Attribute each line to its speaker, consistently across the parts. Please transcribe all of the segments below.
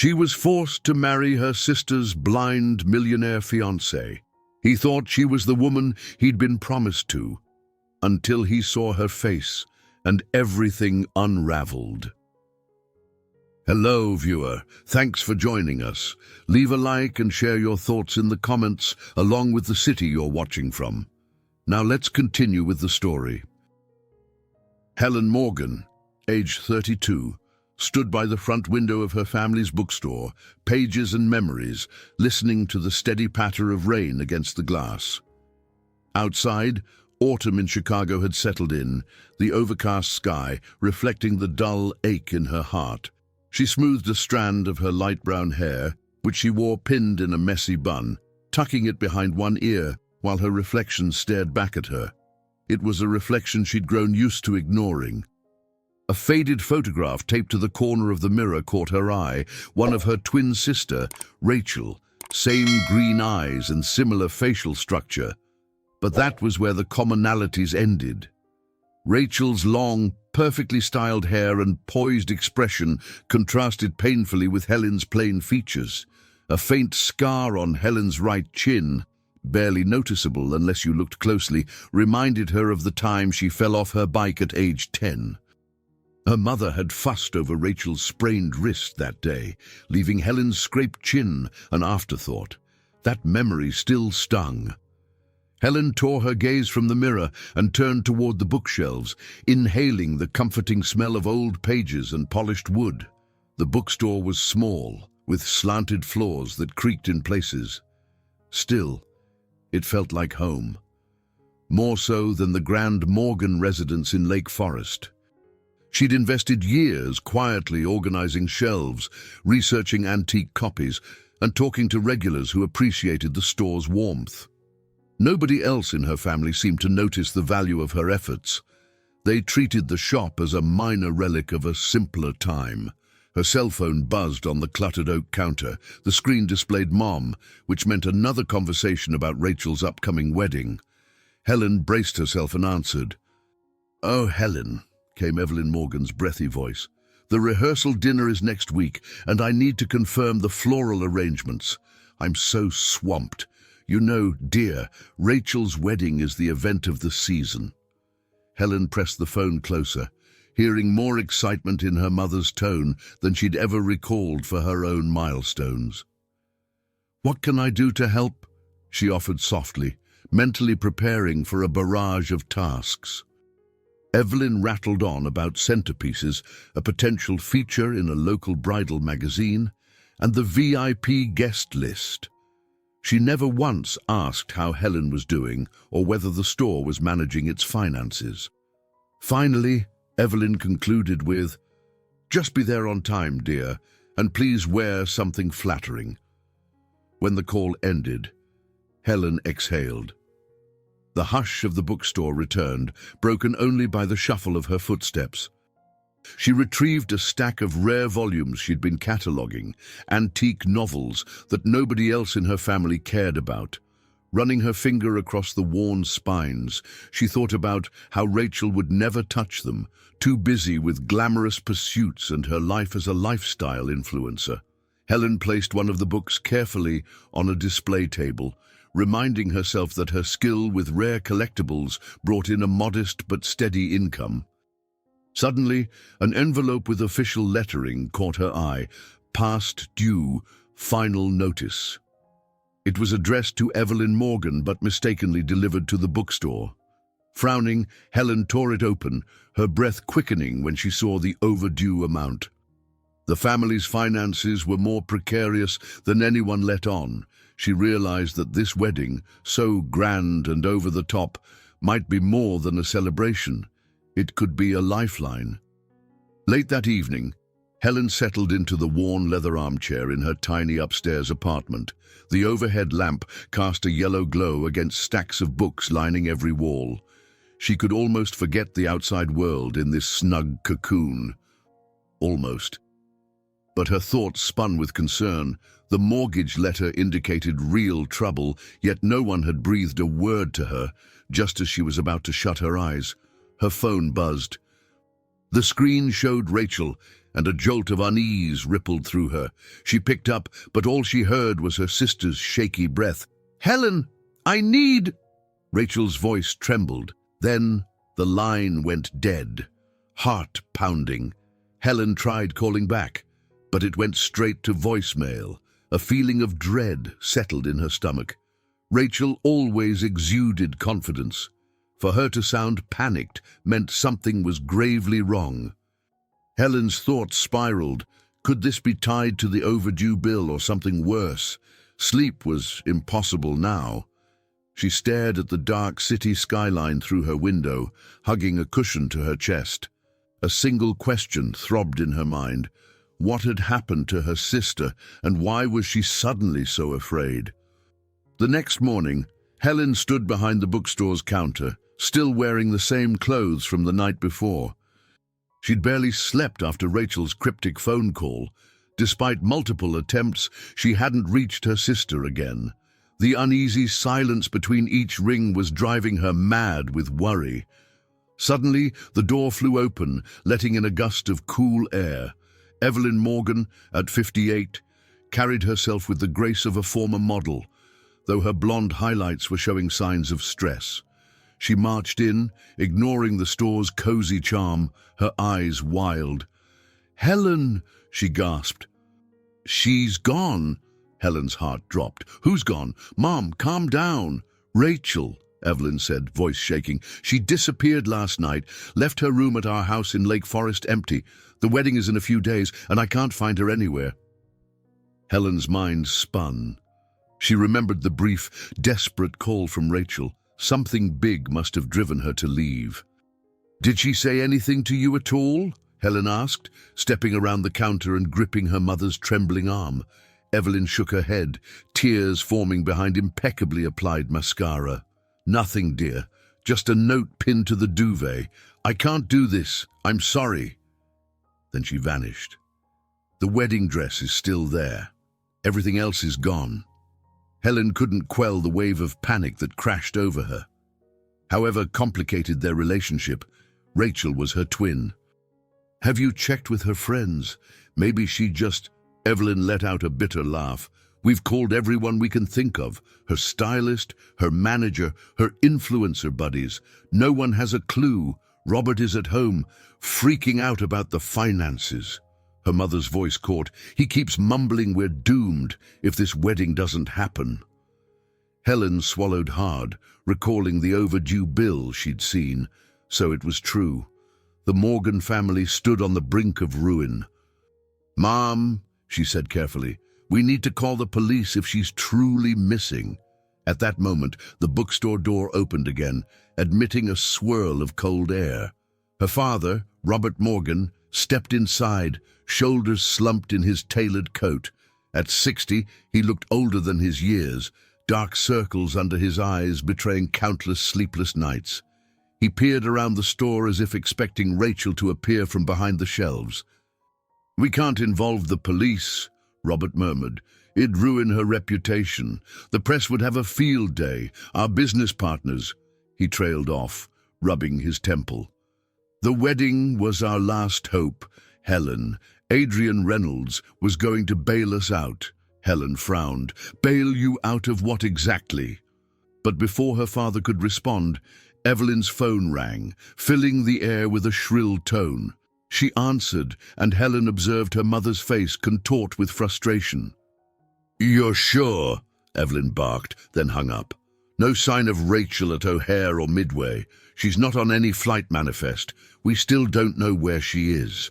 Speaker 1: She was forced to marry her sister's blind millionaire fiancé. He thought she was the woman he'd been promised to, until he saw her face and everything unraveled. Hello, viewer. Thanks for joining us. Leave a like and share your thoughts in the comments along with the city you're watching from. Now let's continue with the story. Helen Morgan, age 32, stood by the front window of her family's bookstore, pages and memories, listening to the steady patter of rain against the glass. Outside, autumn in Chicago had settled in, the overcast sky reflecting the dull ache in her heart. She smoothed a strand of her light brown hair, which she wore pinned in a messy bun, tucking it behind one ear while her reflection stared back at her. It was a reflection she'd grown used to ignoring. A faded photograph taped to the corner of the mirror caught her eye, one of her twin sister, Rachel, same green eyes and similar facial structure. But that was where the commonalities ended. Rachel's long, perfectly styled hair and poised expression contrasted painfully with Helen's plain features. A faint scar on Helen's right chin, barely noticeable unless you looked closely, reminded her of the time she fell off her bike at age 10. Her mother had fussed over Rachel's sprained wrist that day, leaving Helen's scraped chin an afterthought. That memory still stung. Helen tore her gaze from the mirror and turned toward the bookshelves, inhaling the comforting smell of old pages and polished wood. The bookstore was small, with slanted floors that creaked in places. Still, it felt like home. More so than the grand Morgan residence in Lake Forest. She'd invested years quietly organizing shelves, researching antique copies, and talking to regulars who appreciated the store's warmth. Nobody else in her family seemed to notice the value of her efforts. They treated the shop as a minor relic of a simpler time. Her cell phone buzzed on the cluttered oak counter. The screen displayed Mom, which meant another conversation about Rachel's upcoming wedding. Helen braced herself and answered. "Oh, Helen," came Evelyn Morgan's breathy voice. "The rehearsal dinner is next week, and I need to confirm the floral arrangements. I'm so swamped. You know, dear, Rachel's wedding is the event of the season." Helen pressed the phone closer, hearing more excitement in her mother's tone than she'd ever recalled for her own milestones. "What can I do to help?" she offered softly, mentally preparing for a barrage of tasks. Evelyn rattled on about centerpieces, a potential feature in a local bridal magazine, and the VIP guest list. She never once asked how Helen was doing or whether the store was managing its finances. Finally, Evelyn concluded with, "Just be there on time, dear, and please wear something flattering." When the call ended, Helen exhaled. The hush of the bookstore returned, broken only by the shuffle of her footsteps. She retrieved a stack of rare volumes she'd been cataloguing, antique novels that nobody else in her family cared about. Running her finger across the worn spines, she thought about how Rachel would never touch them, too busy with glamorous pursuits and her life as a lifestyle influencer. Helen placed one of the books carefully on a display table, reminding herself that her skill with rare collectibles brought in a modest but steady income. Suddenly, an envelope with official lettering caught her eye. Past due, final notice. It was addressed to Evelyn Morgan but mistakenly delivered to the bookstore. Frowning, Helen tore it open, her breath quickening when she saw the overdue amount. The family's finances were more precarious than anyone let on. She realized that this wedding, so grand and over the top, might be more than a celebration. It could be a lifeline. Late that evening, Helen settled into the worn leather armchair in her tiny upstairs apartment. The overhead lamp cast a yellow glow against stacks of books lining every wall. She could almost forget the outside world in this snug cocoon. Almost. But her thoughts spun with concern. The mortgage letter indicated real trouble, yet no one had breathed a word to her. Just as she was about to shut her eyes, her phone buzzed. The screen showed Rachel, and a jolt of unease rippled through her. She picked up, but all she heard was her sister's shaky breath. "Helen, I need—" Rachel's voice trembled. Then the line went dead, heart pounding. Helen tried calling back, but it went straight to voicemail. A feeling of dread settled in her stomach. Rachel always exuded confidence. For her to sound panicked meant something was gravely wrong. Helen's thoughts spiraled. Could this be tied to the overdue bill or something worse? Sleep was impossible now. She stared at the dark city skyline through her window, hugging a cushion to her chest. A single question throbbed in her mind. What had happened to her sister, and why was she suddenly so afraid? The next morning, Helen stood behind the bookstore's counter, still wearing the same clothes from the night before. She'd barely slept after Rachel's cryptic phone call. Despite multiple attempts, she hadn't reached her sister again. The uneasy silence between each ring was driving her mad with worry. Suddenly, the door flew open, letting in a gust of cool air. Helen Morgan, at 58, carried herself with the grace of a former model, though her blonde highlights were showing signs of stress. She marched in, ignoring the store's cozy charm, her eyes wild. "Helen," she gasped. "She's gone." Helen's heart dropped. "Who's gone? Mom, calm down." "Rachel," Evelyn said, voice shaking. "She disappeared last night, left her room at our house in Lake Forest empty. The wedding is in a few days, and I can't find her anywhere." Helen's mind spun. She remembered the brief, desperate call from Rachel. Something big must have driven her to leave. "Did she say anything to you at all?" Helen asked, stepping around the counter and gripping her mother's trembling arm. Evelyn shook her head, tears forming behind impeccably applied mascara. "Nothing, dear. Just a note pinned to the duvet. I can't do this. I'm sorry." Then she vanished. The wedding dress is still there. Everything else is gone. Helen couldn't quell the wave of panic that crashed over her. However complicated their relationship, Rachel was her twin. "Have you checked with her friends? Maybe she just—" Evelyn let out a bitter laugh. "We've called everyone we can think of. Her stylist, her manager, her influencer buddies. No one has a clue. Robert is at home, freaking out about the finances." Her mother's voice caught. "He keeps mumbling we're doomed if this wedding doesn't happen." Helen swallowed hard, recalling the overdue bill she'd seen. So it was true. The Morgan family stood on the brink of ruin. "Mom," she said carefully, "we need to call the police if she's truly missing." At that moment, the bookstore door opened again, admitting a swirl of cold air. Her father, Robert Morgan, stepped inside, shoulders slumped in his tailored coat. At 60, he looked older than his years, dark circles under his eyes betraying countless sleepless nights. He peered around the store as if expecting Rachel to appear from behind the shelves. "We can't involve the police," Robert murmured. "It'd ruin her reputation. The press would have a field day. Our business partners—" He trailed off, rubbing his temple. "The wedding was our last hope, Helen. Adrian Reynolds was going to bail us out." Helen frowned. "Bail you out of what exactly?" But before her father could respond, Evelyn's phone rang, filling the air with a shrill tone. She answered, and Helen observed her mother's face contort with frustration. "You're sure?" Evelyn barked, then hung up. "No sign of Rachel at O'Hare or Midway. She's not on any flight manifest. We still don't know where she is."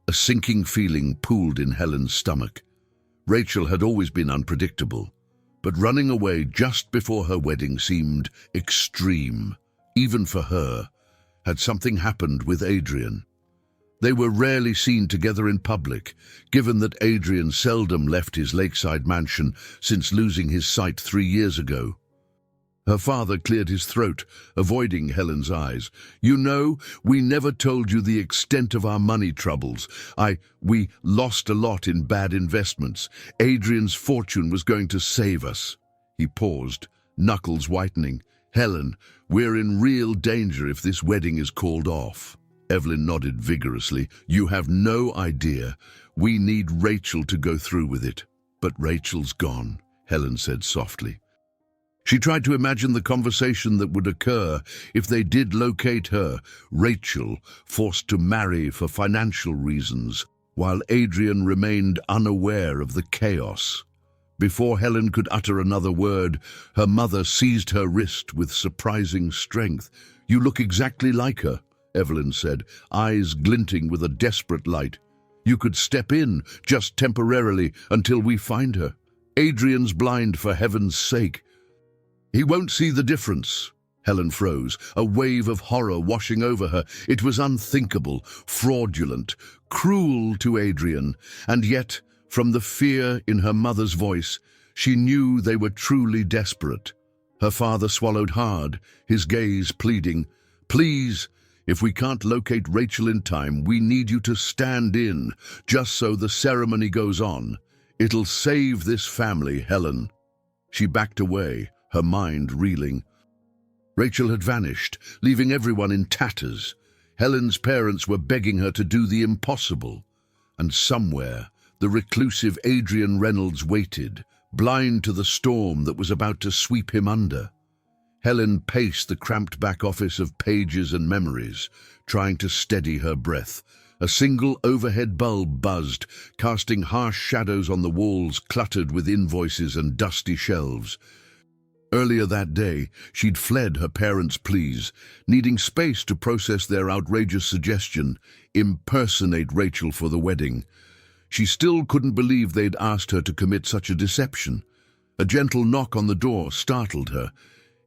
Speaker 1: A sinking feeling pooled in Helen's stomach. Rachel had always been unpredictable, but running away just before her wedding seemed extreme, even for her. Had something happened with Adrian? They were rarely seen together in public, given that Adrian seldom left his lakeside mansion since losing his sight 3 years ago. Her father cleared his throat, avoiding Helen's eyes. "You know, we never told you the extent of our money troubles. We lost a lot in bad investments. Adrian's fortune was going to save us." He paused, knuckles whitening. "Helen, we're in real danger if this wedding is called off." Evelyn nodded vigorously. You have no idea. We need Rachel to go through with it. But Rachel's gone, Helen said softly. She tried to imagine the conversation that would occur if they did locate her, Rachel, forced to marry for financial reasons, while Adrian remained unaware of the chaos. Before Helen could utter another word, her mother seized her wrist with surprising strength. You look exactly like her, Evelyn said, eyes glinting with a desperate light. You could step in, just temporarily, until we find her. Adrian's blind, for heaven's sake. He won't see the difference. Helen froze, a wave of horror washing over her. It was unthinkable, fraudulent, cruel to Adrian, and yet, from the fear in her mother's voice, she knew they were truly desperate. Her father swallowed hard, his gaze pleading, Please, if we can't locate Rachel in time, we need you to stand in, just so the ceremony goes on. It'll save this family, Helen. She backed away, her mind reeling. Rachel had vanished, leaving everyone in tatters. Helen's parents were begging her to do the impossible. And somewhere, the reclusive Adrian Reynolds waited, blind to the storm that was about to sweep him under. Helen paced the cramped back office of pages and memories, trying to steady her breath. A single overhead bulb buzzed, casting harsh shadows on the walls cluttered with invoices and dusty shelves. Earlier that day, she'd fled her parents' pleas, needing space to process their outrageous suggestion, impersonate Rachel for the wedding. She still couldn't believe they'd asked her to commit such a deception. A gentle knock on the door startled her.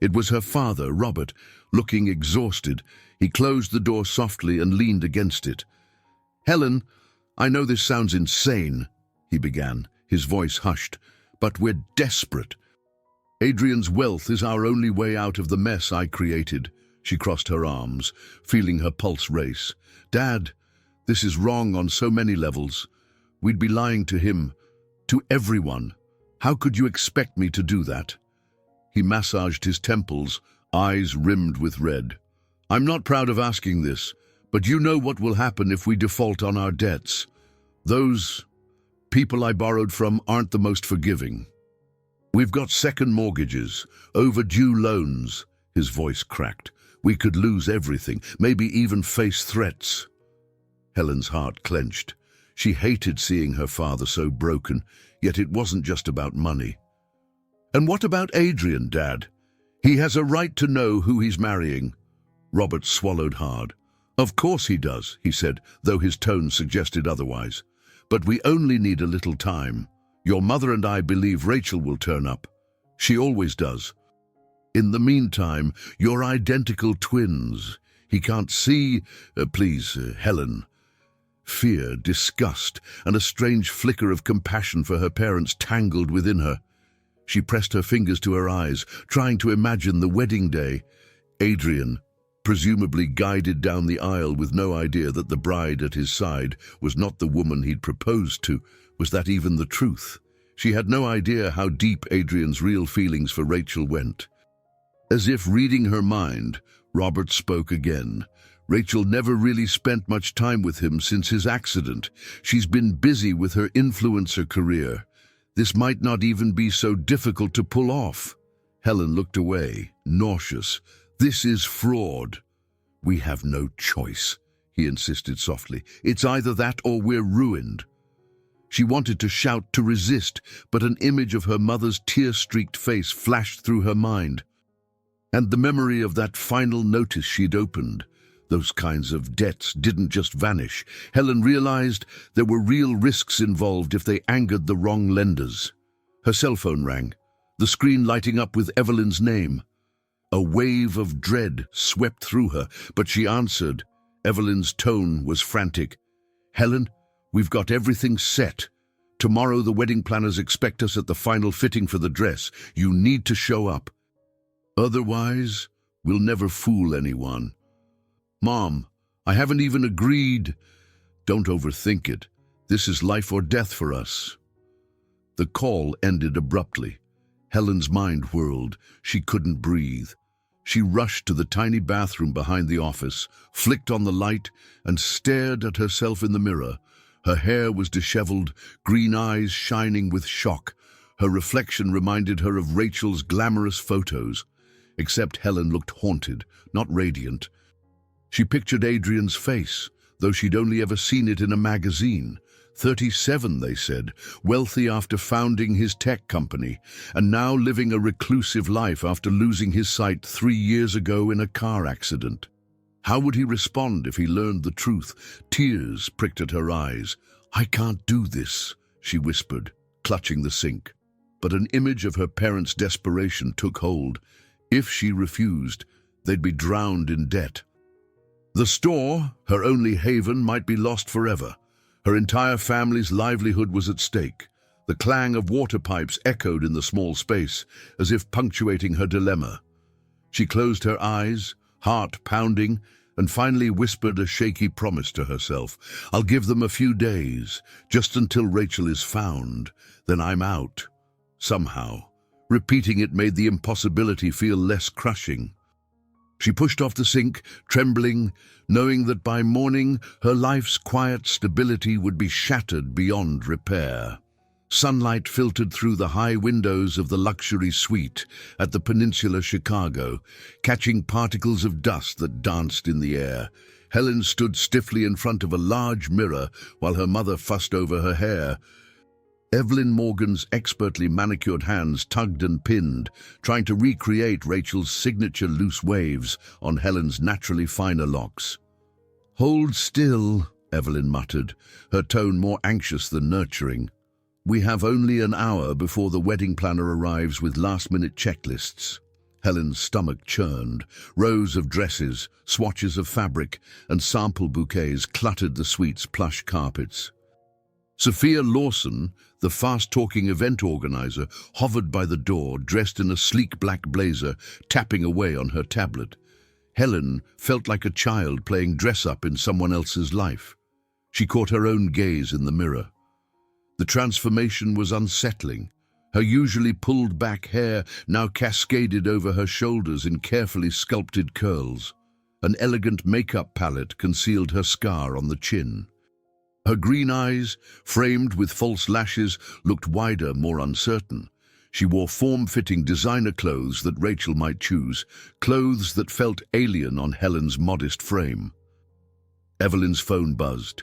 Speaker 1: It was her father, Robert, looking exhausted. He closed the door softly and leaned against it. Helen, I know this sounds insane, he began, his voice hushed, but we're desperate. Adrian's wealth is our only way out of the mess I created. She crossed her arms, feeling her pulse race. Dad, this is wrong on so many levels. We'd be lying to him, to everyone. How could you expect me to do that? He massaged his temples, eyes rimmed with red. I'm not proud of asking this, but you know what will happen if we default on our debts. Those people I borrowed from aren't the most forgiving. We've got second mortgages, overdue loans. His voice cracked. We could lose everything, maybe even face threats. Helen's heart clenched. She hated seeing her father so broken, yet it wasn't just about money. And what about Adrian, Dad? He has a right to know who he's marrying. Robert swallowed hard. Of course he does, he said, though his tone suggested otherwise. But we only need a little time. Your mother and I believe Rachel will turn up. She always does. In the meantime, you're identical twins. He can't see... Please, Helen. Fear, disgust, and a strange flicker of compassion for her parents tangled within her. She pressed her fingers to her eyes, trying to imagine the wedding day. Adrian, presumably guided down the aisle with no idea that the bride at his side was not the woman he'd proposed to. Was that even the truth? She had no idea how deep Adrian's real feelings for Rachel went. As if reading her mind, Robert spoke again. Rachel never really spent much time with him since his accident. She's been busy with her influencer career. This might not even be so difficult to pull off. Helen looked away, nauseous. This is fraud. We have no choice, he insisted softly. It's either that or we're ruined. She wanted to shout, to resist, but an image of her mother's tear-streaked face flashed through her mind. And the memory of that final notice she'd opened. Those kinds of debts didn't just vanish. Helen realized there were real risks involved if they angered the wrong lenders. Her cell phone rang, the screen lighting up with Evelyn's name. A wave of dread swept through her, but she answered. Evelyn's tone was frantic. Helen, we've got everything set. Tomorrow the wedding planners expect us at the final fitting for the dress. You need to show up. Otherwise, we'll never fool anyone. Mom, I haven't even agreed. Don't overthink it. This is life or death for us. The call ended abruptly. Helen's mind whirled. She couldn't breathe. She rushed to the tiny bathroom behind the office, flicked on the light, and stared at herself in the mirror. Her hair was disheveled, green eyes shining with shock. Her reflection reminded her of Rachel's glamorous photos, except Helen looked haunted, not radiant. She pictured Adrian's face, though she'd only ever seen it in a magazine. 37, they said, wealthy after founding his tech company, and now living a reclusive life after losing his sight 3 years ago in a car accident. How would he respond if he learned the truth? Tears pricked at her eyes. "I can't do this," she whispered, clutching the sink. But an image of her parents' desperation took hold. If she refused, they'd be drowned in debt. The store, her only haven, might be lost forever. Her entire family's livelihood was at stake. The clang of water pipes echoed in the small space, as if punctuating her dilemma. She closed her eyes, heart pounding, and finally whispered a shaky promise to herself. "I'll give them a few days, just until Rachel is found. Then I'm out." Somehow, repeating it made the impossibility feel less crushing. She pushed off the sink, trembling, knowing that by morning her life's quiet stability would be shattered beyond repair. Sunlight filtered through the high windows of the luxury suite at the Peninsula Chicago, catching particles of dust that danced in the air. Helen stood stiffly in front of a large mirror while her mother fussed over her hair. Helen Morgan's expertly manicured hands tugged and pinned, trying to recreate Rachel's signature loose waves on Helen's naturally finer locks. "Hold still," Evelyn muttered, her tone more anxious than nurturing. "We have only an hour before the wedding planner arrives with last-minute checklists." Helen's stomach churned. Rows of dresses, swatches of fabric, and sample bouquets cluttered the suite's plush carpets. Sophia Lawson, the fast-talking event organizer, hovered by the door, dressed in a sleek black blazer, tapping away on her tablet. Helen felt like a child playing dress-up in someone else's life. She caught her own gaze in the mirror. The transformation was unsettling. Her usually pulled-back hair now cascaded over her shoulders in carefully sculpted curls. An elegant makeup palette concealed her scar on the chin. Her green eyes, framed with false lashes, looked wider, more uncertain. She wore form-fitting designer clothes that Rachel might choose, clothes that felt alien on Helen's modest frame. Evelyn's phone buzzed.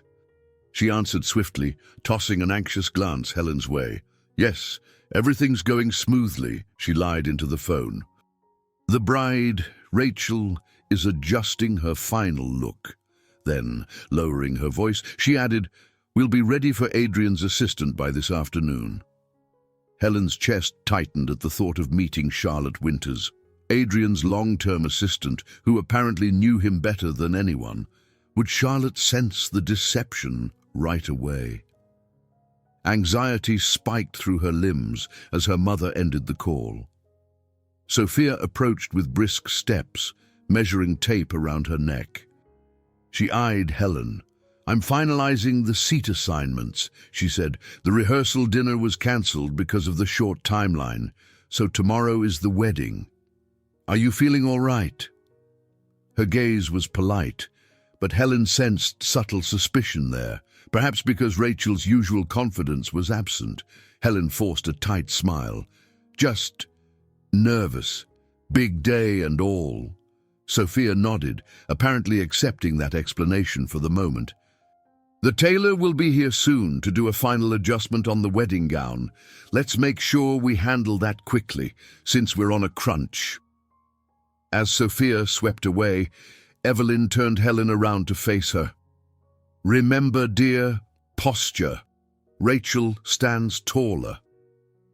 Speaker 1: She answered swiftly, tossing an anxious glance Helen's way. "Yes, everything's going smoothly," she lied into the phone. "The bride, Rachel, is adjusting her final look." Then, lowering her voice, she added, "We'll be ready for Adrian's assistant by this afternoon." Helen's chest tightened at the thought of meeting Charlotte Winters, Adrian's long-term assistant, who apparently knew him better than anyone. Would Charlotte sense the deception right away? Anxiety spiked through her limbs as her mother ended the call. Sophia approached with brisk steps, measuring tape around her neck. She eyed Helen. "I'm finalizing the seat assignments," she said. "The rehearsal dinner was cancelled because of the short timeline, so tomorrow is the wedding. Are you feeling all right?" Her gaze was polite, but Helen sensed subtle suspicion there, perhaps because Rachel's usual confidence was absent. Helen forced a tight smile. "Just nervous. Big day and all." Sophia nodded, apparently accepting that explanation for the moment. "The tailor will be here soon to do a final adjustment on the wedding gown. Let's make sure we handle that quickly, since we're on a crunch." As Sophia swept away, Evelyn turned Helen around to face her. "Remember, dear, posture. Rachel stands taller."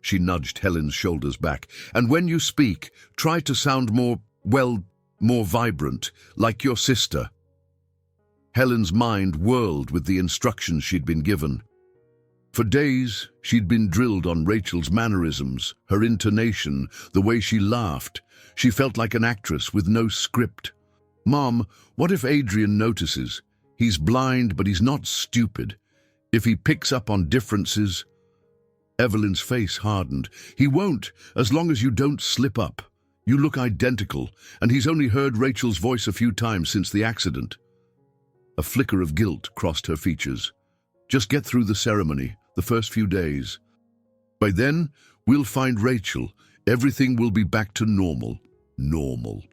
Speaker 1: She nudged Helen's shoulders back. "And when you speak, try to sound more vibrant, like your sister." Helen's mind whirled with the instructions she'd been given. For days, she'd been drilled on Rachel's mannerisms, her intonation, the way she laughed. She felt like an actress with no script. "Mom, what if Adrian notices? He's blind, but he's not stupid. If he picks up on differences..." Evelyn's face hardened. "He won't, as long as you don't slip up. You look identical, and he's only heard Rachel's voice a few times since the accident." A flicker of guilt crossed her features. "Just get through the ceremony, the first few days. By then, we'll find Rachel. Everything will be back to normal." Normal.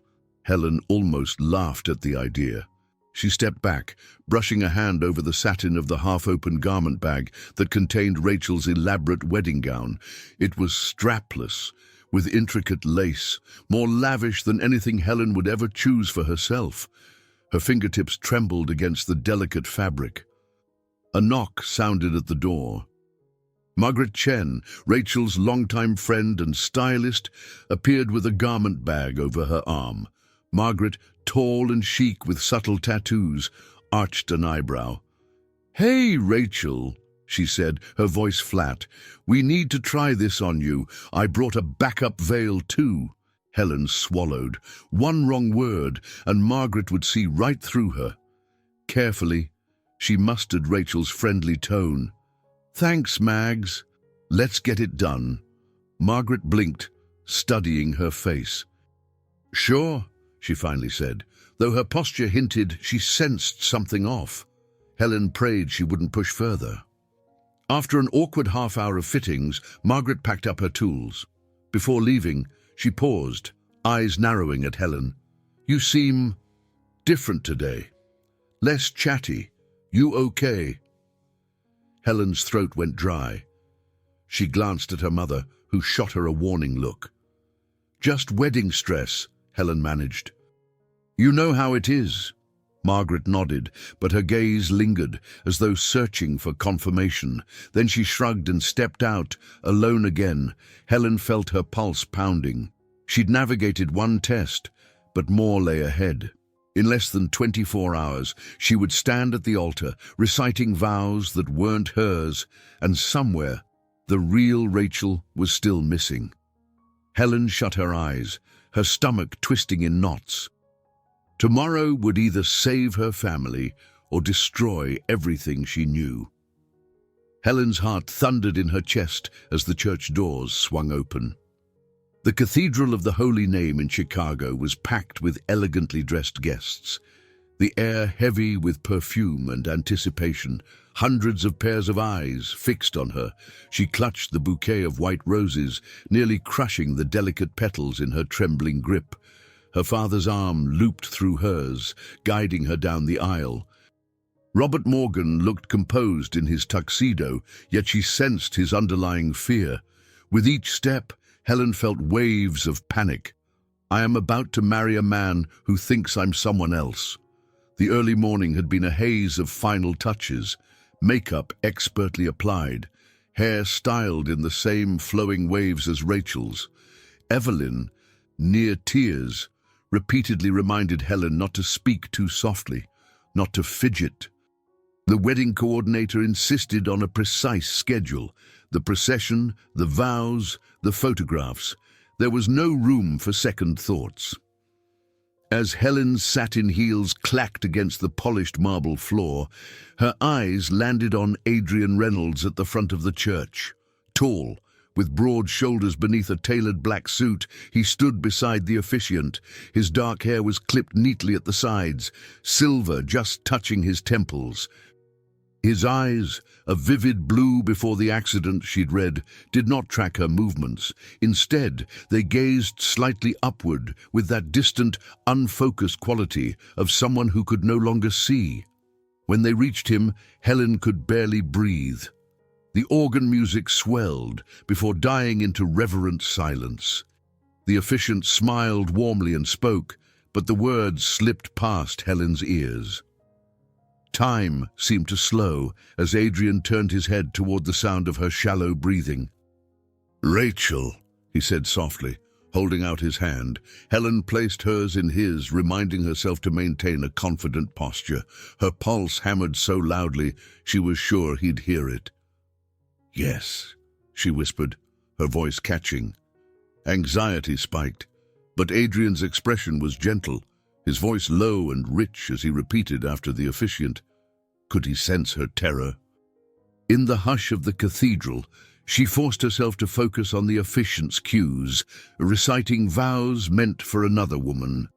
Speaker 1: Helen almost laughed at the idea. She stepped back, brushing a hand over the satin of the half-open garment bag that contained Rachel's elaborate wedding gown. It was strapless, with intricate lace, more lavish than anything Helen would ever choose for herself. Her fingertips trembled against the delicate fabric. A knock sounded at the door. Margaret Chen, Rachel's longtime friend and stylist, appeared with a garment bag over her arm. Margaret, tall and chic with subtle tattoos, arched an eyebrow. "Hey, Rachel," she said, her voice flat. "We need to try this on you. I brought a backup veil too." Helen swallowed. One wrong word, and Margaret would see right through her. Carefully, she mustered Rachel's friendly tone. "Thanks, Mags. Let's get it done." Margaret blinked, studying her face. "Sure," she finally said, though her posture hinted she sensed something off. Helen prayed she wouldn't push further. After an awkward half-hour of fittings, Margaret packed up her tools. Before leaving, she paused, eyes narrowing at Helen. "You seem different today. Less chatty. You okay?" Helen's throat went dry. She glanced at her mother, who shot her a warning look. "Just wedding stress," Helen managed. "You know how it is." Margaret nodded, but her gaze lingered, as though searching for confirmation. Then she shrugged and stepped out, alone again. Helen felt her pulse pounding. She'd navigated one test, but more lay ahead. In less than 24 hours, she would stand at the altar, reciting vows that weren't hers, and somewhere, the real Rachel was still missing. Helen shut her eyes, her stomach twisting in knots. Tomorrow would either save her family or destroy everything she knew. Helen's heart thundered in her chest as the church doors swung open. The Cathedral of the Holy Name in Chicago was packed with elegantly dressed guests, the air heavy with perfume and anticipation. Hundreds of pairs of eyes fixed on her. She clutched the bouquet of white roses, nearly crushing the delicate petals in her trembling grip. Her father's arm looped through hers, guiding her down the aisle. Robert Morgan looked composed in his tuxedo, yet she sensed his underlying fear. With each step, Helen felt waves of panic. "I am about to marry a man who thinks I'm someone else." The early morning had been a haze of final touches, makeup expertly applied, hair styled in the same flowing waves as Rachel's. Evelyn, near tears, repeatedly reminded Helen not to speak too softly, not to fidget. The wedding coordinator insisted on a precise schedule: the procession, the vows, the photographs. There was no room for second thoughts. As Helen's satin heels clacked against the polished marble floor, her eyes landed on Adrian Reynolds at the front of the church. Tall, with broad shoulders beneath a tailored black suit, he stood beside the officiant. His dark hair was clipped neatly at the sides, silver just touching his temples. His eyes, a vivid blue before the accident she'd read, did not track her movements. Instead, they gazed slightly upward with that distant, unfocused quality of someone who could no longer see. When they reached him, Helen could barely breathe. The organ music swelled before dying into reverent silence. The officiant smiled warmly and spoke, but the words slipped past Helen's ears. Time seemed to slow as Adrian turned his head toward the sound of her shallow breathing. "Rachel," he said softly, holding out his hand. Helen placed hers in his, reminding herself to maintain a confident posture. Her pulse hammered so loudly she was sure he'd hear it. "Yes," she whispered, her voice catching. Anxiety spiked, but Adrian's expression was gentle, his voice low and rich as he repeated after the officiant. Could he sense her terror? In the hush of the cathedral, She forced herself to focus on the officiant's cues, reciting vows meant for another woman.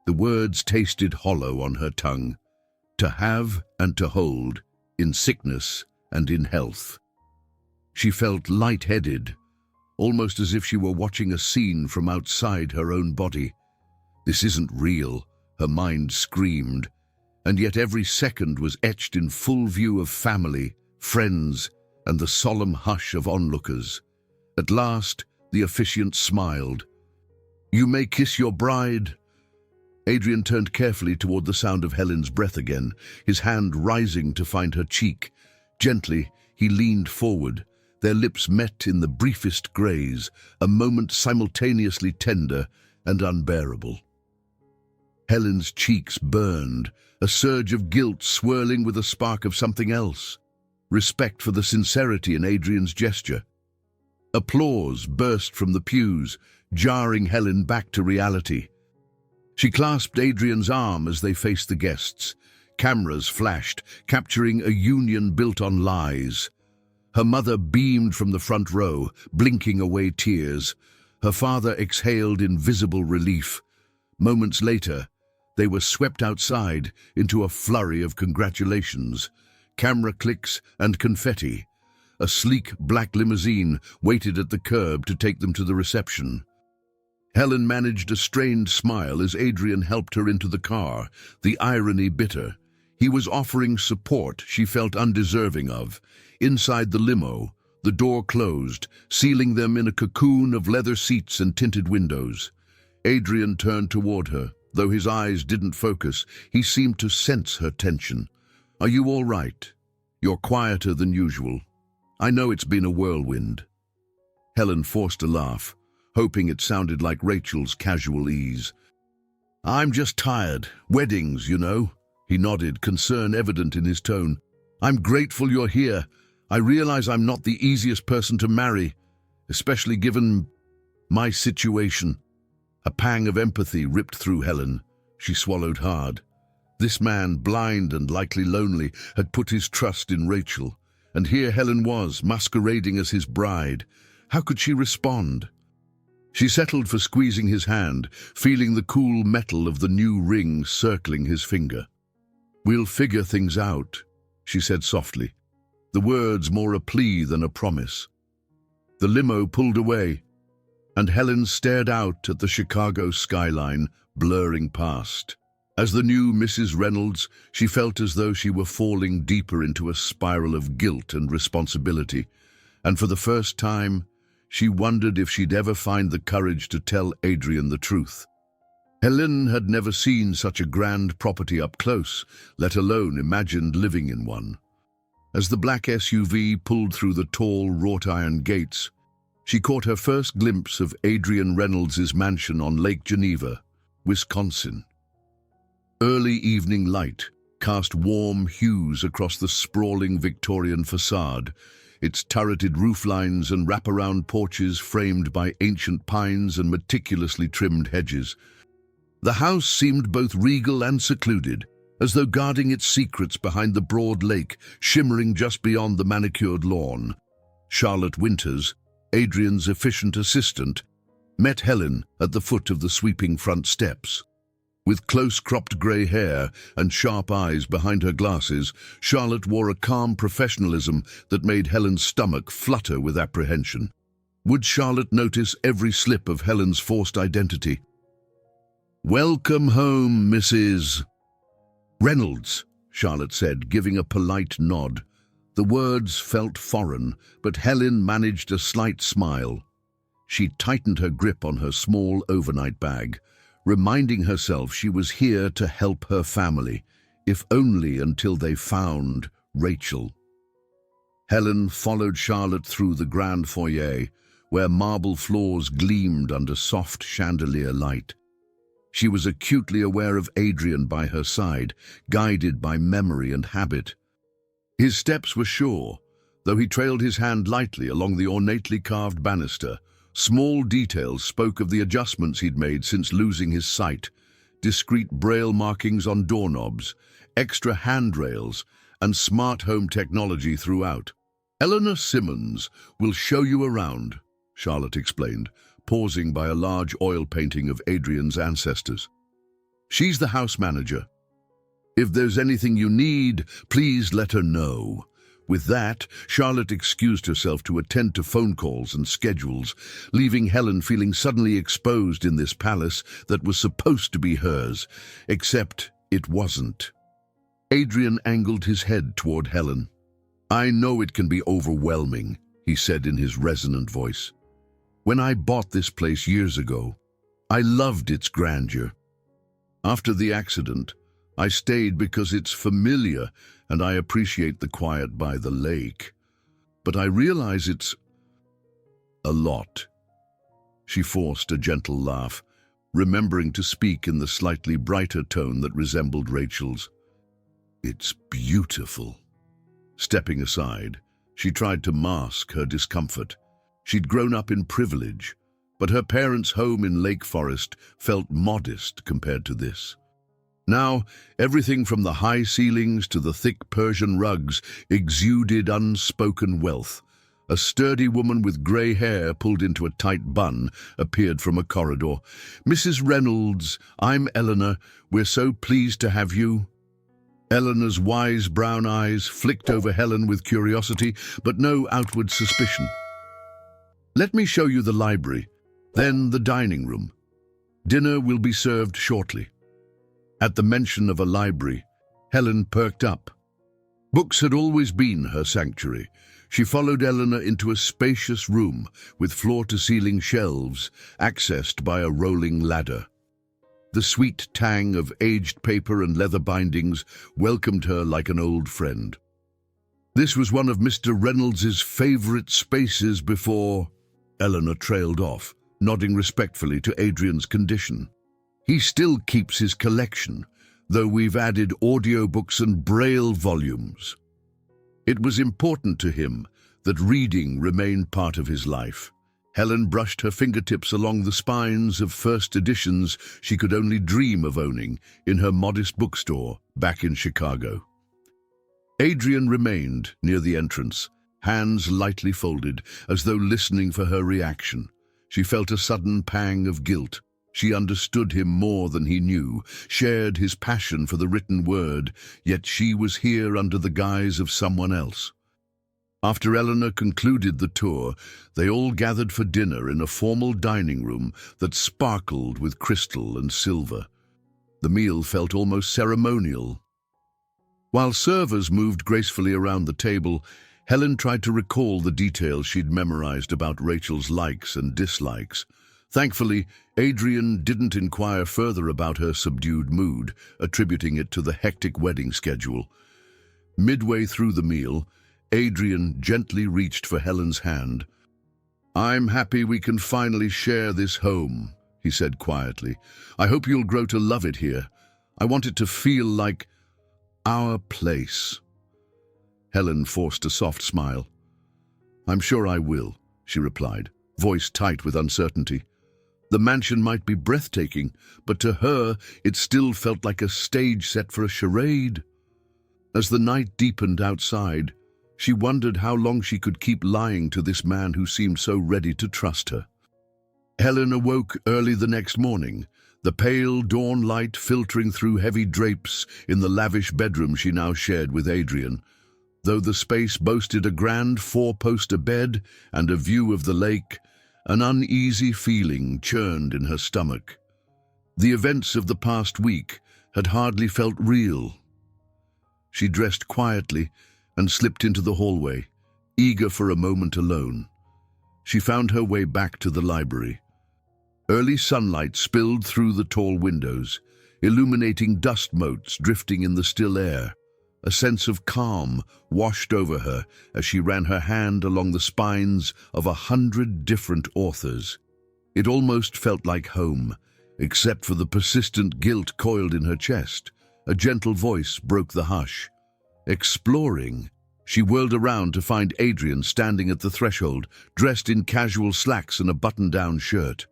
Speaker 1: The words tasted hollow on her tongue. To have and to hold, in sickness and in health. She felt light-headed, almost as if she were watching a scene from outside her own body. This isn't real, her mind screamed, and yet every second was etched in full view of family, friends, and the solemn hush of onlookers. At last, the officiant smiled. "You may kiss your bride." Adrian turned carefully toward the sound of Helen's breath again, his hand rising to find her cheek. Gently, he leaned forward. Their lips met in the briefest graze, a moment simultaneously tender and unbearable. Helen's cheeks burned, a surge of guilt swirling with a spark of something else. Respect for the sincerity in Adrian's gesture. Applause burst from the pews, jarring Helen back to reality. She clasped Adrian's arm as they faced the guests. Cameras flashed, capturing a union built on lies. Her mother beamed from the front row, blinking away tears. Her father exhaled in visible relief. Moments later, they were swept outside into a flurry of congratulations. Camera clicks and confetti. A sleek black limousine waited at the curb to take them to the reception. Helen managed a strained smile as Adrian helped her into the car, the irony bitter. He was offering support she felt undeserving of. Inside the limo, the door closed, sealing them in a cocoon of leather seats and tinted windows. Adrian turned toward her. Though his eyes didn't focus, he seemed to sense her tension. "Are you all right? You're quieter than usual. I know it's been a whirlwind." Helen forced a laugh, hoping it sounded like Rachel's casual ease. "I'm just tired. Weddings, you know." He nodded, concern evident in his tone. "I'm grateful you're here. I realize I'm not the easiest person to marry, especially given my situation." A pang of empathy ripped through Helen. She swallowed hard. This man, blind and likely lonely, had put his trust in Rachel, and here Helen was, masquerading as his bride. How could she respond? She settled for squeezing his hand, feeling the cool metal of the new ring circling his finger. "We'll figure things out," she said softly, the words more a plea than a promise. The limo pulled away, and Helen stared out at the Chicago skyline, blurring past. As the new Mrs. Reynolds, she felt as though she were falling deeper into a spiral of guilt and responsibility, and for the first time, she wondered if she'd ever find the courage to tell Adrian the truth. Helen had never seen such a grand property up close, let alone imagined living in one. As the black SUV pulled through the tall wrought-iron gates, she caught her first glimpse of Adrian Reynolds' mansion on Lake Geneva, Wisconsin. Early evening light cast warm hues across the sprawling Victorian facade, its turreted rooflines and wraparound porches framed by ancient pines and meticulously trimmed hedges. The house seemed both regal and secluded, as though guarding its secrets behind the broad lake shimmering just beyond the manicured lawn. Charlotte Winters, Adrian's efficient assistant, met Helen at the foot of the sweeping front steps. With close-cropped grey hair and sharp eyes behind her glasses, Charlotte wore a calm professionalism that made Helen's stomach flutter with apprehension. Would Charlotte notice every slip of Helen's forced identity? "Welcome home, Mrs. Reynolds," Charlotte said, giving a polite nod. The words felt foreign, but Helen managed a slight smile. She tightened her grip on her small overnight bag, reminding herself she was here to help her family, if only until they found Rachel. Helen followed Charlotte through the grand foyer, where marble floors gleamed under soft chandelier light. She was acutely aware of Adrian by her side, guided by memory and habit. His steps were sure, though he trailed his hand lightly along the ornately carved banister. Small details spoke of the adjustments he'd made since losing his sight: discreet braille markings on doorknobs, extra handrails, and smart home technology throughout. Eleanor Simmons will show you around, Charlotte explained, pausing by a large oil painting of Adrian's ancestors. She's the house manager. If there's anything you need, please let her know. With that, Charlotte excused herself to attend to phone calls and schedules, leaving Helen feeling suddenly exposed in this palace that was supposed to be hers, except it wasn't. Adrian angled his head toward Helen. "I know it can be overwhelming," he said in his resonant voice. "When I bought this place years ago, I loved its grandeur. After the accident, I stayed because it's familiar and I appreciate the quiet by the lake. But I realize it's a lot." She forced a gentle laugh, remembering to speak in the slightly brighter tone that resembled Rachel's. "It's beautiful." Stepping aside, she tried to mask her discomfort. She'd grown up in privilege, but her parents' home in Lake Forest felt modest compared to this. Now, everything from the high ceilings to the thick Persian rugs exuded unspoken wealth. A sturdy woman with grey hair pulled into a tight bun appeared from a corridor. "Mrs. Reynolds, I'm Eleanor. We're so pleased to have you." Eleanor's wise brown eyes flicked over Helen with curiosity, but no outward suspicion. "Let me show you the library, then the dining room. Dinner will be served shortly." At the mention of a library, Helen perked up. Books had always been her sanctuary. She followed Eleanor into a spacious room with floor-to-ceiling shelves accessed by a rolling ladder. The sweet tang of aged paper and leather bindings welcomed her like an old friend. This was one of Mr. Reynolds's favorite spaces before... Eleanor trailed off, nodding respectfully to Adrian's condition. "He still keeps his collection, though we've added audiobooks and braille volumes." It was important to him that reading remained part of his life. Helen brushed her fingertips along the spines of first editions she could only dream of owning in her modest bookstore back in Chicago. Adrian remained near the entrance, hands lightly folded, as though listening for her reaction. She felt a sudden pang of guilt. She understood him more than he knew, shared his passion for the written word, yet she was here under the guise of someone else. After Eleanor concluded the tour, they all gathered for dinner in a formal dining room that sparkled with crystal and silver. The meal felt almost ceremonial. While servers moved gracefully around the table, Helen tried to recall the details she'd memorized about Rachel's likes and dislikes. Thankfully, Adrian didn't inquire further about her subdued mood, attributing it to the hectic wedding schedule. Midway through the meal, Adrian gently reached for Helen's hand. "I'm happy we can finally share this home," he said quietly. "I hope you'll grow to love it here. I want it to feel like our place." Helen forced a soft smile. "I'm sure I will," she replied, voice tight with uncertainty. The mansion might be breathtaking, but to her it still felt like a stage set for a charade. As the night deepened outside, she wondered how long she could keep lying to this man who seemed so ready to trust her. Helen awoke early the next morning, the pale dawn light filtering through heavy drapes in the lavish bedroom she now shared with Adrian. Though the space boasted a grand four-poster bed and a view of the lake, an uneasy feeling churned in her stomach. The events of the past week had hardly felt real. She dressed quietly and slipped into the hallway, eager for a moment alone. She found her way back to the library. Early sunlight spilled through the tall windows, illuminating dust motes drifting in the still air. A sense of calm washed over her as she ran her hand along the spines of 100 different authors. It almost felt like home, except for the persistent guilt coiled in her chest. A gentle voice broke the hush. "Exploring." She whirled around to find Adrian standing at the threshold, dressed in casual slacks and a button-down shirt.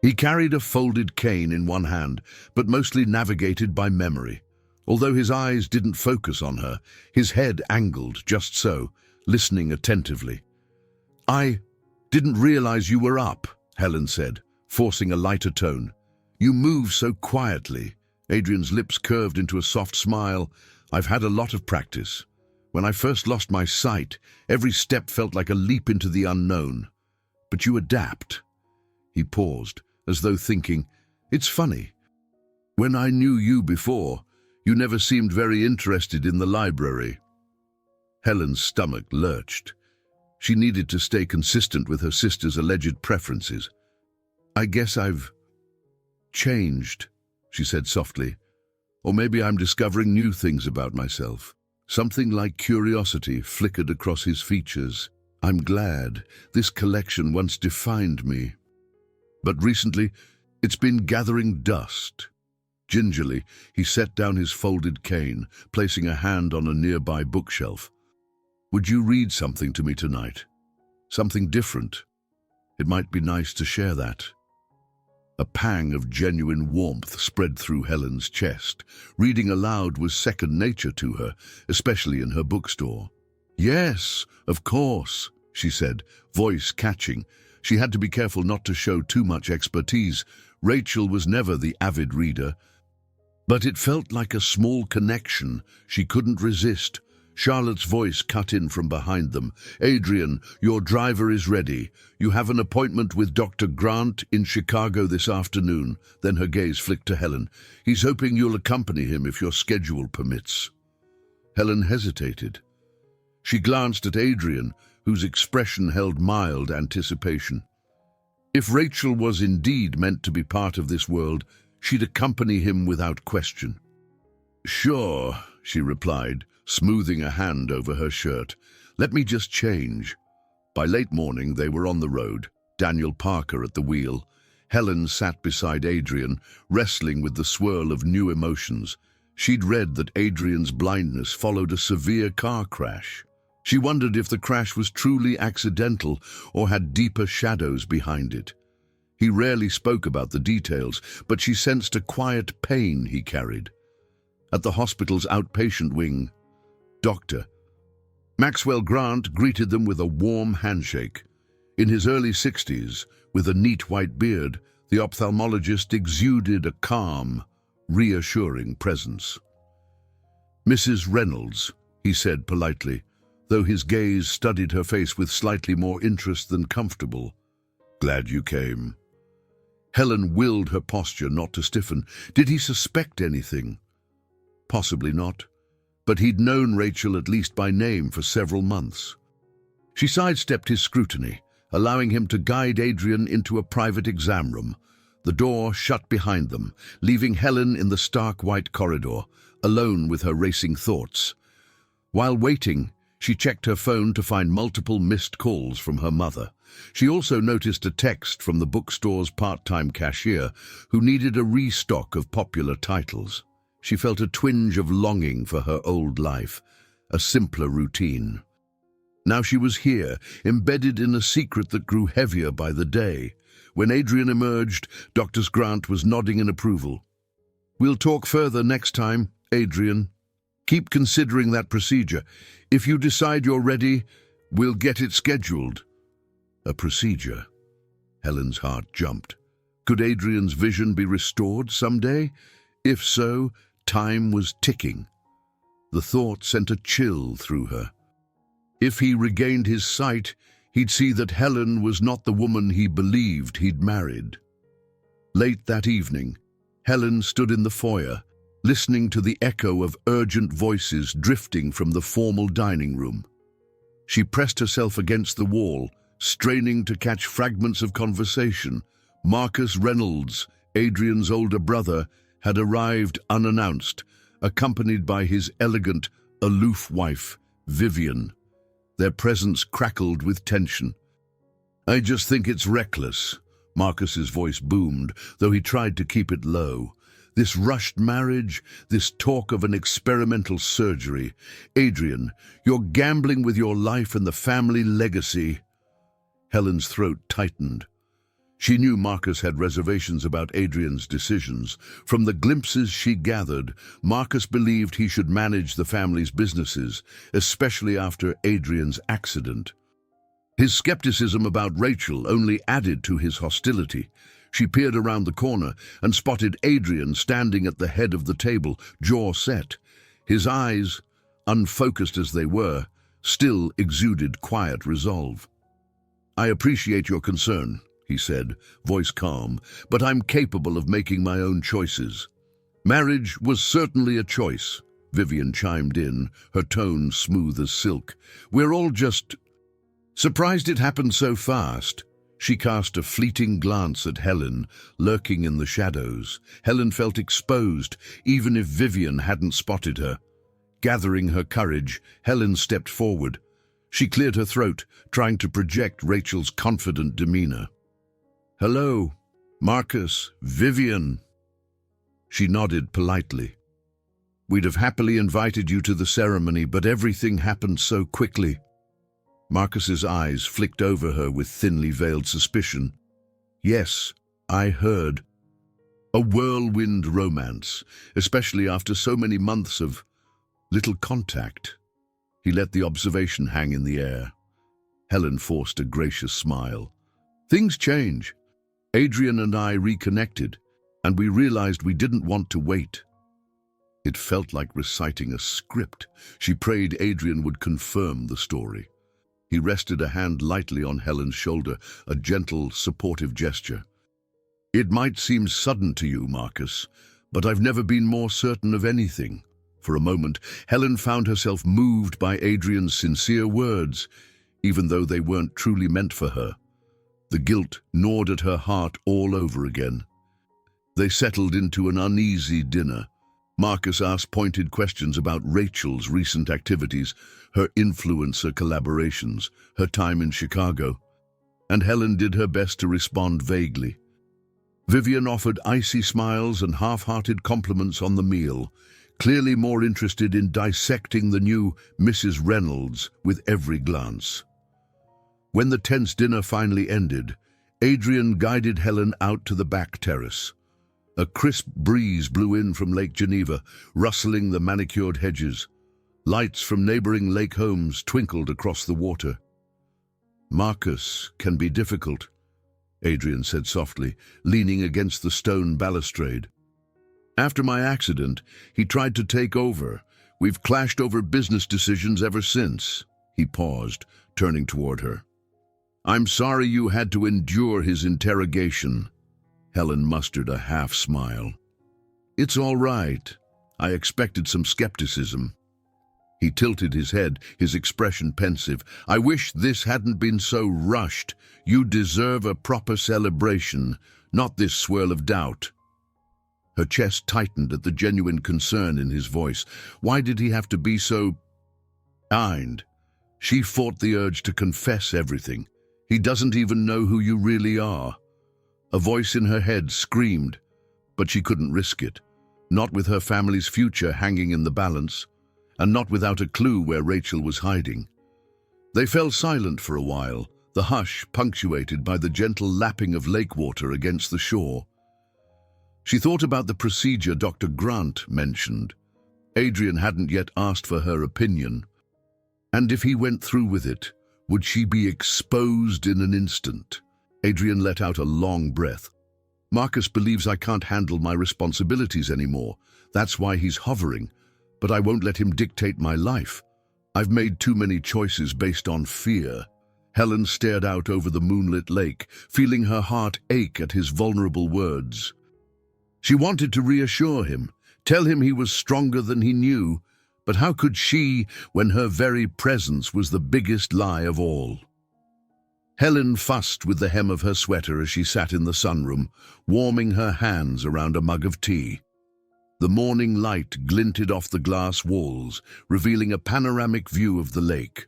Speaker 1: He carried a folded cane in one hand, but mostly navigated by memory. Although his eyes didn't focus on her, his head angled just so, listening attentively. "I didn't realize you were up," Helen said, forcing a lighter tone. "You move so quietly." Adrian's lips curved into a soft smile. "I've had a lot of practice. When I first lost my sight, every step felt like a leap into the unknown. But you adapt." He paused, as though thinking, "It's funny. When I knew you before, you never seemed very interested in the library." Helen's stomach lurched. She needed to stay consistent with her sister's alleged preferences. "I guess I've changed," she said softly. "Or maybe I'm discovering new things about myself." Something like curiosity flickered across his features. "I'm glad. This collection once defined me. But recently, it's been gathering dust." Gingerly, he set down his folded cane, placing a hand on a nearby bookshelf. "Would you read something to me tonight? Something different? It might be nice to share that." A pang of genuine warmth spread through Helen's chest. Reading aloud was second nature to her, especially in her bookstore. "Yes, of course," she said, voice catching. She had to be careful not to show too much expertise. Rachel was never the avid reader. But it felt like a small connection she couldn't resist. Charlotte's voice cut in from behind them. "Adrian, your driver is ready. You have an appointment with Dr. Grant in Chicago this afternoon." Then her gaze flicked to Helen. "He's hoping you'll accompany him if your schedule permits." Helen hesitated. She glanced at Adrian, whose expression held mild anticipation. If Rachel was indeed meant to be part of this world, she'd accompany him without question. "Sure," she replied, smoothing a hand over her shirt. "Let me just change." By late morning, they were on the road, Daniel Parker at the wheel. Helen sat beside Adrian, wrestling with the swirl of new emotions. She'd read that Adrian's blindness followed a severe car crash. She wondered if the crash was truly accidental or had deeper shadows behind it. He rarely spoke about the details, but she sensed a quiet pain he carried. At the hospital's outpatient wing, Dr. Maxwell Grant greeted them with a warm handshake. In his early 60s, with a neat white beard, the ophthalmologist exuded a calm, reassuring presence. "Mrs. Reynolds," he said politely, though his gaze studied her face with slightly more interest than comfortable. "Glad you came." Helen willed her posture not to stiffen. Did he suspect anything? Possibly not. But he'd known Rachel at least by name for several months. She sidestepped his scrutiny, allowing him to guide Adrian into a private exam room. The door shut behind them, leaving Helen in the stark white corridor, alone with her racing thoughts. While waiting, she checked her phone to find multiple missed calls from her mother. She also noticed a text from the bookstore's part-time cashier, who needed a restock of popular titles. She felt a twinge of longing for her old life, a simpler routine. Now she was here, embedded in a secret that grew heavier by the day. When Adrian emerged, Dr. Grant was nodding in approval. "We'll talk further next time, Adrian. Keep considering that procedure. If you decide you're ready, we'll get it scheduled." A procedure. Helen's heart jumped. Could Adrian's vision be restored someday? If so, time was ticking. The thought sent a chill through her. If he regained his sight, he'd see that Helen was not the woman he believed he'd married. Late that evening, Helen stood in the foyer, listening to the echo of urgent voices drifting from the formal dining room. She pressed herself against the wall, straining to catch fragments of conversation. Marcus Reynolds, Adrian's older brother, had arrived unannounced, accompanied by his elegant, aloof wife, Vivian. Their presence crackled with tension. "I just think it's reckless," Marcus's voice boomed, though he tried to keep it low. "This rushed marriage, this talk of an experimental surgery. Adrian, you're gambling with your life and the family legacy." Helen's throat tightened. She knew Marcus had reservations about Adrian's decisions. From the glimpses she gathered, Marcus believed he should manage the family's businesses, especially after Adrian's accident. His skepticism about Rachel only added to his hostility. She peered around the corner and spotted Adrian standing at the head of the table, jaw set. His eyes, unfocused as they were, still exuded quiet resolve. "I appreciate your concern," he said, voice calm, "but I'm capable of making my own choices." "Marriage was certainly a choice," Vivian chimed in, her tone smooth as silk. "We're all just surprised it happened so fast." She cast a fleeting glance at Helen, lurking in the shadows. Helen felt exposed, even if Vivian hadn't spotted her. Gathering her courage, Helen stepped forward. She cleared her throat, trying to project Rachel's confident demeanor. "Hello, Marcus, Vivian." She nodded politely. "We'd have happily invited you to the ceremony, but everything happened so quickly." Marcus's eyes flicked over her with thinly veiled suspicion. "Yes, I heard. A whirlwind romance, especially after so many months of little contact." He let the observation hang in the air. Helen forced a gracious smile. "Things change. Adrian and I reconnected, and we realized we didn't want to wait." It felt like reciting a script. She prayed Adrian would confirm the story. He rested a hand lightly on Helen's shoulder, a gentle, supportive gesture. "It might seem sudden to you, Marcus, but I've never been more certain of anything." For a moment, Helen found herself moved by Adrian's sincere words, even though they weren't truly meant for her. The guilt gnawed at her heart all over again. They settled into an uneasy dinner. Marcus asked pointed questions about Rachel's recent activities, her influencer collaborations, her time in Chicago, and Helen did her best to respond vaguely. Vivian offered icy smiles and half-hearted compliments on the meal, clearly more interested in dissecting the new Mrs. Reynolds with every glance. When the tense dinner finally ended, Adrian guided Helen out to the back terrace. A crisp breeze blew in from Lake Geneva, rustling the manicured hedges. Lights from neighboring lake homes twinkled across the water. "Marcus can be difficult," Adrian said softly, leaning against the stone balustrade. "After my accident, he tried to take over. We've clashed over business decisions ever since." He paused, turning toward her. "I'm sorry you had to endure his interrogation." Helen mustered a half-smile. "It's all right. I expected some skepticism." He tilted his head, his expression pensive. "I wish this hadn't been so rushed. You deserve a proper celebration, not this swirl of doubt." Her chest tightened at the genuine concern in his voice. Why did he have to be so kind? She fought the urge to confess everything. "He doesn't even know who you really are." A voice in her head screamed, but she couldn't risk it. Not with her family's future hanging in the balance, and not without a clue where Rachel was hiding. They fell silent for a while, the hush punctuated by the gentle lapping of lake water against the shore. She thought about the procedure Dr. Grant mentioned. Adrian hadn't yet asked for her opinion. And if he went through with it, would she be exposed in an instant? Adrian let out a long breath. "Marcus believes I can't handle my responsibilities anymore. That's why he's hovering. But I won't let him dictate my life. I've made too many choices based on fear." Helen stared out over the moonlit lake, feeling her heart ache at his vulnerable words. She wanted to reassure him, tell him he was stronger than he knew, but how could she when her very presence was the biggest lie of all? Helen fussed with the hem of her sweater as she sat in the sunroom, warming her hands around a mug of tea. The morning light glinted off the glass walls, revealing a panoramic view of the lake.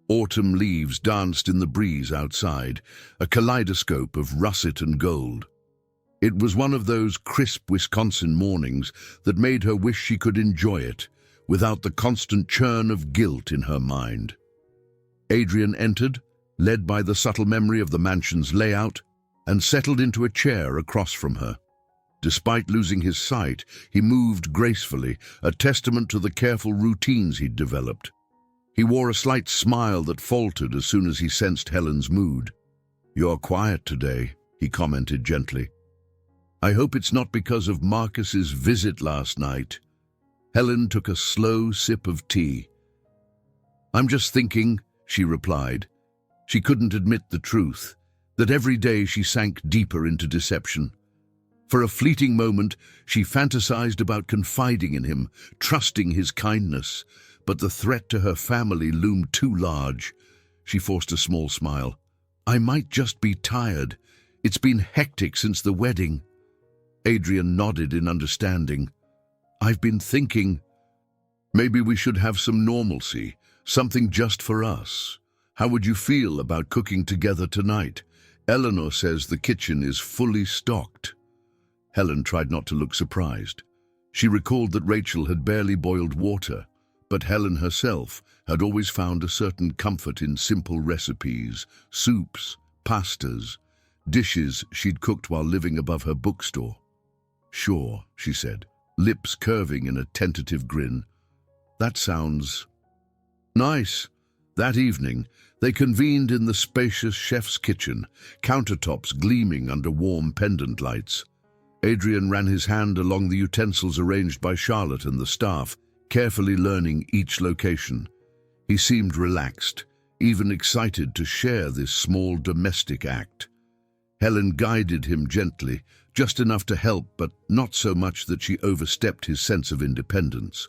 Speaker 1: Autumn leaves danced in the breeze outside, a kaleidoscope of russet and gold. It was one of those crisp Wisconsin mornings that made her wish she could enjoy it, without the constant churn of guilt in her mind. Adrian entered, led by the subtle memory of the mansion's layout. and settled into a chair across from her. Despite losing his sight, he moved gracefully, a testament to the careful routines he'd developed. He wore a slight smile that faltered as soon as he sensed Helen's mood. "You're quiet today," he commented gently. "I hope it's not because of Marcus's visit last night." Helen took a slow sip of tea. "I'm just thinking," she replied. She couldn't admit the truth, that every day she sank deeper into deception. For a fleeting moment, she fantasized about confiding in him, trusting his kindness, but the threat to her family loomed too large. She forced a small smile. "I might just be tired. It's been hectic since the wedding." Adrian nodded in understanding. "I've been thinking, maybe we should have some normalcy, something just for us. How would you feel about cooking together tonight? Eleanor says the kitchen is fully stocked." Helen tried not to look surprised. She recalled that Rachel had barely boiled water, but Helen herself had always found a certain comfort in simple recipes, soups, pastas, dishes she'd cooked while living above her bookstore. "Sure," she said, lips curving in a tentative grin. "That sounds nice." That evening, they convened in the spacious chef's kitchen, countertops gleaming under warm pendant lights. Adrian ran his hand along the utensils arranged by Charlotte and the staff, carefully learning each location. He seemed relaxed, even excited to share this small domestic act. Helen guided him gently, just enough to help, but not so much that she overstepped his sense of independence.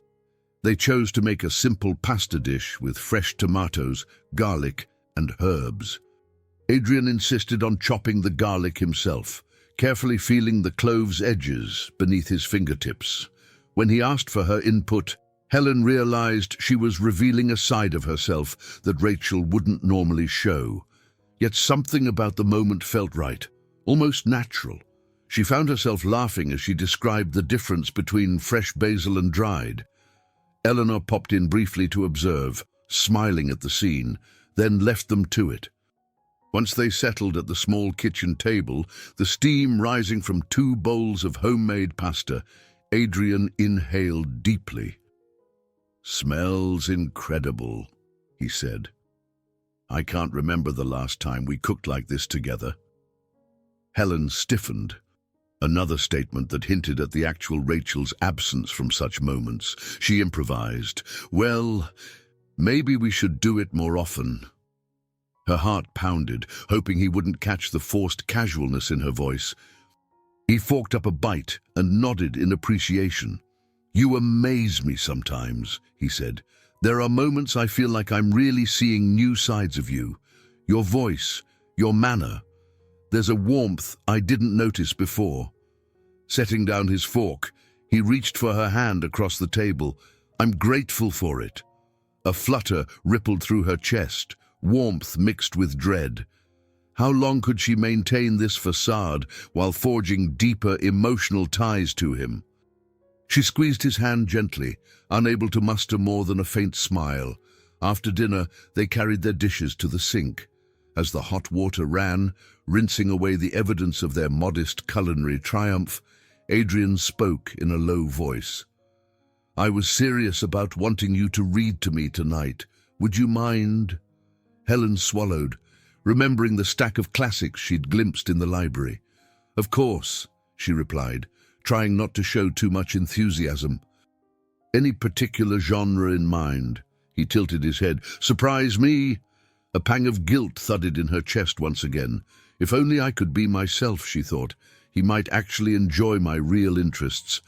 Speaker 1: They chose to make a simple pasta dish with fresh tomatoes, garlic, and herbs. Adrian insisted on chopping the garlic himself, carefully feeling the cloves' edges beneath his fingertips. When he asked for her input, Helen realized she was revealing a side of herself that Rachel wouldn't normally show. Yet something about the moment felt right, almost natural. She found herself laughing as she described the difference between fresh basil and dried. Eleanor popped in briefly to observe, smiling at the scene, then left them to it. Once they settled at the small kitchen table, the steam rising from 2 bowls of homemade pasta, Adrian inhaled deeply. "Smells incredible," he said. "I can't remember the last time we cooked like this together." Helen stiffened, another statement that hinted at the actual Rachel's absence from such moments. She improvised, "Well, maybe we should do it more often." Her heart pounded, hoping he wouldn't catch the forced casualness in her voice. He forked up a bite and nodded in appreciation. "You amaze me sometimes," he said. "There are moments I feel like I'm really seeing new sides of you. Your voice, your manner. There's a warmth I didn't notice before." Setting down his fork, he reached for her hand across the table. "I'm grateful for it." A flutter rippled through her chest, warmth mixed with dread. How long could she maintain this facade while forging deeper emotional ties to him? She squeezed his hand gently, unable to muster more than a faint smile. After dinner, they carried their dishes to the sink. As the hot water ran, rinsing away the evidence of their modest culinary triumph, Adrian spoke in a low voice. "I was serious about wanting you to read to me tonight. Would you mind?" Helen swallowed, remembering the stack of classics she'd glimpsed in the library. "Of course," she replied, trying not to show too much enthusiasm. "Any particular genre in mind?" He tilted his head. "Surprise me!" A pang of guilt thudded in her chest once again. If only I could be myself, she thought. He might actually enjoy my real interests.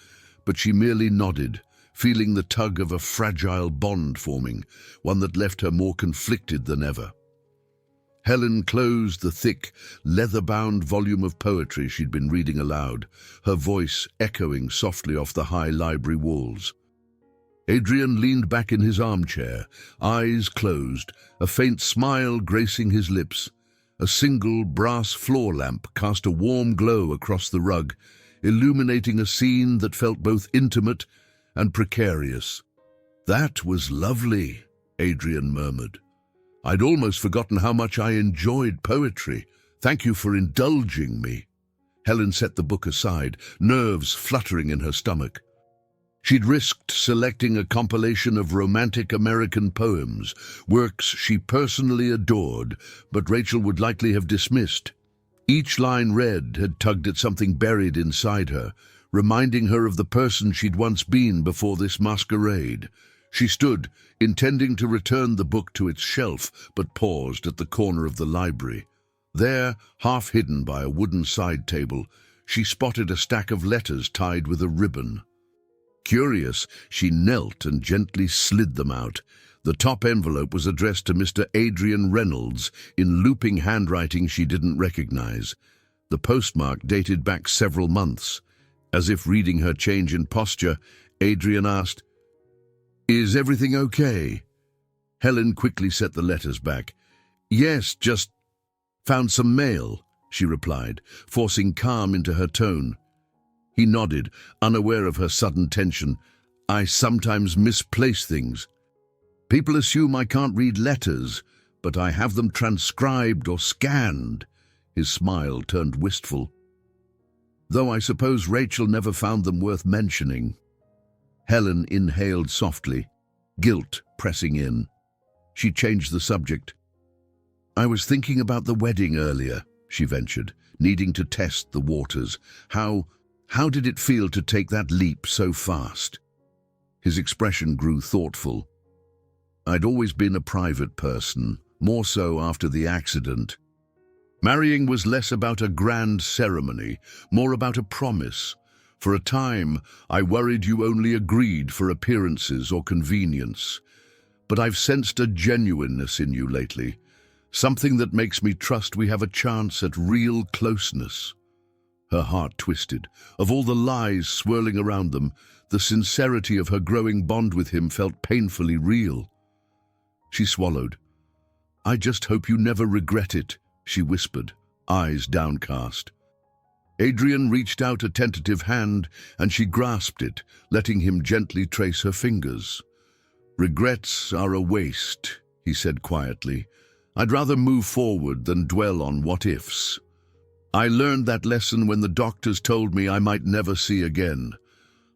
Speaker 1: But she merely nodded, feeling the tug of a fragile bond forming, one that left her more conflicted than ever. Helen closed the thick, leather-bound volume of poetry she'd been reading aloud, her voice echoing softly off the high library walls. Adrian leaned back in his armchair, eyes closed, a faint smile gracing his lips. A single brass floor lamp cast a warm glow across the rug, illuminating a scene that felt both intimate and precarious. "That was lovely," Adrian murmured. "I'd almost forgotten how much I enjoyed poetry. Thank you for indulging me." Helen set the book aside, nerves fluttering in her stomach. She'd risked selecting a compilation of romantic American poems, works she personally adored, but Rachel would likely have dismissed. Each line read had tugged at something buried inside her, reminding her of the person she'd once been before this masquerade. She stood, intending to return the book to its shelf, but paused at the corner of the library. There, half hidden by a wooden side table, she spotted a stack of letters tied with a ribbon. Curious, she knelt and gently slid them out. The top envelope was addressed to Mr. Adrian Reynolds in looping handwriting she didn't recognize. The postmark dated back several months. As if reading her change in posture, Adrian asked, "Is everything okay?" Helen quickly set the letters back. "Yes, just found some mail," she replied, forcing calm into her tone. He nodded, unaware of her sudden tension. "I sometimes misplace things. People assume I can't read letters, but I have them transcribed or scanned." His smile turned wistful. "Though I suppose Rachel never found them worth mentioning." Helen inhaled softly, guilt pressing in. She changed the subject. "I was thinking about the wedding earlier," she ventured, needing to test the waters. How did it feel to take that leap so fast?" His expression grew thoughtful. "I'd always been a private person, more so after the accident. Marrying was less about a grand ceremony, more about a promise. For a time, I worried you only agreed for appearances or convenience. But I've sensed a genuineness in you lately, something that makes me trust we have a chance at real closeness." Her heart twisted. Of all the lies swirling around them, the sincerity of her growing bond with him felt painfully real. She swallowed. "I just hope you never regret it," she whispered, eyes downcast. Adrian reached out a tentative hand, and she grasped it, letting him gently trace her fingers. "Regrets are a waste," he said quietly. "I'd rather move forward than dwell on what-ifs. I learned that lesson when the doctors told me I might never see again.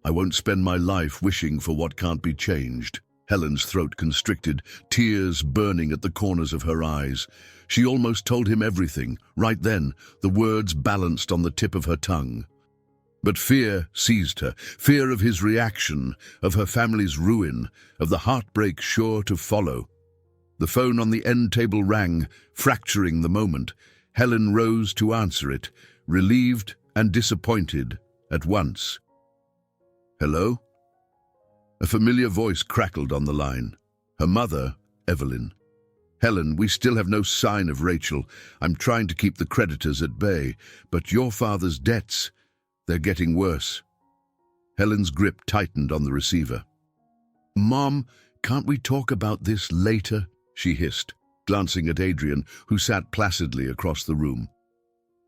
Speaker 1: I won't spend my life wishing for what can't be changed." Helen's throat constricted, tears burning at the corners of her eyes. She almost told him everything, right then, the words balanced on the tip of her tongue. But fear seized her, fear of his reaction, of her family's ruin, of the heartbreak sure to follow. The phone on the end table rang, fracturing the moment. Helen rose to answer it, relieved and disappointed at once. "Hello?" A familiar voice crackled on the line. Her mother, Evelyn. "Helen, we still have no sign of Rachel. I'm trying to keep the creditors at bay, but your father's debts, they're getting worse." Helen's grip tightened on the receiver. "Mom, can't we talk about this later?" she hissed, glancing at Adrian, who sat placidly across the room.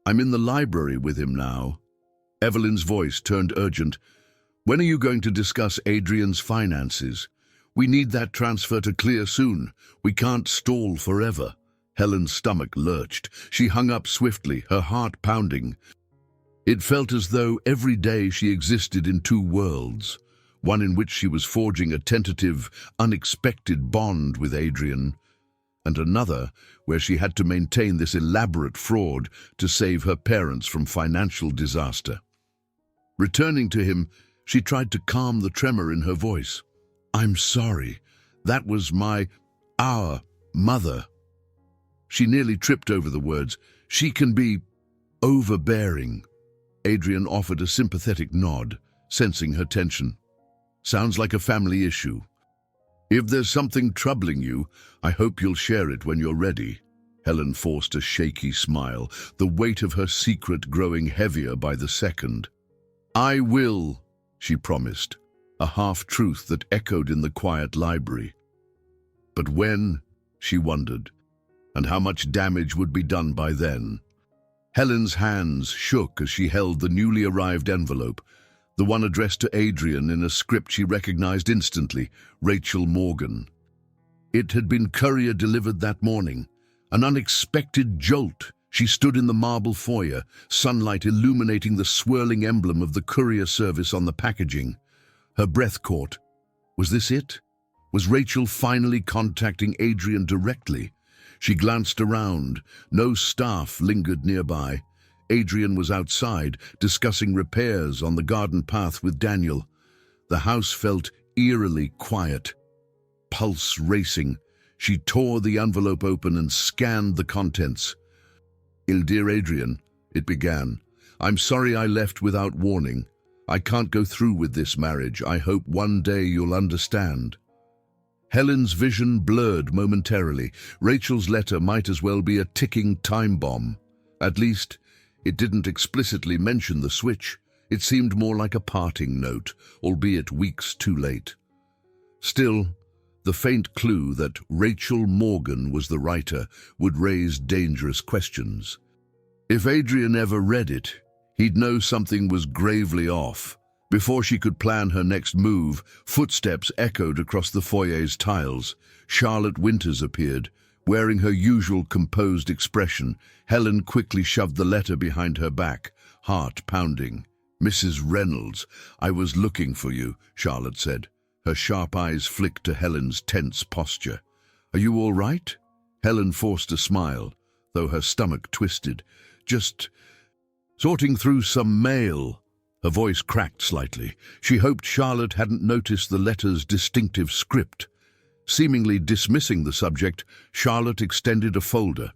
Speaker 1: "I'm in the library with him now." Evelyn's voice turned urgent. "When are you going to discuss Adrian's finances? We need that transfer to clear soon. We can't stall forever." Helen's stomach lurched. She hung up swiftly, her heart pounding. It felt as though every day she existed in two worlds, one in which she was forging a tentative, unexpected bond with Adrian, and another where she had to maintain this elaborate fraud to save her parents from financial disaster. Returning to him, she tried to calm the tremor in her voice. "I'm sorry. That was our mother." She nearly tripped over the words. "She can be overbearing." Adrian offered a sympathetic nod, sensing her tension. "Sounds like a family issue. If there's something troubling you, I hope you'll share it when you're ready." Helen forced a shaky smile, the weight of her secret growing heavier by the second. "I will," she promised, a half-truth that echoed in the quiet library. But when, she wondered, and how much damage would be done by then? Helen's hands shook as she held the newly arrived envelope, the one addressed to Adrian in a script she recognized instantly, Rachel Morgan. It had been courier-delivered that morning, an unexpected jolt She stood in the marble foyer, sunlight illuminating the swirling emblem of the courier service on the packaging. Her breath caught. Was this it? Was Rachel finally contacting Adrian directly? She glanced around. No staff lingered nearby. Adrian was outside, discussing repairs on the garden path with Daniel. The house felt eerily quiet. Pulse racing, she tore the envelope open and scanned the contents. "Dear Adrian," it began, "I'm sorry I left without warning. I can't go through with this marriage. I hope one day you'll understand." Helen's vision blurred momentarily. Rachel's letter might as well be a ticking time bomb. At least, it didn't explicitly mention the switch. It seemed more like a parting note, albeit weeks too late. Still, the faint clue that Rachel Morgan was the writer would raise dangerous questions. If Adrian ever read it, he'd know something was gravely off. Before she could plan her next move, footsteps echoed across the foyer's tiles. Charlotte Winters appeared, wearing her usual composed expression. Helen quickly shoved the letter behind her back, heart pounding. "Mrs. Reynolds, I was looking for you," Charlotte said. Her sharp eyes flicked to Helen's tense posture. "Are you all right?" Helen forced a smile, though her stomach twisted. "Just sorting through some mail." Her voice cracked slightly. She hoped Charlotte hadn't noticed the letter's distinctive script. Seemingly dismissing the subject, Charlotte extended a folder.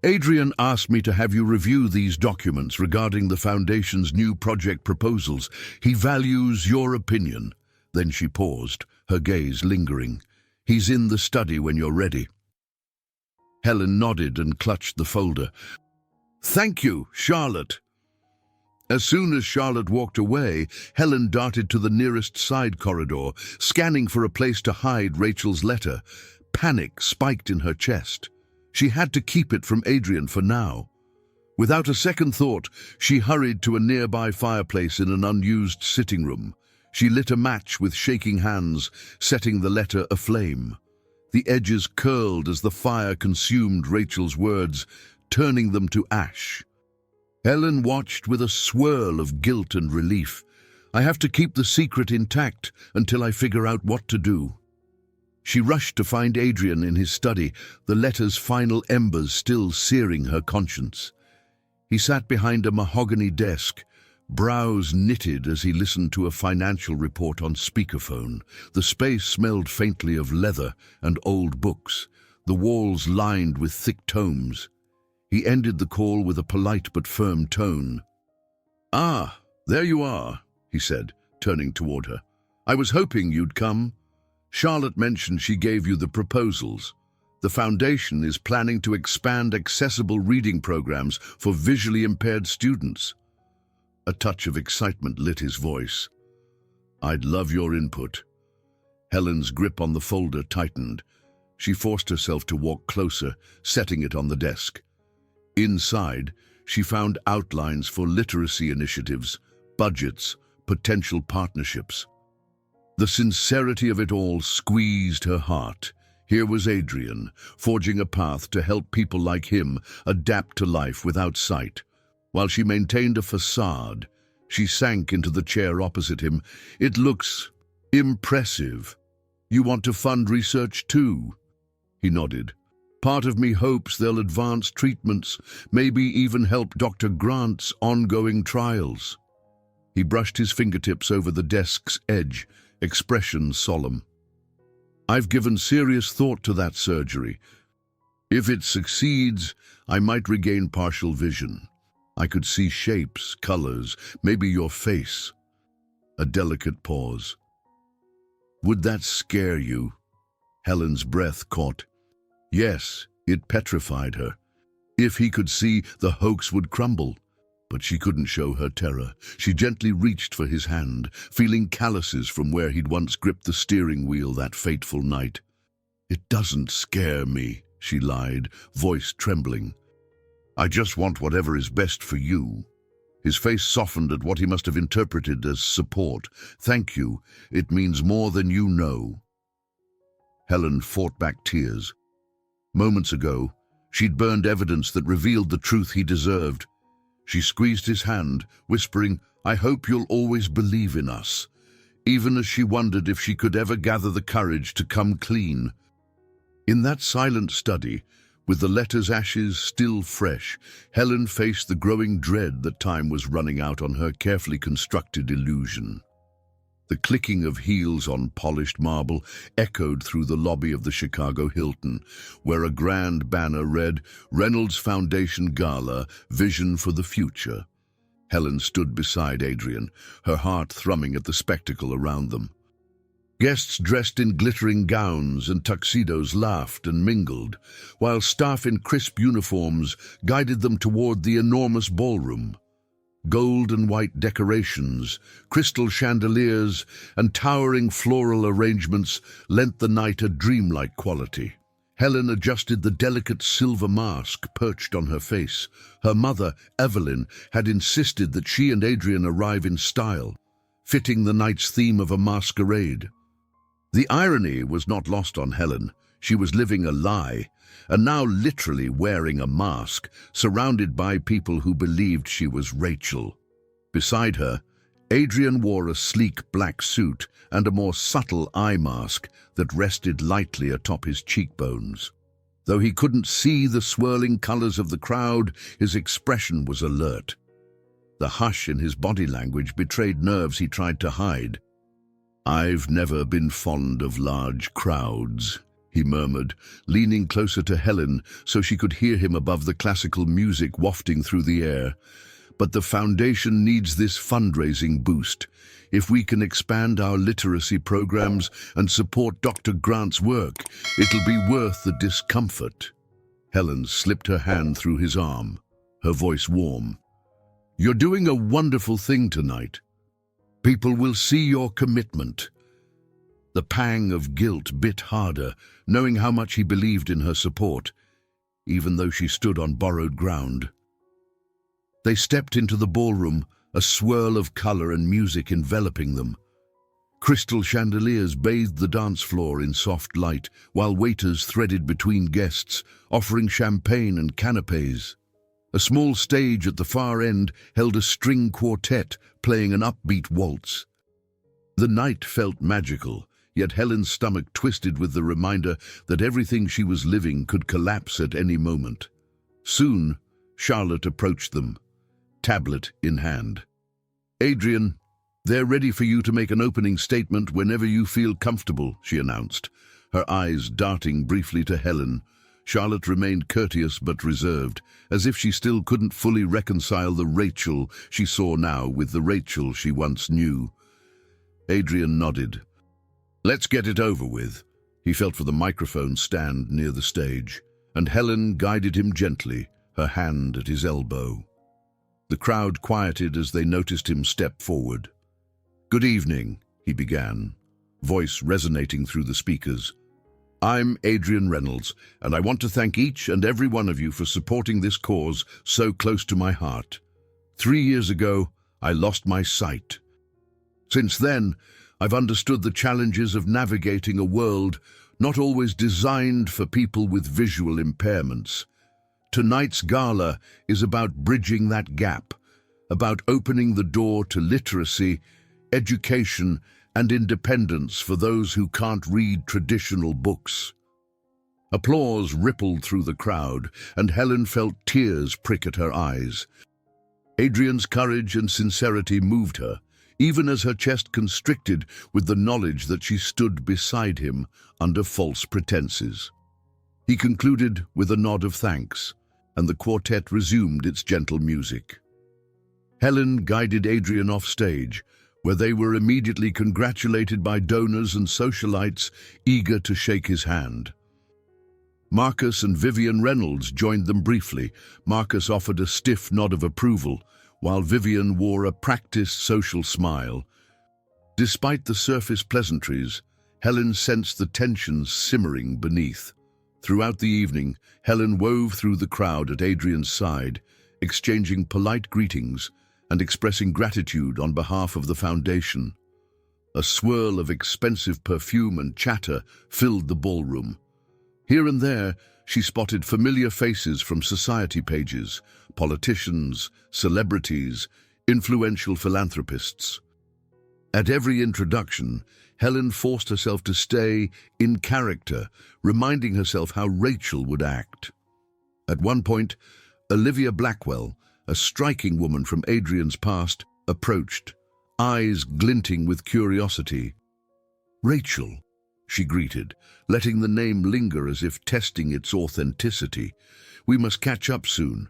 Speaker 1: "Adrian asked me to have you review these documents regarding the Foundation's new project proposals. He values your opinion." Then she paused, her gaze lingering. "He's in the study when you're ready." Helen nodded and clutched the folder. "Thank you, Charlotte." As soon as Charlotte walked away, Helen darted to the nearest side corridor, scanning for a place to hide Rachel's letter. Panic spiked in her chest. She had to keep it from Adrian for now. Without a second thought, she hurried to a nearby fireplace in an unused sitting room. She lit a match with shaking hands, setting the letter aflame. The edges curled as the fire consumed Rachel's words, turning them to ash. Helen watched with a swirl of guilt and relief. "I have to keep the secret intact until I figure out what to do." She rushed to find Adrian in his study, the letter's final embers still searing her conscience. He sat behind a mahogany desk, brows knitted as he listened to a financial report on speakerphone. The space smelled faintly of leather and old books, the walls lined with thick tomes. He ended the call with a polite but firm tone. "Ah, there you are," he said, turning toward her. "I was hoping you'd come. Charlotte mentioned she gave you the proposals. The Foundation is planning to expand accessible reading programs for visually impaired students." A touch of excitement lit his voice. "I'd love your input." Helen's grip on the folder tightened. She forced herself to walk closer, setting it on the desk. Inside, she found outlines for literacy initiatives, budgets, potential partnerships. The sincerity of it all squeezed her heart. Here was Adrian, forging a path to help people like him adapt to life without sight. While she maintained a facade, she sank into the chair opposite him. "It looks impressive. You want to fund research too?" He nodded. "Part of me hopes they'll advance treatments, maybe even help Dr. Grant's ongoing trials." He brushed his fingertips over the desk's edge, expression solemn. "I've given serious thought to that surgery. If it succeeds, I might regain partial vision. I could see shapes, colors, maybe your face." A delicate pause. "Would that scare you?" Helen's breath caught. Yes, it petrified her. If he could see, the hoax would crumble. But she couldn't show her terror. She gently reached for his hand, feeling calluses from where he'd once gripped the steering wheel that fateful night. "It doesn't scare me," she lied, voice trembling. "I just want whatever is best for you." His face softened at what he must have interpreted as support. "Thank you. It means more than you know." Helen fought back tears. Moments ago, She'd burned evidence that revealed the truth he deserved. She squeezed his hand, whispering, "I hope you'll always believe in us," even as she wondered if she could ever gather the courage to come clean. In that silent study, with the letter's ashes still fresh, Helen faced the growing dread that time was running out on her carefully constructed illusion. The clicking of heels on polished marble echoed through the lobby of the Chicago Hilton, where a grand banner read, "Reynolds Foundation Gala, Vision for the Future." Helen stood beside Adrian, her heart thrumming at the spectacle around them. Guests dressed in glittering gowns and tuxedos laughed and mingled, while staff in crisp uniforms guided them toward the enormous ballroom. Gold and white decorations, crystal chandeliers, and towering floral arrangements lent the night a dreamlike quality. Helen adjusted the delicate silver mask perched on her face. Her mother, Evelyn, had insisted that she and Adrian arrive in style, fitting the night's theme of a masquerade. The irony was not lost on Helen. She was living a lie, and now literally wearing a mask, surrounded by people who believed she was Rachel. Beside her, Adrian wore a sleek black suit and a more subtle eye mask that rested lightly atop his cheekbones. Though he couldn't see the swirling colors of the crowd, his expression was alert. The hush in his body language betrayed nerves he tried to hide. "I've never been fond of large crowds," he murmured, leaning closer to Helen so she could hear him above the classical music wafting through the air. "But the foundation needs this fundraising boost. If we can expand our literacy programs and support Dr. Grant's work, it'll be worth the discomfort." Helen slipped her hand through his arm, her voice warm. "You're doing a wonderful thing tonight. People will see your commitment." The pang of guilt bit harder, knowing how much he believed in her support, even though she stood on borrowed ground. They stepped into the ballroom, a swirl of color and music enveloping them. Crystal chandeliers bathed the dance floor in soft light, while waiters threaded between guests, offering champagne and canapes. A small stage at the far end held a string quartet playing an upbeat waltz. The night felt magical, yet Helen's stomach twisted with the reminder that everything she was living could collapse at any moment. Soon, Charlotte approached them, tablet in hand. "Adrian, they're ready for you to make an opening statement whenever you feel comfortable," she announced, her eyes darting briefly to Helen. Charlotte remained courteous but reserved, as if she still couldn't fully reconcile the Rachel she saw now with the Rachel she once knew. Adrian nodded. "Let's get it over with." He felt for the microphone stand near the stage, and Helen guided him gently, her hand at his elbow. The crowd quieted as they noticed him step forward. "Good evening," he began, voice resonating through the speakers. "I'm Adrian Reynolds, and I want to thank each and every one of you for supporting this cause so close to my heart. 3 years ago, I lost my sight. Since then, I've understood the challenges of navigating a world not always designed for people with visual impairments. Tonight's gala is about bridging that gap, about opening the door to literacy, education, and independence for those who can't read traditional books." Applause rippled through the crowd, and Helen felt tears prick at her eyes. Adrian's courage and sincerity moved her, even as her chest constricted with the knowledge that she stood beside him under false pretenses. He concluded with a nod of thanks, and the quartet resumed its gentle music. Helen guided Adrian off stage, where they were immediately congratulated by donors and socialites eager to shake his hand. Marcus and Vivian Reynolds joined them briefly. Marcus offered a stiff nod of approval, while Vivian wore a practiced social smile. Despite the surface pleasantries, Helen sensed the tensions simmering beneath. Throughout the evening, Helen wove through the crowd at Adrian's side, exchanging polite greetings and expressing gratitude on behalf of the foundation. A swirl of expensive perfume and chatter filled the ballroom. Here and there, she spotted familiar faces from society pages, politicians, celebrities, influential philanthropists. At every introduction, Helen forced herself to stay in character, reminding herself how Rachel would act. At one point, Olivia Blackwell, a striking woman from Adrian's past, approached, eyes glinting with curiosity. "Rachel," she greeted, letting the name linger as if testing its authenticity. "We must catch up soon.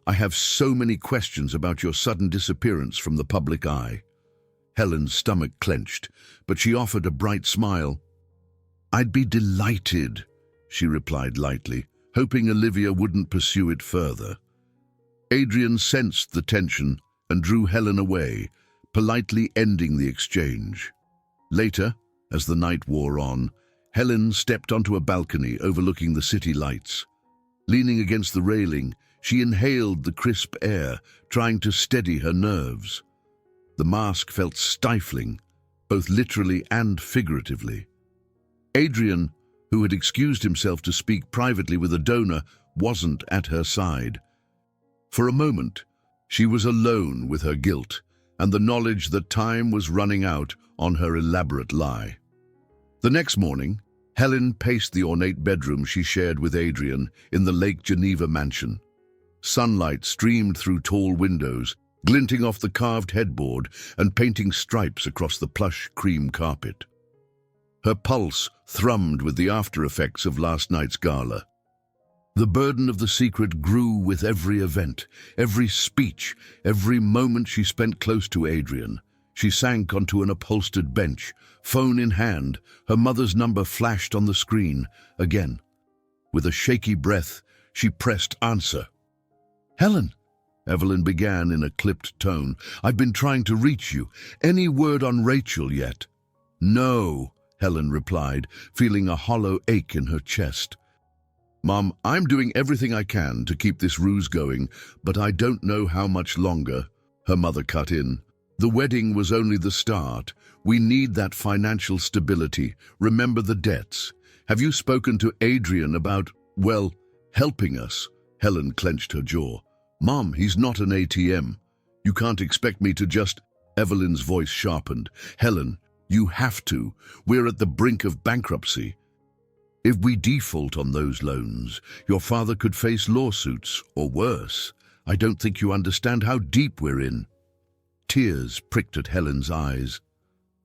Speaker 1: I have so many questions about your sudden disappearance from the public eye." Helen's stomach clenched, but she offered a bright smile. "I'd be delighted," she replied lightly, hoping Olivia wouldn't pursue it further. Adrian sensed the tension and drew Helen away, politely ending the exchange. Later, as the night wore on, Helen stepped onto a balcony overlooking the city lights. Leaning against the railing, she inhaled the crisp air, trying to steady her nerves. The mask felt stifling, both literally and figuratively. Adrian, who had excused himself to speak privately with a donor, wasn't at her side. For a moment, she was alone with her guilt and the knowledge that time was running out on her elaborate lie. The next morning, Helen paced the ornate bedroom she shared with Adrian in the Lake Geneva mansion. Sunlight streamed through tall windows, glinting off the carved headboard and painting stripes across the plush cream carpet. Her pulse thrummed with the after-effects of last night's gala. The burden of the secret grew with every event, every speech, every moment she spent close to Adrian. She sank onto an upholstered bench, phone in hand. Her mother's number flashed on the screen. Again. With a shaky breath, she pressed answer. "Helen," Evelyn began in a clipped tone, "I've been trying to reach you. Any word on Rachel yet?" "No," Helen replied, feeling a hollow ache in her chest. "Mom, I'm doing everything I can to keep this ruse going, but I don't know how much longer," her mother cut in. "The wedding was only the start. We need that financial stability. Remember the debts. Have you spoken to Adrian about, well, helping us?" Helen clenched her jaw. "Mom, he's not an ATM. You can't expect me to just—" Evelyn's voice sharpened. "Helen, you have to. We're at the brink of bankruptcy. If we default on those loans, your father could face lawsuits, or worse. I don't think you understand how deep we're in." Tears pricked at Helen's eyes.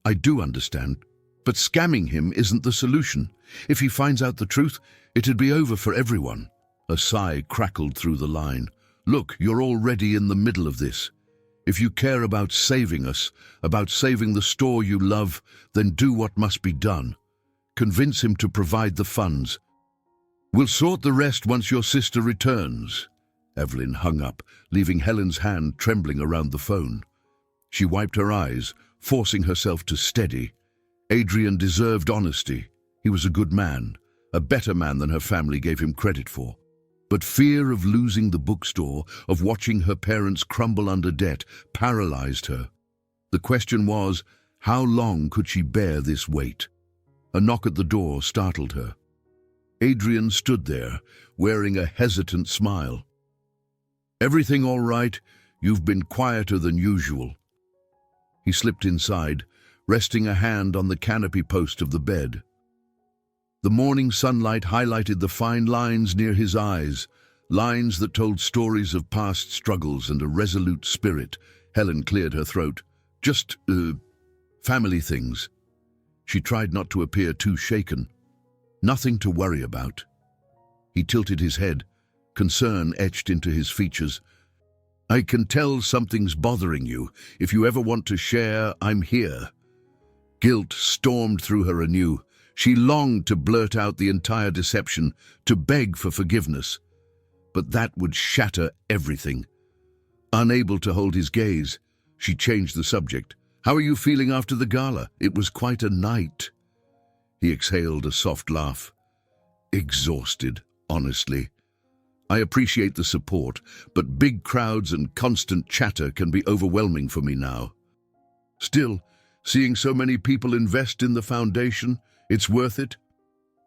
Speaker 1: "I do understand, but scamming him isn't the solution. If he finds out the truth, it'd be over for everyone." A sigh crackled through the line. "Look, you're already in the middle of this. If you care about saving us, about saving the store you love, then do what must be done. Convince him to provide the funds. We'll sort the rest once your sister returns." Evelyn hung up, leaving Helen's hand trembling around the phone. She wiped her eyes, forcing herself to steady. Adrian deserved honesty. He was a good man, a better man than her family gave him credit for. But fear of losing the bookstore, of watching her parents crumble under debt, paralyzed her. The question was, how long could she bear this weight? A knock at the door startled her. Adrian stood there, wearing a hesitant smile. "Everything all right? You've been quieter than usual." He slipped inside, resting a hand on the canopy post of the bed. The morning sunlight highlighted the fine lines near his eyes, lines that told stories of past struggles and a resolute spirit. Helen cleared her throat. "Just, family things." She tried not to appear too shaken. "Nothing to worry about." He tilted his head, concern etched into his features. "I can tell something's bothering you. If you ever want to share, I'm here." Guilt stormed through her anew. She longed to blurt out the entire deception, to beg for forgiveness. But that would shatter everything. Unable to hold his gaze, she changed the subject. "How are you feeling after the gala? It was quite a night." He exhaled a soft laugh. "Exhausted, honestly. I appreciate the support, but big crowds and constant chatter can be overwhelming for me now. Still, seeing so many people invest in the foundation, it's worth it."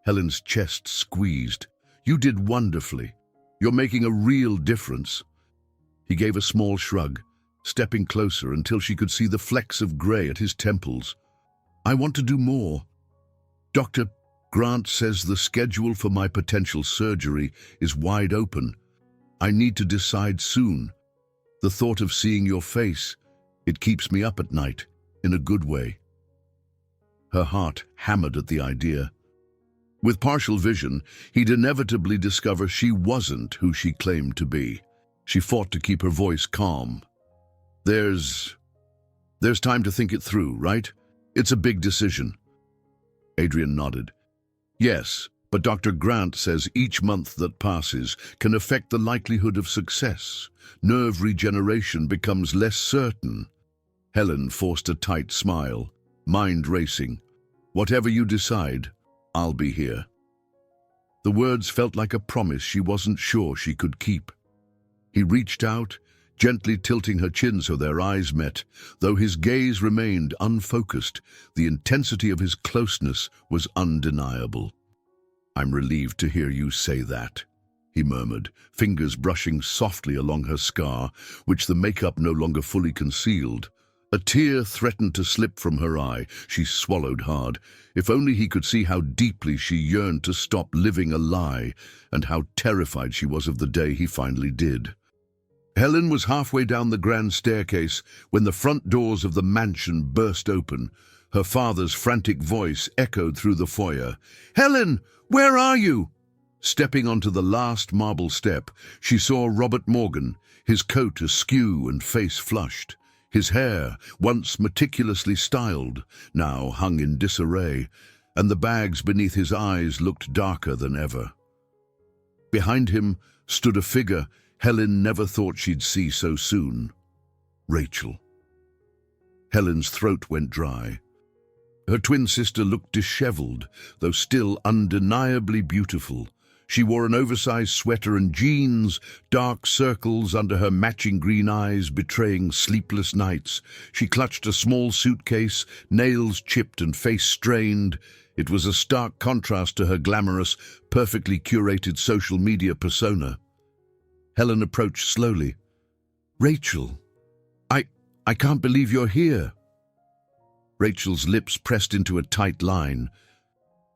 Speaker 1: Helen's chest squeezed. You did wonderfully. You're making a real difference." He gave a small shrug, stepping closer until she could see the flecks of grey at his temples. "I want to do more. Dr. Grant says the schedule for my potential surgery is wide open. I need to decide soon. The thought of seeing your face, it keeps me up at night, in a good way." Her heart hammered at the idea. With partial vision, he'd inevitably discover she wasn't who she claimed to be. She fought to keep her voice calm. There's time to think it through, right? It's a big decision." Adrian nodded. "Yes, but Dr. Grant says each month that passes can affect the likelihood of success. Nerve regeneration becomes less certain." Helen forced a tight smile, mind racing. "Whatever you decide, I'll be here." The words felt like a promise she wasn't sure she could keep. He reached out, gently tilting her chin so their eyes met. Though his gaze remained unfocused, the intensity of his closeness was undeniable. "I'm relieved to hear you say that," he murmured, fingers brushing softly along her scar, which the makeup no longer fully concealed. A tear threatened to slip from her eye. She swallowed hard. If only he could see how deeply she yearned to stop living a lie, and how terrified she was of the day he finally did. Helen was halfway down the grand staircase when the front doors of the mansion burst open. Her father's frantic voice echoed through the foyer. "Helen, where are you?" Stepping onto the last marble step, she saw Robert Morgan, his coat askew and face flushed. His hair, once meticulously styled, now hung in disarray, and the bags beneath his eyes looked darker than ever. Behind him stood a figure Helen never thought she'd see so soon. Rachel. Helen's throat went dry. Her twin sister looked disheveled, though still undeniably beautiful. She wore an oversized sweater and jeans, dark circles under her matching green eyes betraying sleepless nights. She clutched a small suitcase, nails chipped and face strained. It was a stark contrast to her glamorous, perfectly curated social media persona. Helen approached slowly. "Rachel, I can't believe you're here." Rachel's lips pressed into a tight line.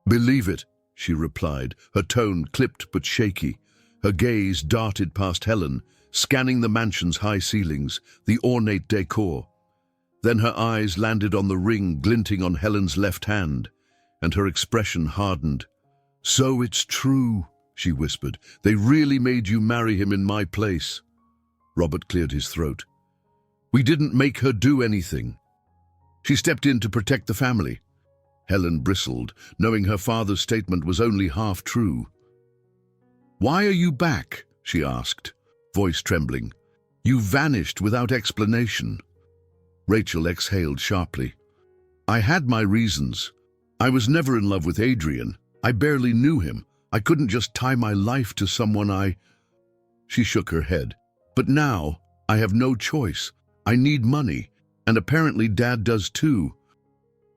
Speaker 1: "Believe it," she replied, her tone clipped but shaky. Her gaze darted past Helen, scanning the mansion's high ceilings, the ornate decor. Then her eyes landed on the ring glinting on Helen's left hand, and her expression hardened. "So it's true," she whispered. "They really made you marry him in my place." Robert cleared his throat. "We didn't make her do anything. She stepped in to protect the family." Helen bristled, knowing her father's statement was only half true. "Why are you back?" she asked, voice trembling. "You vanished without explanation." Rachel exhaled sharply. "I had my reasons. I was never in love with Adrian. I barely knew him. I couldn't just tie my life to someone She shook her head. "But now, I have no choice. I need money, and apparently Dad does too.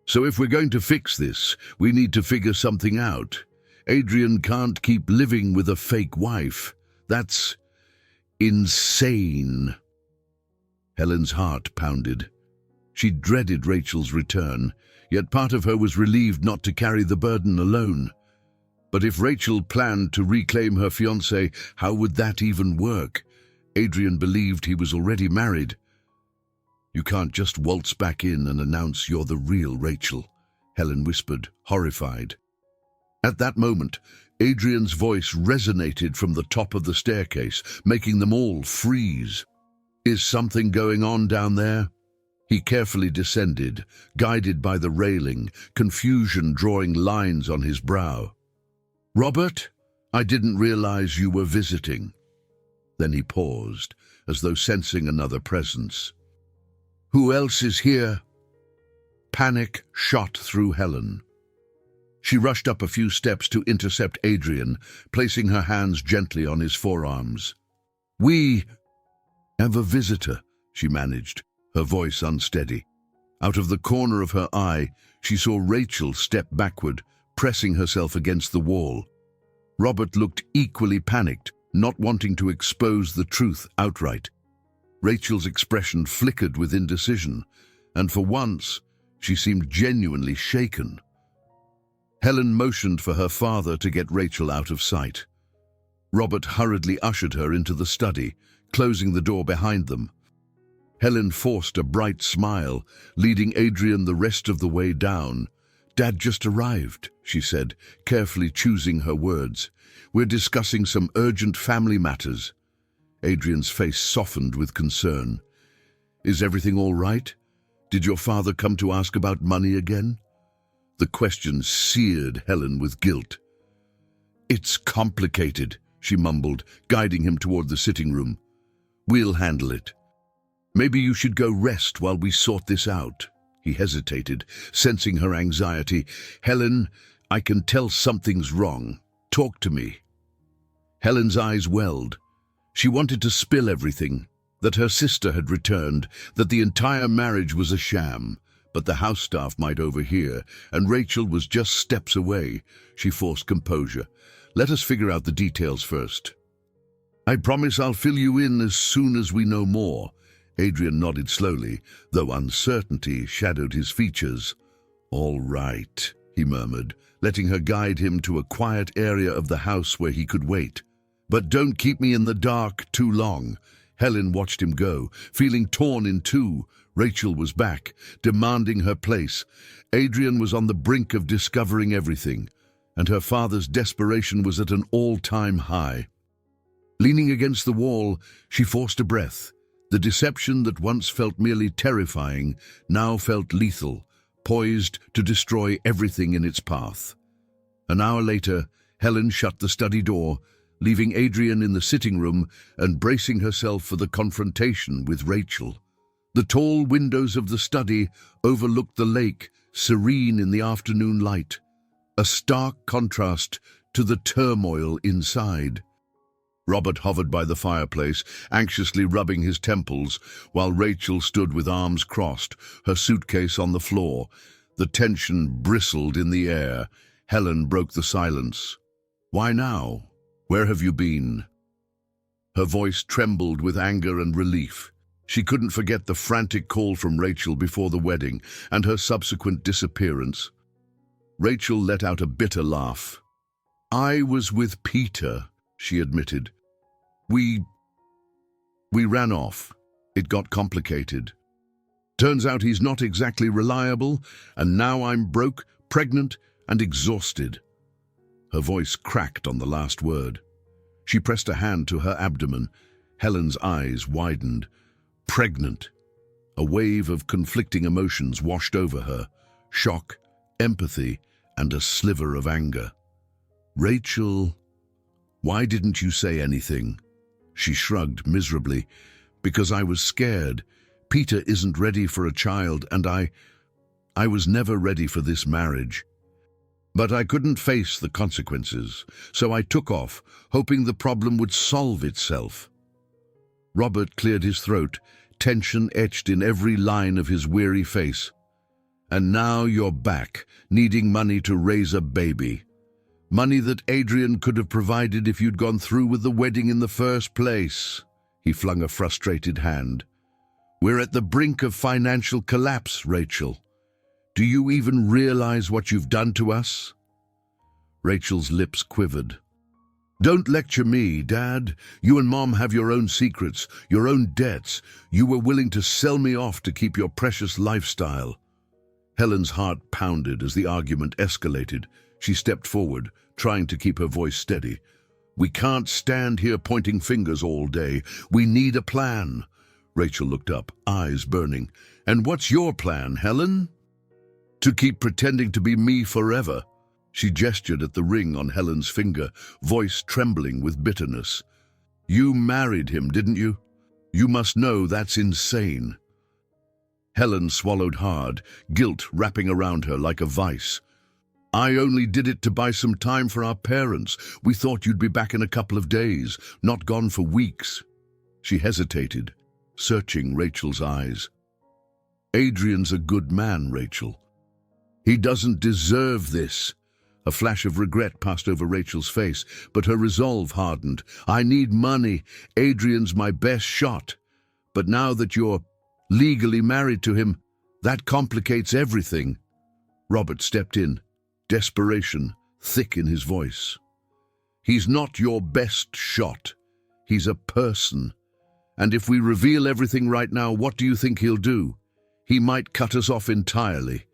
Speaker 1: So if we're going to fix this, we need to figure something out. Adrian can't keep living with a fake wife. That's insane." Helen's heart pounded. She dreaded Rachel's return, yet part of her was relieved not to carry the burden alone. But if Rachel planned to reclaim her fiancé, how would that even work? Adrian believed he was already married. "You can't just waltz back in and announce you're the real Rachel," Helen whispered, horrified. At that moment, Adrian's voice resonated from the top of the staircase, making them all freeze. "Is something going on down there?" He carefully descended, guided by the railing, confusion drawing lines on his brow. "Robert, I didn't realize you were visiting." Then he paused, as though sensing another presence. "Who else is here?" Panic shot through Helen. She rushed up a few steps to intercept Adrian, placing her hands gently on his forearms. "We have a visitor," she managed, her voice unsteady. Out of the corner of her eye, she saw Rachel step backward, pressing herself against the wall. Robert looked equally panicked, not wanting to expose the truth outright. Rachel's expression flickered with indecision, and for once, she seemed genuinely shaken. Helen motioned for her father to get Rachel out of sight. Robert hurriedly ushered her into the study, closing the door behind them. Helen forced a bright smile, leading Adrian the rest of the way down. "Dad just arrived," she said, carefully choosing her words. "We're discussing some urgent family matters." Adrian's face softened with concern. "Is everything all right? Did your father come to ask about money again?" The question seared Helen with guilt. "It's complicated," she mumbled, guiding him toward the sitting room. "We'll handle it. Maybe you should go rest while we sort this out." He hesitated, sensing her anxiety. "Helen, I can tell something's wrong. Talk to me." Helen's eyes welled. She wanted to spill everything, that her sister had returned, that the entire marriage was a sham, but the house staff might overhear, and Rachel was just steps away. She forced composure. "Let us figure out the details first." "I promise I'll fill you in as soon as we know more." Adrian nodded slowly, though uncertainty shadowed his features. "All right," he murmured, letting her guide him to a quiet area of the house where he could wait. "But don't keep me in the dark too long." Helen watched him go, feeling torn in two. Rachel was back, demanding her place. Adrian was on the brink of discovering everything, and her father's desperation was at an all-time high. Leaning against the wall, she forced a breath. The deception that once felt merely terrifying now felt lethal, poised to destroy everything in its path. An hour later, Helen shut the study door, leaving Adrian in the sitting room and bracing herself for the confrontation with Rachel. The tall windows of the study overlooked the lake, serene in the afternoon light, a stark contrast to the turmoil inside. Robert hovered by the fireplace, anxiously rubbing his temples, while Rachel stood with arms crossed, her suitcase on the floor. The tension bristled in the air. Helen broke the silence. "Why now? Where have you been?" Her voice trembled with anger and relief. She couldn't forget the frantic call from Rachel before the wedding and her subsequent disappearance. Rachel let out a bitter laugh. "I was with Peter," she admitted. We ran off. It got complicated. Turns out he's not exactly reliable, and now I'm broke, pregnant, and exhausted." Her voice cracked on the last word. She pressed a hand to her abdomen. Helen's eyes widened. Pregnant. A wave of conflicting emotions washed over her. Shock, empathy, and a sliver of anger. "Rachel, why didn't you say anything?" She shrugged miserably. "Because I was scared. Peter isn't ready for a child, and I was never ready for this marriage. But I couldn't face the consequences, so I took off, hoping the problem would solve itself." Robert cleared his throat, tension etched in every line of his weary face. "And now you're back, needing money to raise a baby. Money that Adrian could have provided if you'd gone through with the wedding in the first place." He flung a frustrated hand. "We're at the brink of financial collapse, Rachel. Do you even realize what you've done to us?" Rachel's lips quivered. "Don't lecture me, Dad. You and Mom have your own secrets, your own debts. You were willing to sell me off to keep your precious lifestyle." Helen's heart pounded as the argument escalated. She stepped forward, trying to keep her voice steady. "We can't stand here pointing fingers all day. We need a plan." Rachel looked up, eyes burning. "And what's your plan, Helen?" "To keep pretending to be me forever." She gestured at the ring on Helen's finger, voice trembling with bitterness. "You married him, didn't you? You must know that's insane." Helen swallowed hard, guilt wrapping around her like a vice. "I only did it to buy some time for our parents. We thought you'd be back in a couple of days, not gone for weeks." She hesitated, searching Rachel's eyes. "Adrian's a good man, Rachel. He doesn't deserve this. A flash of regret passed over Rachel's face, but her resolve hardened. I need money. Adrian's my best shot. But now that you're legally married to him, that complicates everything. Robert stepped in, desperation thick in his voice. He's not your best shot. He's a person. And if we reveal everything right now, what do you think he'll do? He might cut us off entirely.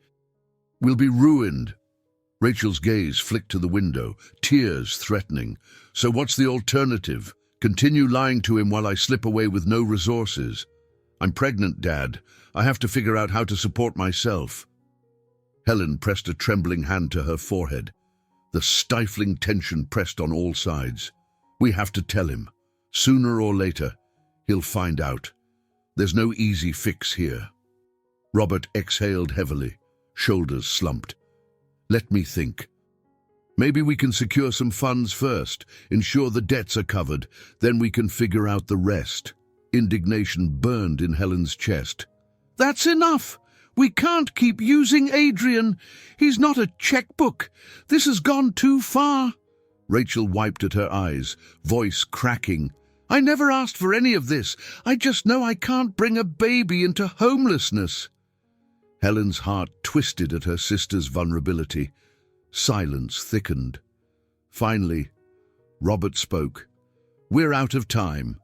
Speaker 1: We'll be ruined. Rachel's gaze flicked to the window, tears threatening. So what's the alternative? Continue lying to him while I slip away with no resources? I'm pregnant, Dad. I have to figure out how to support myself. Helen pressed a trembling hand to her forehead. The stifling tension pressed on all sides. We have to tell him. Sooner or later, he'll find out. There's no easy fix here. Robert exhaled heavily, shoulders slumped. Let me think. Maybe we can secure some funds first, ensure the debts are covered, then we can figure out the rest. Indignation burned in Helen's chest. That's enough! We can't keep using Adrian. He's not a checkbook. This has gone too far. Rachel wiped at her eyes, voice cracking. I never asked for any of this. I just know I can't bring a baby into homelessness. Helen's heart twisted at her sister's vulnerability. Silence thickened. Finally, Robert spoke. We're out of time.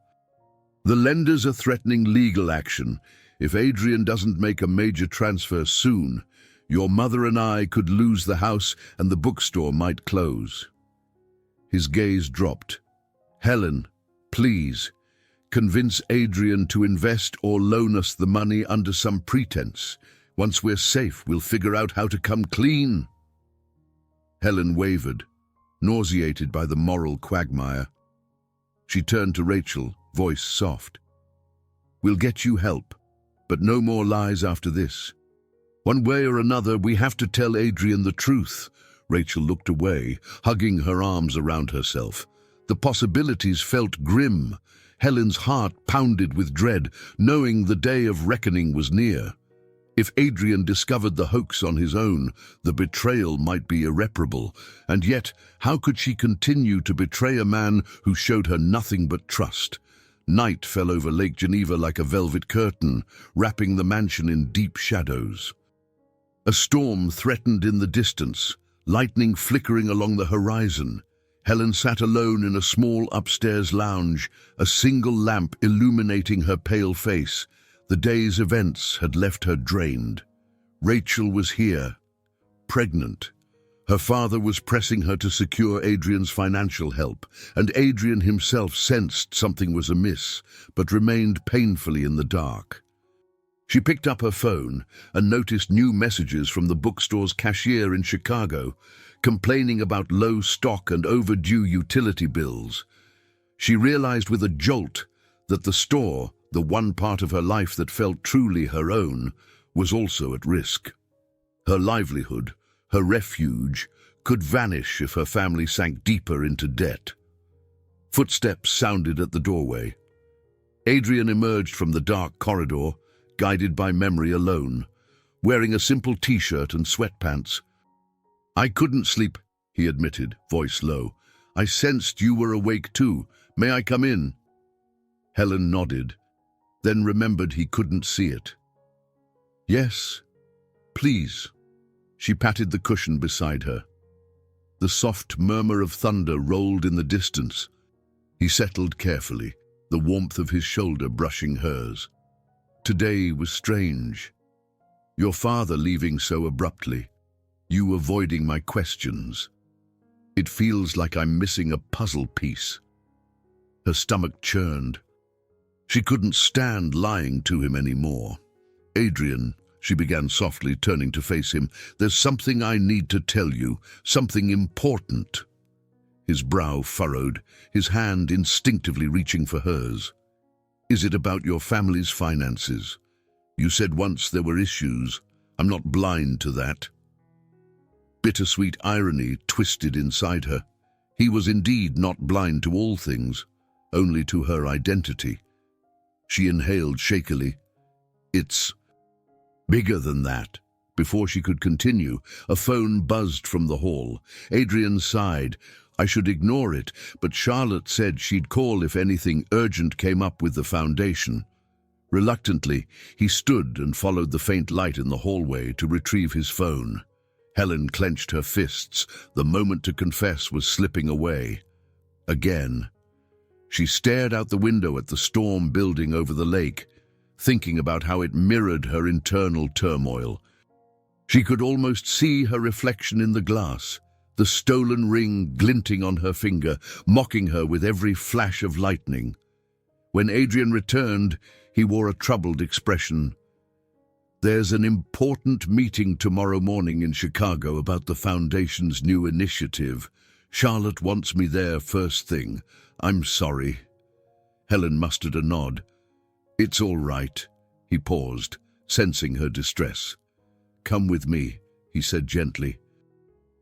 Speaker 1: The lenders are threatening legal action. If Adrian doesn't make a major transfer soon, your mother and I could lose the house and the bookstore might close. His gaze dropped. Helen, please, convince Adrian to invest or loan us the money under some pretense. Once we're safe, we'll figure out how to come clean. Helen wavered, nauseated by the moral quagmire. She turned to Rachel, voice soft. We'll get you help, but no more lies after this. One way or another, we have to tell Adrian the truth. Rachel looked away, hugging her arms around herself. The possibilities felt grim. Helen's heart pounded with dread, knowing the day of reckoning was near. If Adrian discovered the hoax on his own, the betrayal might be irreparable. And yet, how could she continue to betray a man who showed her nothing but trust? Night fell over Lake Geneva like a velvet curtain, wrapping the mansion in deep shadows. A storm threatened in the distance, lightning flickering along the horizon. Helen sat alone in a small upstairs lounge, a single lamp illuminating her pale face. The day's events had left her drained. Rachel was here, pregnant. Her father was pressing her to secure Adrian's financial help, and Adrian himself sensed something was amiss, but remained painfully in the dark. She picked up her phone and noticed new messages from the bookstore's cashier in Chicago, complaining about low stock and overdue utility bills. She realized with a jolt that the store, the one part of her life that felt truly her own, was also at risk. Her livelihood, her refuge, could vanish if her family sank deeper into debt. Footsteps sounded at the doorway. Adrian emerged from the dark corridor, guided by memory alone, wearing a simple t-shirt and sweatpants. I couldn't sleep, he admitted, voice low. I sensed you were awake too. May I come in? Helen nodded, then remembered he couldn't see it. Yes, please. She patted the cushion beside her. The soft murmur of thunder rolled in the distance. He settled carefully, the warmth of his shoulder brushing hers. Today was strange. Your father leaving so abruptly, you avoiding my questions. It feels like I'm missing a puzzle piece. Her stomach churned. She couldn't stand lying to him anymore. Adrian, she began softly, turning to face him, there's something I need to tell you, something important. His brow furrowed, his hand instinctively reaching for hers. Is it about your family's finances? You said once there were issues. I'm not blind to that. Bittersweet irony twisted inside her. He was indeed not blind to all things, only to her identity. She inhaled shakily. It's bigger than that, Before she could continue, a phone buzzed from the hall. Adrian sighed. I should ignore it, but Charlotte said she'd call if anything urgent came up with the foundation. Reluctantly, he stood and followed the faint light in the hallway to retrieve his phone. Helen clenched her fists. The moment to confess was slipping away. Again. She stared out the window at the storm building over the lake, thinking about how it mirrored her internal turmoil. She could almost see her reflection in the glass, the stolen ring glinting on her finger, mocking her with every flash of lightning. When Adrian returned, he wore a troubled expression. There's an important meeting tomorrow morning in Chicago about the Foundation's new initiative. Charlotte wants me there first thing. I'm sorry. Helen mustered a nod. It's all right. He paused, sensing her distress. Come with me, he said gently.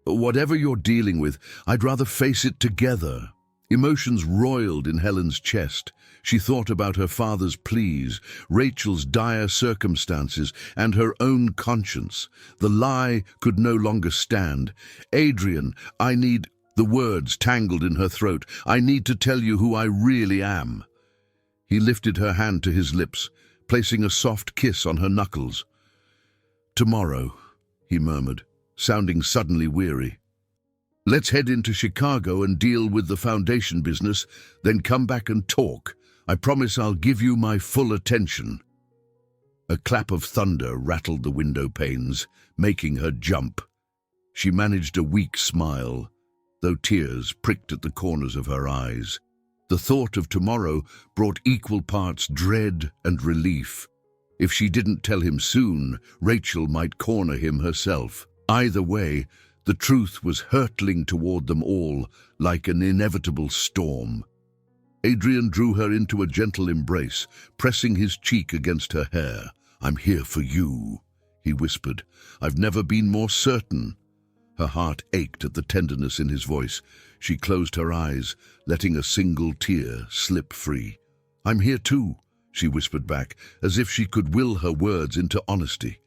Speaker 1: Whatever you're dealing with, I'd rather face it together. Emotions roiled in Helen's chest. She thought about her father's pleas, Rachel's dire circumstances, and her own conscience. The lie could no longer stand. Adrian, I need... The words tangled in her throat. I need to tell you who I really am. He lifted her hand to his lips, placing a soft kiss on her knuckles. Tomorrow, he murmured, sounding suddenly weary. Let's head into Chicago and deal with the foundation business, then come back and talk. I promise I'll give you my full attention. A clap of thunder rattled the window panes, making her jump. She managed a weak smile, though tears pricked at the corners of her eyes. The thought of tomorrow brought equal parts dread and relief. If she didn't tell him soon, Rachel might corner him herself. Either way, the truth was hurtling toward them all like an inevitable storm. Adrian drew her into a gentle embrace, pressing his cheek against her hair. I'm here for you, he whispered. I've never been more certain. Her heart ached at the tenderness in his voice. She closed her eyes, letting a single tear slip free. I'm here too, she whispered back, as if she could will her words into honesty.